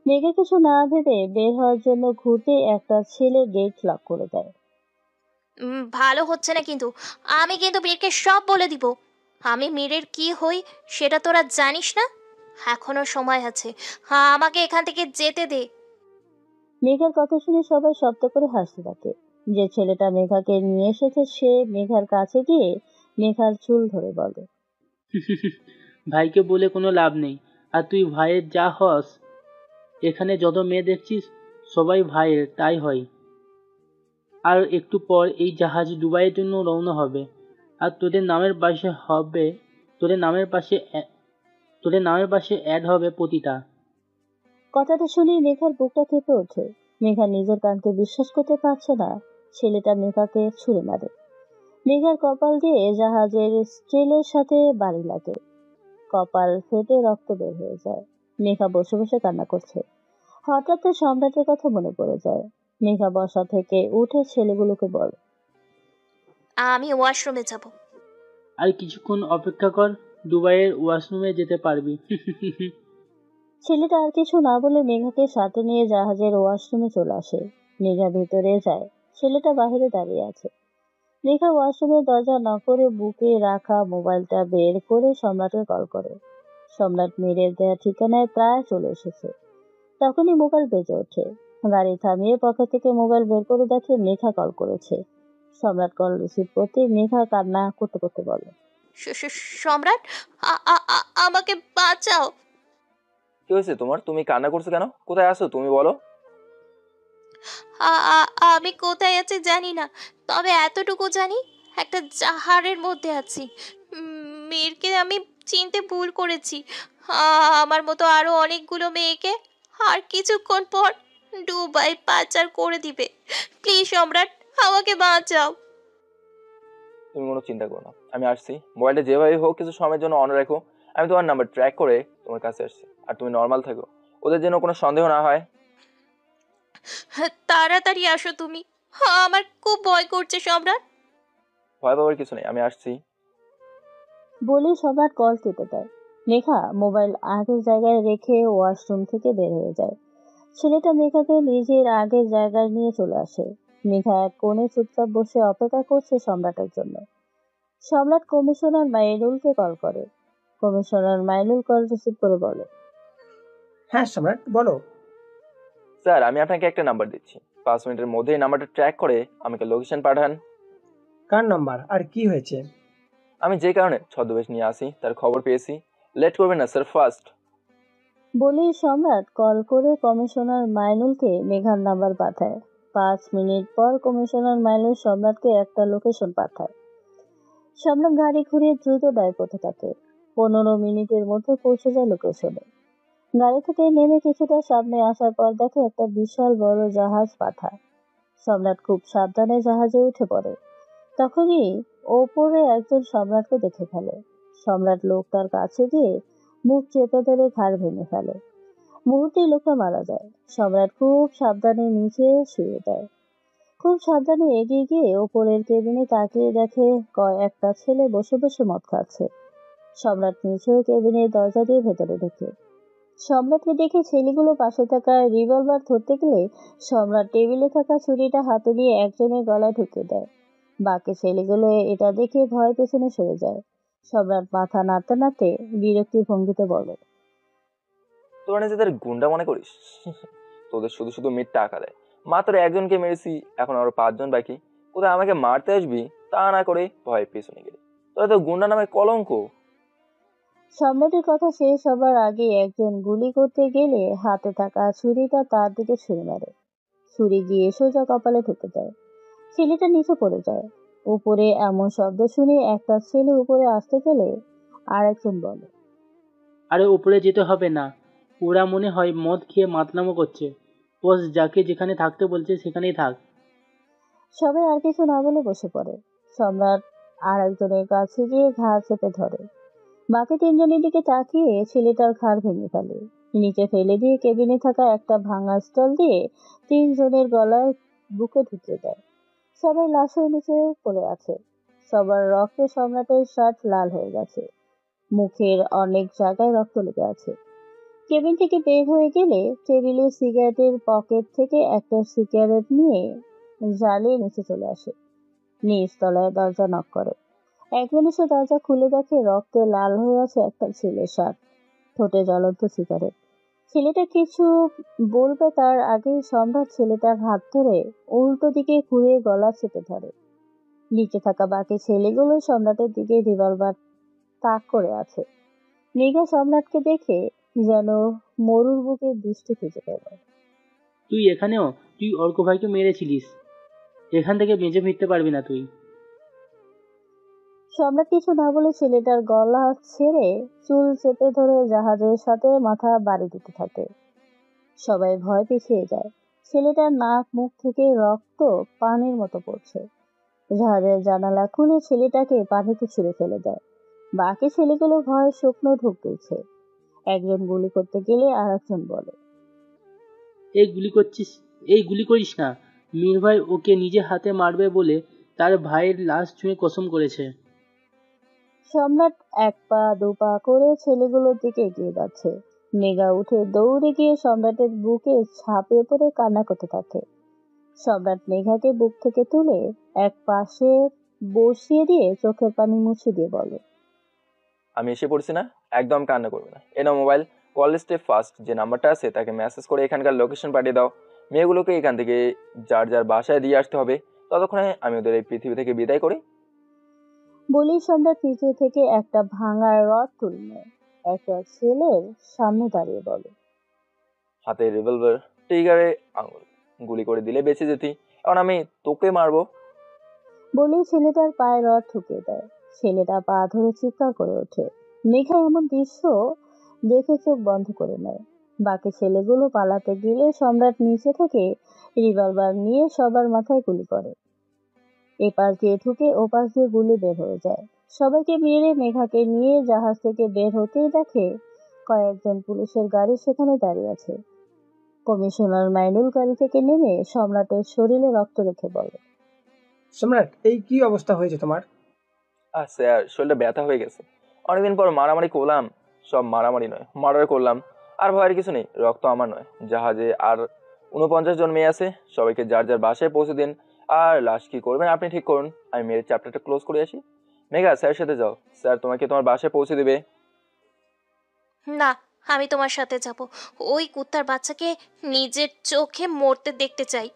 মেঘা কিছু না ভেবে বের হওয়ার জন্য ঘুরতে একটা ছেলে গেট লক করে দেয়। ভালো হচ্ছে না কিন্তু, আমি কিন্তু মীরকে সব বলে দিব। আমি মীরের কি হই সেটা তোরা জানিস না। এখনো সময় আছে, হ্যাঁ আমাকে এখান থেকে যেতে দে। মেঘার কথা শুনে সবাই শব্দ করে হাসতে থাকে। যে ছেলেটা মেঘাকে নিয়ে এসেছে সে মেঘার কাছে গিয়ে মেঘার চুল ধরে বলে, ভাইকে বলে কোনো লাভ নেই, আর তুই ভাইয়ের যা হস। এখানে যত মেয়ে দেখছিস সবাই ভাইয়ের, তাই হয়। আর একটু পর এই জাহাজ দুবাইয়ের জন্য রওনা হবে, আর তোদের নামের পাশে অ্যাড হবে প্রতিটা। কথাটা শুনে মেঘার বুকটা কেঁপে ওঠে। মেঘা নিজের কানকে বিশ্বাস করতে পারছে না। ছেলেটা মেঘাকে ছুঁড়ে মারে। মেঘার কপাল দিয়ে জাহাজের স্টিলের সাথে বাড়ি লাগে। কপাল ফেটে রক্ত বের হয়ে যায়। মেঘা বসে বসে কান্না করছে। হঠাৎ তার সম্রাটের কথা মনে পড়ে যায়। মেঘা বসা থেকে উঠে ছেলেগুলোকে বলে, আমি ওয়াশরুমে যাব। আর কিছুক্ষণ অপেক্ষা কর, দুবাইয়ের ওয়াশরুমে যেতে পারবি। ছেলেটা আর কিছু না বলে মেঘাকে সাথে নিয়ে জাহাজের ওয়াশরুমে চলে আসে। মেঘা ভেতরে যায়। ছেলেটা বাইরে দাঁড়িয়ে আছে। মেঘা ওয়াশরুমের দরজা নক করে বুকে রাখা মোবাইলটা বের করে সম্রাটকে কল করে। সম্রাট মীরের দেয়া ঠিকানায় প্রায় চলে এসেছে। তখনই মোবাইল বেজে ওঠে। গাড়ি থামিয়ে পকেট থেকে মোবাইল বের করে দেখে মেঘা কল করেছে। সম্রাট কল রিসিভ করতে মেঘা কান্না করতে করতে বলে, সম্রাট, আমাকে বাঁচাও। কি হয়েছে তোমার? তুমি কান্না করছো কেন? কোথায় আছো তুমি বলো। আমি কোথায় আছি জানি না, তবে এতটুকু জানি একটা জাহারের মধ্যে আছি। মীরকে আমি চিনতে ভুল করেছি। আমার মতো আরো অনেকগুলো মেয়েকে আর কিছুক্ষণ পর দুবাই পাচার করে দিবে। প্লিজ সম্রাট, আমাকে বাঁচাও। তুমি কোনো চিন্তা করো না, আমি আসছি। মোবাইলটা যেভাবে হোক কিছু সময়ের জন্য অন রাখো। আমি তোমার নাম্বার ট্র্যাক করে তোমার কাছে আসছি। আর তুমি নর্মাল থাকো, ওদের যেন কোনো সন্দেহ না হয়। তাড়াতাড়ি আসো তুমি, আমার খুব ভয় করছে সম্রাট। ভয় পাওয়ার কিছু নেই, আমি আসছি। বলে সম্রাট কল কেটে দেয়। মেঘা মোবাইল আগের জায়গায় রেখে ওয়াশরুম থেকে বের হয়ে যায়। ছেলেটা মেঘাকে নিজের আগের জায়গায় নিয়ে চলে আসে। মেঘা এক কোণে চুপচাপ বসে অপেক্ষা করছে সম্রাটের জন্য। সম্রাট কমিশনার মাইনুলকে কল করে। কমিশনার মাইনুল কল রিসিভ করে বলে, হ্যাঁ সম্রাট বলো। স্যার, আমি আপনাকে একটা নাম্বার দিচ্ছি। 5 মিনিটের মধ্যে এই নাম্বারটা ট্র্যাক করে আমাকে লোকেশন পাঠান। কার নাম্বার আর কি হয়েছে? আমি যে কারণে ছদ্মবেশ নিয়ে আসি তার খবর পেয়েছি। লেট করবেন না স্যার, ফাস্ট। বলেই সম্রাট কল করে কমিশনার মাইনুলকে মেঘার নাম্বার পাঠায়। 5 মিনিট পর কমিশনার মাইনুল সম্রাটকে একটা লোকেশন পাঠায়। সম্রাট গাড়ি ঘুরিয়ে দ্রুত দায়পথে থাকে। 15 মিনিটের মধ্যে পৌঁছে যায় লোকেশনে। গাড়ি থেকে নেমে কিছুটা সামনে আসার পর দেখে একটা বিশাল বড় জাহাজ পাঠা। সম্রাট খুব সাবধানে জাহাজে উঠে পড়ে। তখনই ওপরে একজন সম্রাটকে দেখে ফেলে। সম্রাট লোকটার কাছে গিয়ে মুখ চেপে ধরে ঘাড় ভেঙে ফেলে। মুহূর্তেই লোকটা মারা যায়। সম্রাট খুব সাবধানে নিচে শুয়ে দেয়। খুব সাবধানে এগিয়ে গিয়ে ওপরের কেবিনে তাকিয়ে দেখে কয়েকটা ছেলে বসে বসে মদ খাচ্ছে। সম্রাট নিচে কেবিনের দরজা দিয়ে ভেতরে ঢোকে। সম্রাটকে দেখে ছেলেগুলো পাশে থাকা রিভলভার ধরতে গেলে সম্রাট টেবিলে থাকা ছুরিটা হাতে নিয়ে একজনের গলায় ঢুকে দেয়। বাকি ছেলেগুলো এটা দেখে ভয় পেছনে সরে যায়। সম্রাট মাথা নাড়তে নাড়তে বিরক্তি ভঙ্গিতে বলে, তোরা নিজেদের গুন্ডা মনে করিস? তোদের শুধু শুধু মিট টাকা দেয়। মাত্র একজনকে মেরেছি, এখন আরো 5 জন বাকি। কোথায় আমাকে মারতে আসবি? তা না করে ভয় পেছনে গেলি। তোরা তো গুন্ডা নামে কলঙ্ক। সম্রাটের কথা শেষ হবার আগে একজন গুলি করতে গেলে হাতে থাকা ছুরিটা তার দিকে ছুঁড়ে মারে। ছুরি গিয়ে সোজা কপালে ঢুকে যায়। ছেলেটা নিচে পড়ে যায়। উপরে এমন শব্দ শুনে একটা ছেলে উপরে আসতে গেলে আর একজন বলে, আরে উপরে যেতে হবে না, ওরা মনে হয় মদ খেয়ে মাতলামো করছে। বস যাকে যেখানে থাকতে বলছে সেখানেই থাক। সবাই আর কিছু না বলে বসে পড়ে। সম্রাট আর একজনের কাছে গিয়ে ঘাড় চেপে ধরে। বাকি 3 জনের দিকে তাকিয়ে ছেলেটার ঘাড় ভেঙে ফেলে। নিচে ফেলে দিয়ে কেবিনে থাকা একটা ভাঙা স্টল দিয়ে 3 জনের গলায় বুকে ঢুকিয়ে দেয়। সবাই লাশের নিচে পড়ে আছে। সবার রক্তে সম্রাটের শার্ট লাল হয়ে গেছে। মুখের অনেক জায়গায় রক্ত লেগে আছে। কেবিন থেকে বের হয়ে গেলে টেবিলে সিগারেটের পকেট থেকে একটা সিগারেট নিয়ে জ্বালিয়ে নিচে চলে আসে। নিচ তলায় দরজা নক করে। একজন এসে দরজা খুলে দেখে রক্তে লাল হয়ে আছে একটা ছেলের শার্ট, ঠোঁটে জ্বলন্ত সিগারেট। ছেলেটা কিছু বলবে তার আগেই সম্রাট ছেলেটার হাত ধরে উল্টো দিকে ঘুরিয়ে গলা চেপে ধরে। নিচে থাকা বাকি ছেলেগুলো সম্রাটের দিকে রিভলভার তাক করে আছে। মৃগা সম্রাটকে দেখে যেন মরুর বুকে বৃষ্টি খুঁজে পেল। তুই এখানেও? তুই অর্ক ভাইকে মেরেছিলিস। এখান থেকে বেঁচে ফিরতে পারবি না তুই। সম্রাট কিছু না বলে ছেলেটার গলা ছেড়ে চুল চেপে ধরে জাহাজের সাথে মাথা বাড়ি দিতে থাকে। সবাই ভয় পিছিয়ে যায়। ছেলেটার নাক মুখ থেকে রক্ত পানির মতো পড়ছে। জাহাজের জানালা খুলে ছেলেটাকে পানিতে ছুঁড়ে ফেলে দেয়। বাকি ছেলেগুলো ভয়ে শুকনো ঢুক তুলছে। একজন গুলি করতে গেলে আর একজন বলে, এই গুলি করিস না। মীর ভাই ওকে নিজে হাতে মারবে বলে তার ভাইয়ের লাশ ছুঁয়ে কসম করেছে। সম্রাট 1 পা 2 পা করে ছেলেগুলোর দিকে এগিয়ে যাচ্ছে। মেঘা উঠে দৌড়ে গিয়ে সম্রাটের বুকে ঝাঁপিয়ে পড়ে কান্না করতে থাকে। সম্রাট মেঘাকে বুক থেকে তুলে এক পাশে বসিয়ে দিয়ে চোখের পানি মুছে দিয়ে বলে, আমি এসে পড়ছি না, একদম কান্না করবে না। এ নাও মোবাইল, কল লিস্টে ফার্স্ট যে নাম্বারটা আছে তাকে মেসেজ করে এখানকার লোকেশন পাঠিয়ে দাও। মেয়েগুলোকে এখান থেকে যার যার বাসায় দিয়ে আসতে হবে। ততক্ষণে আমি ওদের এই পৃথিবী থেকে বিদায় করি। বলেই সম্রাট নিচে থেকে একটা ভাঙা রড তুলে একটা ছেলের সামনে দাঁড়িয়ে বলে, হাতে রিভলভার, ট্রিগারে আঙুল, গুলি করে দিলে বেঁচে যেতি, এখন আমি তোকে মারবো। বলেই ছেলেটার পায়ে রড ঠুকে দেয়। ছেলেটা পা ধরে চিৎকার করে ওঠে। মেঘা এমন দৃশ্য দেখে চোখ বন্ধ করে নেয়। বাকি ছেলেগুলো পালাতে গেলে সম্রাট নিচে থেকে রিভলভার নিয়ে সবার মাথায় গুলি করে। এপাশ দিয়ে ঢুকে ওপাশ দিয়ে গুলি বের হয়ে যায়। সবাইকে মেরে মেঘাকে নিয়ে জাহাজ থেকে বের হতেই দেখে কয়েকজন পুলিশের গাড়ি সেখানে দাঁড়িয়ে আছে। কমিশনার মাইনুল গাড়ি থেকে নেমে সম্রাটের শরীরে রক্ত রেখে বলে, সম্রাট, এই কি অবস্থা হয়েছে তোমার? স্যার, শরীরটা ব্যথা হয়ে গেছে। অনেকদিন পর মারামারি করলাম। সব মারামারি নয়, মার্ডার করলাম। আর ভয়ের কিছু নেই, রক্ত আমার নয়। জাহাজে আর 49 জন মেয়ে আছে, সবাইকে যার যার বাসায় পৌঁছে দিন। আর লাশ কি করবেন আপনি ঠিক করুন, আমি মেয়ের চ্যাপ্টারটা ক্লোজ করে আসি। মেঘা, স্যারের সাথে যাও, স্যার তোমাকে তোমার বাসায় পৌঁছে দেবে। না, আমি তোমার সাথে যাব। ওই কুত্তার বাচ্চাকে নিজের চোখে মরতে দেখতে চাই।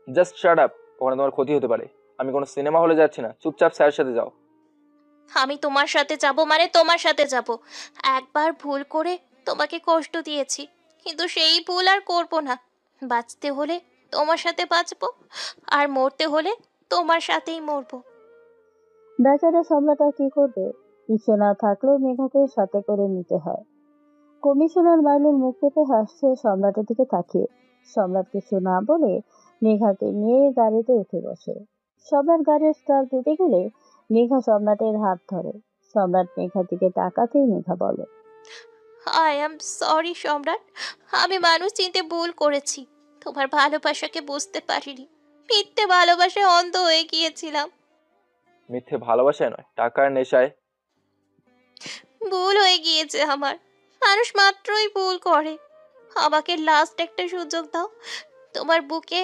জাস্ট শাট আপ, ওখানে তোমার ক্ষতি হতে পারে। আমি কোনো সিনেমা হলে যাচ্ছি না, চুপচাপ স্যারের সাথে যাও। আমি তোমার সাথে যাব মানে তোমার সাথে যাব। একবার ভুল করে তোমাকে কষ্ট দিয়েছি, কিন্তু সেই ভুল আর করব না। বাঁচতে হলে তোমার সাথে বাঁচবো, আর মরতে হলে তোমার সাথেই মরবো। বেচারা সম্রাট আর কি করবে? ইচ্ছে না থাকলেও মেঘাকে সাথে করে নিতে হয়। কমিশনার মাইনুল মুখ পেতে হাসছে সম্রাটের দিকে তাকিয়ে। সম্রাট কিছু না বলে মেঘাকে নিয়ে গাড়িতে উঠে বসে। সম্রাট গাড়ির স্টার্ট দিতে গেলে মেঘা সম্রাটের হাত ধরে। সম্রাট মেঘার দিকে তাকাতেই মেঘা বলে, আই এম সরি সম্রাট, আমি মানুষ চিনতে ভুল করেছি। তোমার ভালোবাসাকে বুঝতে পারিনি। মিথ্যে ভালোবাসায় অন্ধ হয়ে গিয়েছিলাম। মিথ্যে ভালোবাসায় নয়, টাকার নেশায়। ভুল হয়ে গিয়েছে আমার। মানুষ মাত্রই ভুল করে। আমাকে লাস্ট একটা সুযোগ দাও। তোমার বুকে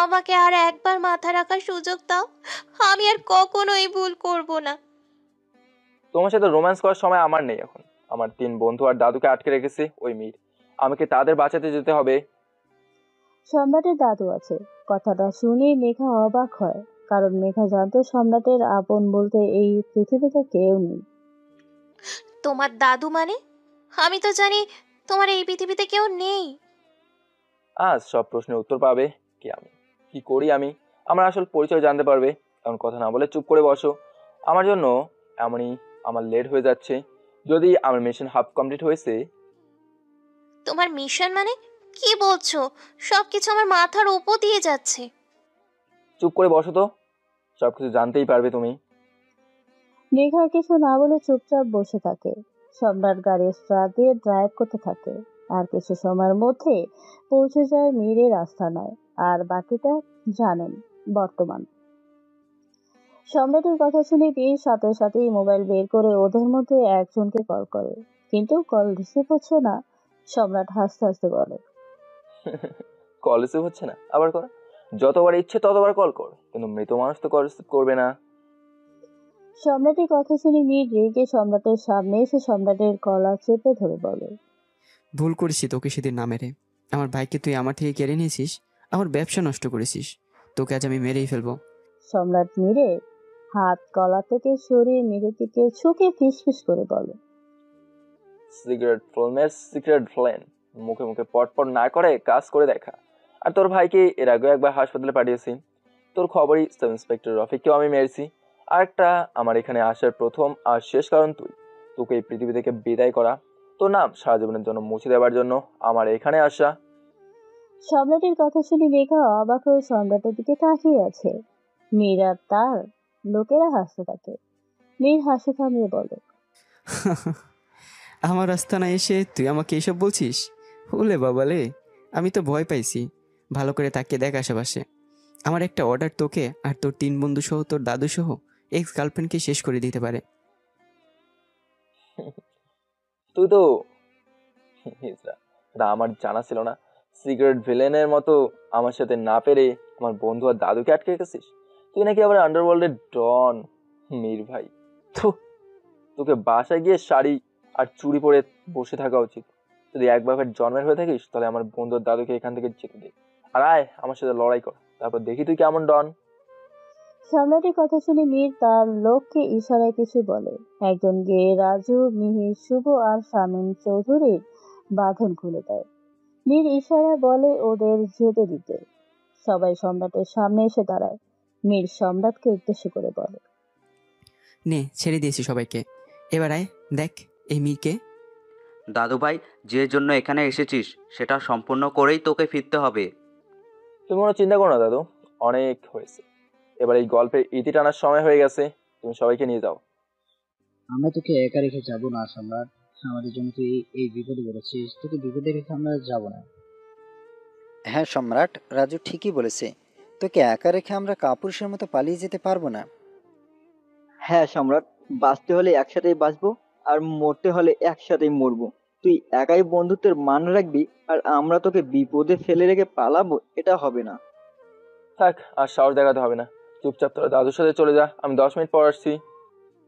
আমাকে আর একবার মাথা রাখার সুযোগ দাও। আমি আর কখনোই ভুল করব না। তোমার সাথে রোম্যান্স করার সময় আমার নেই এখন। আমার 3 বন্ধু আর দাদুকে আটকে রেখেছে ওই মির। আমাকে তাদের বাঁচাতে যেতে হবে। সম্রাটের দাদু আছে। কথাটা শুনে মেঘা অবাক হয়, কারণ মেঘা জানতো সম্রাটের আপন বলতে এই পৃথিবীতে কেউ নেই। তোমার দাদু মানে? আমি তো জানি তোমার এই পৃথিবীতে কেউ নেই। আজ সব প্রশ্নের উত্তর পাবে কি আমি, কি করি আমি, আমার আসল পরিচয় জানতে পারবে। এমন কথা না বলে চুপ করে বসো। আমার জন্য এমনই আমার লেট হয়ে যাচ্ছে। যদি আমার মিশন হাফ কমপ্লিট হয়েছে। তোমার মিশন মানে? কি বলছো? সবকিছু আমার মাথার উপর দিয়ে যাচ্ছে। চুপ করে বসো তো, সবকিছু জানতেই পারবে তুমি। মেঘা কিছু না বলে চুপচাপ বসে থাকে। সম্রাট গাড়ির স্টার্ট দিয়ে ড্রাইভ করতে থাকে। আর কিছু সময়ের মধ্যে পৌঁছে যায় মীরের আস্তানায়। আর বাকিটা জানেন বর্তমান। সম্রাটের কথা শুনে বীর সাথে সাথেই মোবাইল বের করে ওদের মধ্যে একজনকে কল করে, কিন্তু কল রিসিভ হচ্ছে না। সম্রাট হাসতে হাসতে বলে, কল রিসিভ হচ্ছে না, আবার কর। যতবার ইচ্ছে ততবার কল কর, কিন্তু মৃত মানুষ তো কল রিসিভ করবে না। সম্রাটের কথা শুনে মীর রেগে সম্রাটের সামনে এসে সম্রাটের গলা চেপে ধরে বলে, ভুল করেছি তোকে সেদিন না মেরে। আমার ভাইকে তুই আমার থেকে কেড়ে নিয়েছিস, আমার ব্যবসা নষ্ট করেছিস। তোকে আজ আমি মেরেই ফেলবো। সম্রাট মীরের হাত গলা থেকে সরিয়ে মীরের দিকে ঝুঁকে ফিসফিস করে বলে, সিগারেট ফ্লেমের সিগারেট ফ্লেম মুখে মুখে পটপট না করে কাজ করে দেখা। আর তোর ভাইকে এর আগে একবার হাসপাতালে পাঠিয়েছি। তোর খবরই সাব ইন্সপেক্টর রফিককেও আমি মেরেছি। আর একটা আমার এখানে আসার প্রথম আর শেষ কারণ তুই। তোকে এই পৃথিবী থেকে বিদায় করা, তোর নাম সারা জীবনের জন্য মুছে দেওয়ার জন্য আমার এখানে আসা। সম্রাটের কথা শুনে মেঘা অবাক হয়ে সম্রাটের দিকে তাকিয়ে আছে। মীর আর তার লোকেরা হাসতে থাকে। মীর হাসি থামিয়ে বলে, আমার আস্তানায় এসে তুই আমাকে এসব বলছিস? ওলে বাবালে, আমি তো ভয় পাইছি। ভালো করে তাকিয়ে দেখ আশেপাশে। আমার একটা অর্ডার তোকে আর তোর 3 বন্ধু সহ তোর দাদু সহ এক্স গার্লফ্রেন্ডকে শেষ করে দিতে পারে। তুই তো আমার জানা ছিল না সিগারেট ভিলেনের মতো আমার সাথে না পেরে আমার বন্ধু আর দাদুকে আটকে রেখেছিস। তুই নাকি আবার আন্ডারওয়ার্ল্ডের ডন। মীর ভাই, তোকে বাসায় গিয়ে শাড়ি আর চুড়ি পরে বসে থাকা উচিত। যদি এক বাপের জন্মের হয়ে থাকিস তাহলে আমার বন্ধু আর দাদুকে এখান থেকে যেতে দে, আর আয় আমার সাথে লড়াই কর, তারপর দেখি তুই কেমন ডন। সম্রাটের কথা শুনে মীর তার লোককে ইশারায় কিছু বলে। একজন গিয়ে রাজু, মিহির, শুভ আর শামীম চৌধুরীর বাঁধন খুলে দেয়। মীর ইশারায় বলে ওদের যেতে দিতে। সবাই সম্রাটের সামনে এসে দাঁড়ায়। মীর সম্রাটকে উদ্দেশ্য করে বলে, নে, ছেড়ে দিয়েছি সবাইকে, এবার আয় দেখ এই মীরকে। দাদু ভাই, যে জন্য এখানে এসেছিস সেটা সম্পূর্ণ করেই তোকে ফিরতে হবে। তুমি কোনো চিন্তা করো না দাদু, অনেক হয়েছে। এবার এই গল্পের ইতি টানার সময় হয়ে গেছে। তুমি সবাইকে নিয়ে যাও। আমরা তোকে একা রেখে যাবো না সম্রাট। আমাদের জন্য তুই এই বিপদে পড়েছিস, তোকে বিপদে রেখে আমরা যাবো না। হ্যাঁ সম্রাট, রাজু ঠিকই বলেছে। তোকে একা রেখে আমরা কাপুরুষের মতো পালিয়ে যেতে পারবো না। হ্যাঁ সম্রাট, বাঁচতে হলে একসাথেই বাঁচবো, আর মরতে হলে একসাথেই মরবো। তুই একাই বন্ধুত্বের মান রাখবি, আর আমরা তোকে বিপদে ফেলে রেখে পালাবো, এটা হবে না। থাক, আর সাহস দেখাতে হবে না। চুপচাপ তোরা দাদুর সাথে চলে যা, আমি 10 মিনিট পর আসছি।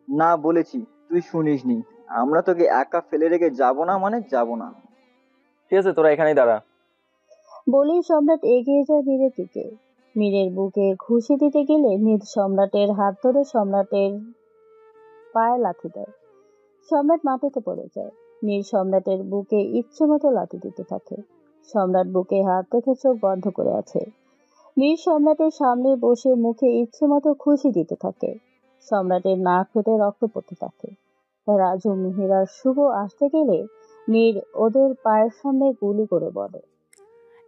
না, বলেছি, তুই শুনিসনি। আমরা তোকে একা ফেলে রেখে যাবো না মানে যাবো না। ঠিক আছে, তোরা এখানেই দাঁড়া। বলেই সম্রাট এগিয়ে যায় মীরের দিকে। মীরের বুকে ঘুষি দিতে গেলে মীর সম্রাটের হাত ধরে সম্রাটের পায়ে লাথি দেয়। সম্রাট মাটিতে পড়ে যায়। মীর সম্রাটের বুকে ইচ্ছে মতো লাথি দিতে থাকে। সম্রাট বুকে হাত রেখে চোখ বন্ধ করে আছে। মীর সম্রাটের সামনে বসে মুখে ইচ্ছে মতো খুশি দিতে থাকে। সম্রাটের নাক ফেটে রক্ত পড়তে থাকে। রাজু, মিহির আর শুভ আসতে গেলে মীর ওদের পায়ের সামনে গুলি করে বলে,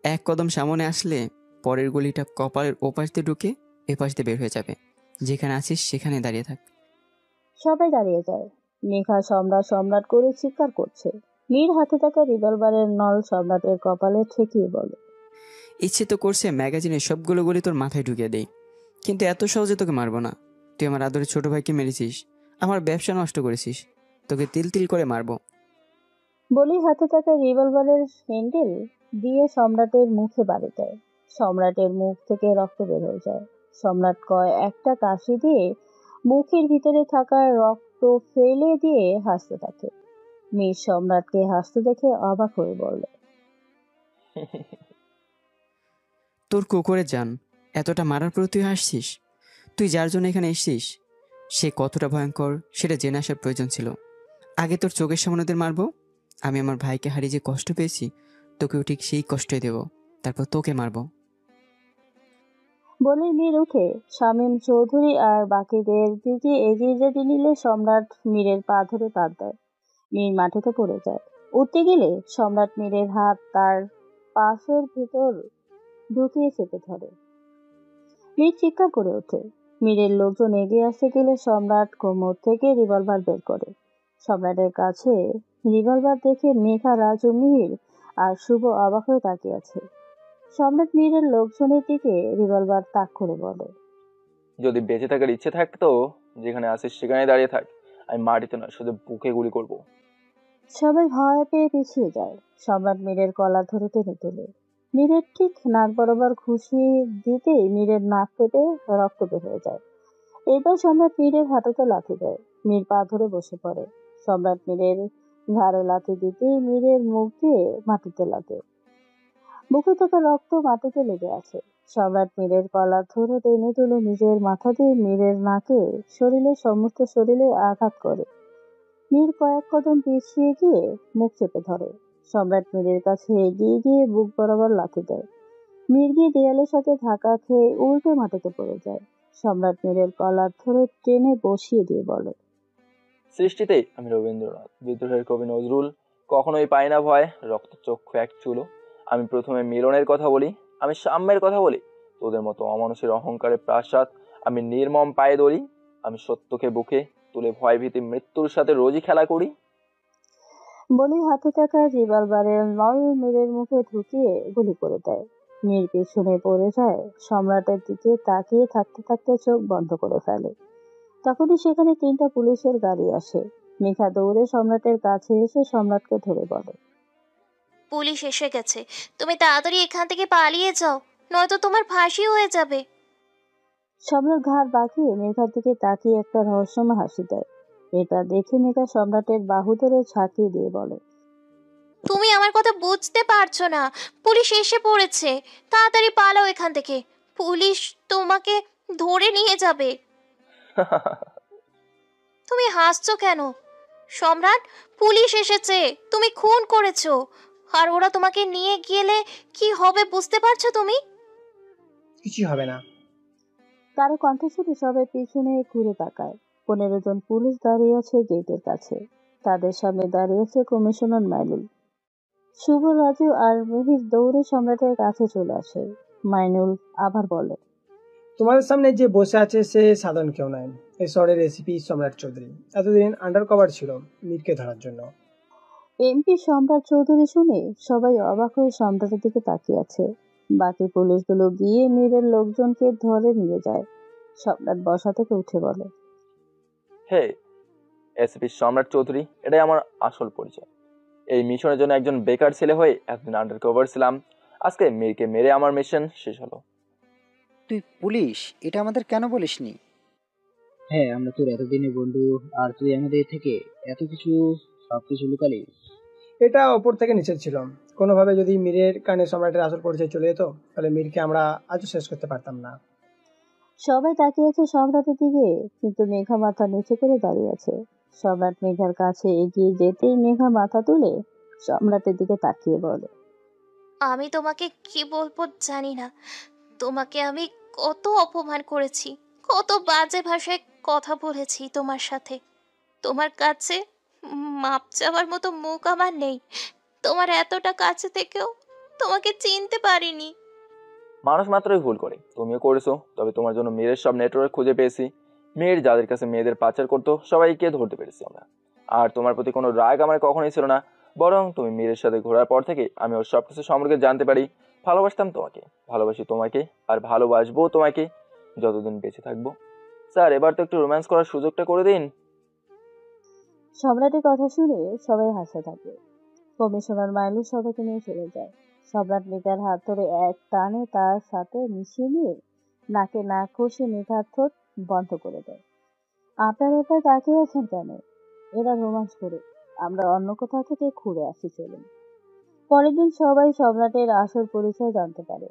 এক কদম সামনে আসলে পরের গলিটা কপালের ওপাশ দিয়ে ঢুকে এপাশ দিয়ে বের হয়ে যাবে। যেখানে আছিস সেখানে দাঁড়িয়ে থাক। সবাই দাঁড়িয়ে যায়। মেঘা সম্রাট সম্রাট করে চিৎকার করছে। মীর হাতে থাকা রিভলভারের নল সম্রাটের কপালে ঠেকিয়ে বলে, ইচ্ছে তো করছে ম্যাগাজিনে সবগুলো গলি তোর মাথায় ঢুকিয়ে দেই, কিন্তু এত সহজে তোকে মারবো না। তুই আমার আদরের ছোট ভাইকে মেরেছিস, আমার ব্যবসা নষ্ট করেছিস, তোকে তিল তিল করে মারবো। বলেই হাতে থাকা রিভলভারের হ্যান্ডেল দিয়ে সম্রাটের মুখে বাড়ি দেয়। সম্রাটের মুখ থেকে রক্ত বের হয়ে যায়। সম্রাট একটা কাশি দিয়ে মুখের ভিতরে থাকা রক্ত ফেলে দিয়ে হাসতে থাকে। মীর সম্রাটকে হাসতে দেখে অবাক হয়ে বলল, তোর কুকুরের জান, এতটা মারার পর তুই হাসছিস? তুই যার জন্য এখানে এসছিস সে কতটা ভয়ঙ্কর সেটা জেনে আসার প্রয়োজন ছিল। আগে তোর চোখের সামনে ওদের মারবো। আমি আমার ভাইকে হারিয়ে যে কষ্ট পেয়েছি তোকেও ঠিক সেই কষ্টই দেব, তারপর তোকে মারবো। বলে মীর উঠে শামীম চৌধুরী আর বাকিদের দিকে এগিয়ে যেতে নিলে সম্রাট মীরের পা ধরে তার দেয়। মীর মাটিতে পড়ে যায়। উঠতে গেলে সম্রাট মীরের হাত তার পাশের ভেতর ঢুকিয়ে চেপে ধরে। মীর চিৎকার করে ওঠে। মীরের লোকজন এগিয়ে আসতে গেলে সম্রাট কোমর থেকে রিভলভার বের করে। সম্রাটের কাছে রিভলভার দেখে মেঘা, রাজু, মীর আর শুভ অবাক হয়ে তাকিয়ে আছে। সম্রাট মীরের লোকজনের দিকে রিভলভার তাক করে বলে, যদি বেঁচে থাকার ইচ্ছে থাকতো যেখানে আসিস সেখানে দাঁড়িয়ে থাক, আমি মাটিতে নয় শুধু বুকে গুলি করব। সবাই ভয় পেয়ে পিছিয়ে যায়। সম্রাট মীরের কলার ধরে টেনে তোলে। মীরের ঠিক নাক বরাবর ঘুষি দিতেই মীরের নাক ফেটে রক্ত বের হয়ে যায়। এবার সম্রাট মীরের হাঁটুতে লাথি দেয়। মীর পা ধরে বসে পড়ে। সম্রাট মীরের ঘাড়ে লাথি দিতেই মীরের মুখ দিয়ে মাটিতে লাগে। মুখে থাকা রক্ত মাটিতে লেগে আছে। সম্রাট মীরের কলার ধরে টেনে তুলে নিজের মাথা দিয়ে মীরের নাকে সমস্ত শরীরে আঘাত করে। মীর কয়েক কদম পিছিয়ে গিয়ে মুখ চেপে ধরে। সম্রাট মীরের কাছে এগিয়ে গিয়ে বুক বরাবর লাথি দেয়। মীর গিয়ে দেয়ালের সাথে ধাক্কা খেয়ে উল্টে মাটিতে পড়ে যায়। সম্রাট মীরের কলার ধরে টেনে বসিয়ে দিয়ে বলে, সৃষ্টিতেই আমি রবীন্দ্রনাথ, বিদ্রোহের কবি নজরুল, কখনোই পাই না ভয়, রক্তচক্ষু এক চুলো। আমি প্রথমে মিলনের কথা বলি, আমি সাম্যের কথা বলি, তোদের মতো অমানুষের অহংকারের প্রাসাদ আমি নির্মম পায়ে দড়ি। আমি সত্যকে বুকে তুলে ভয় ভীতি মৃত্যুর সাথে রোজই খেলা করি। বলেই হাতে থাকা রিভলভারের নল মীরের মুখে ঢুকিয়ে গুলি করে দেয়। মীর পেছনে পড়ে যায়। সম্রাটের দিকে তাকিয়ে থাকতে থাকতে চোখ বন্ধ করে ফেলে। তখনই সেখানে 3টা পুলিশের গাড়ি আসে। মেঘা দৌড়ে সম্রাটের কাছে এসে সম্রাটকে ধরে বলে, পুলিশ এসে গেছে, তুমি তাড়াতাড়ি এখান থেকে পালিয়ে যাও, নয়তো তোমার ফাঁসি হয়ে যাবে। সম্রাট ঘাড় বাঁকিয়ে মেঘার দিকে তাকিয়ে একটা রহস্যময় হাসি দেয়। এটা দেখে মেঘা সম্রাটের বাহু ধরে ঝাঁকিয়ে দিয়ে বলে, তুমি আমার কথা বুঝতে পারছো না, পুলিশ এসে পড়েছে, তাড়াতাড়ি পালাও এখান থেকে, পুলিশ তোমাকে ধরে নিয়ে যাবে। তুমি হাসছো কেন? সম্রাট, পুলিশ এসেছে, তুমি খুন করেছো, আর ওরা তোমাকে নিয়ে গেলে কি হবে বুঝতে পারছো তুমি? কিছু হবে না। কারো কণ্ঠ শুনে সবাই পিছনে ঘুরে তাকায়। 15 জন পুলিশ দাঁড়িয়ে আছে গেটের কাছে। তাদের সামনে দাঁড়িয়ে আছে কমিশনার মাইনুল। শুভ, রাজু আর মহির দৌড়ে সম্রাটের কাছে চলে আসে। মাইনুল আবার বলে, তোমাদের সামনে যে বসে আছে সে সাধারণ কেউ নয়, এই শহরের রেসিপি সম্রাট চৌধুরী। এতদিন আন্ডার কভার ছিল মীরকে ধরার জন্য। এমপি সম্রাট চৌধুরী শুনে সবাই অবাক হয়ে সম্রাটের দিকে তাকিয়ে আছে। বাকি পুলিশগুলো গিয়ে মীরের লোকজনকে ধরে নিয়ে যায়। সম্রাট বসা থেকে উঠে বলে, হে, এসপি সম্রাট চৌধুরী, এটাই আমার আসল পরিচয়। এই মিশনের জন্য একজন বেকার ছেলে হয়ে এতদিন আন্ডার কভার ছিলাম, আজকে মীরকে মেরে আমার মিশন শেষ হলো। তুই পুলিশ, এটা আমাদের কেন বলিসনি? হ্যাঁ, আমরা তোর এতদিনের বন্ধু, আর তুই আমাদের থেকে এত কিছু সবকিছু লুকালি। এটা ওপর থেকে নিচে ছিল। কোনোভাবে যদি মীরের কানে সম্রাটের আসল পরিচয় চলে যেত তাহলে মীরকে আমরা আজও শেষ করতে পারতাম না। সবাই তাকিয়ে আছে সম্রাটের দিকে, কিন্তু মেঘা মাথা নিচু করে দাঁড়িয়ে আছে। সম্রাট মেঘার কাছে এগিয়ে যেতেই মেঘা মাথা তুলে সম্রাটের দিকে তাকিয়ে বলে, আমি তোমাকে কি বলবো জানি না, তোমাকে আমি কত অপমান করেছি, কত বাজে ভাষায় কথা বলেছি তোমার সাথে। তোমার কাছে মাপ চাওয়ার মতো মুখ আমার নেই। তোমার এতটা কাছে থেকেও তোমাকে চিনতে পারিনি। মানুষ মাত্রই ভুল করে, তুমিও করেছো। তবে তোমার জন্য মেয়ের সব নেটওয়ার্ক খুঁজে পেয়েছি। মেয়ের যাদের কাছে মেয়েদের পাচার করতো সবাইকে ধরতে পেরেছি আমরা। আর তোমার প্রতি কোনো রাগ আমার কখনোই ছিল না, বরং তুমি মেয়ের সাথে ঘোরার পর থেকে আমি ওর সবকিছু সম্পর্কে জানতে পারি। ভালোবাসতাম তোমাকে, ভালোবাসি তোমাকে, আর ভালোবাসবো তোমাকে যতদিন বেঁচে থাকবো। স্যার এবার তো একটু রোম্যান্স করার সুযোগটা করে দিন। সম্রাটের কথা শুনে সবাই হাসতে থাকে। কমিশনার মাইলু সবাইকে নিয়ে চলে যায়। সম্রাট মেঘার হাত ধরে এক টানে তার সাথে মিশিয়ে নিয়ে নাকে নাক ঘষে মেঘার ঠোঁট বন্ধ করে দেয়। আপনারা এবার তাকিয়ে আছেন কেন? এরা রোমাঞ্চ করে, আমরা অন্য কোথাও থেকে ঘুরে আসি, চলুন। পরের দিন সবাই সম্রাটের আসল পরিচয় জানতে পারে।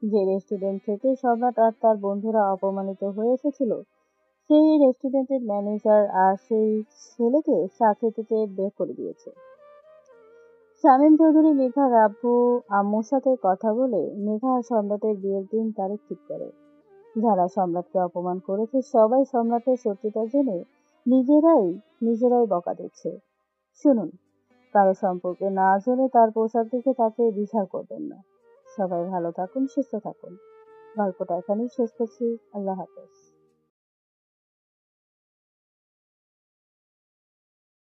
যে রেস্টুরেন্ট থেকে সম্রাট আর তার বন্ধুরা অপমানিত হয়ে এসেছিল, সেই রেস্টুরেন্টের ম্যানেজার আর সেই ছেলেকে চাকরি থেকে বের করে দিয়েছে। শামীম চৌধুরী মেঘার আব্বু আম্মুর সাথে কথা বলে মেঘা আর সম্রাটের বিয়ের দিন তারিখ ঠিক করে। যারা সম্রাটকে অপমান করেছে সবাই সম্রাটের শত্রুতা জেনে নিজেরাই বকা দিচ্ছে। শুনুন, কারো সম্পর্কে না জেনে তার পোশাক দেখে তাকে বিচার করবেন না। সবাই ভালো থাকুন, সুস্থ থাকুন। গল্পটা এখানেই শেষ করছি। আল্লাহ হাফেজ।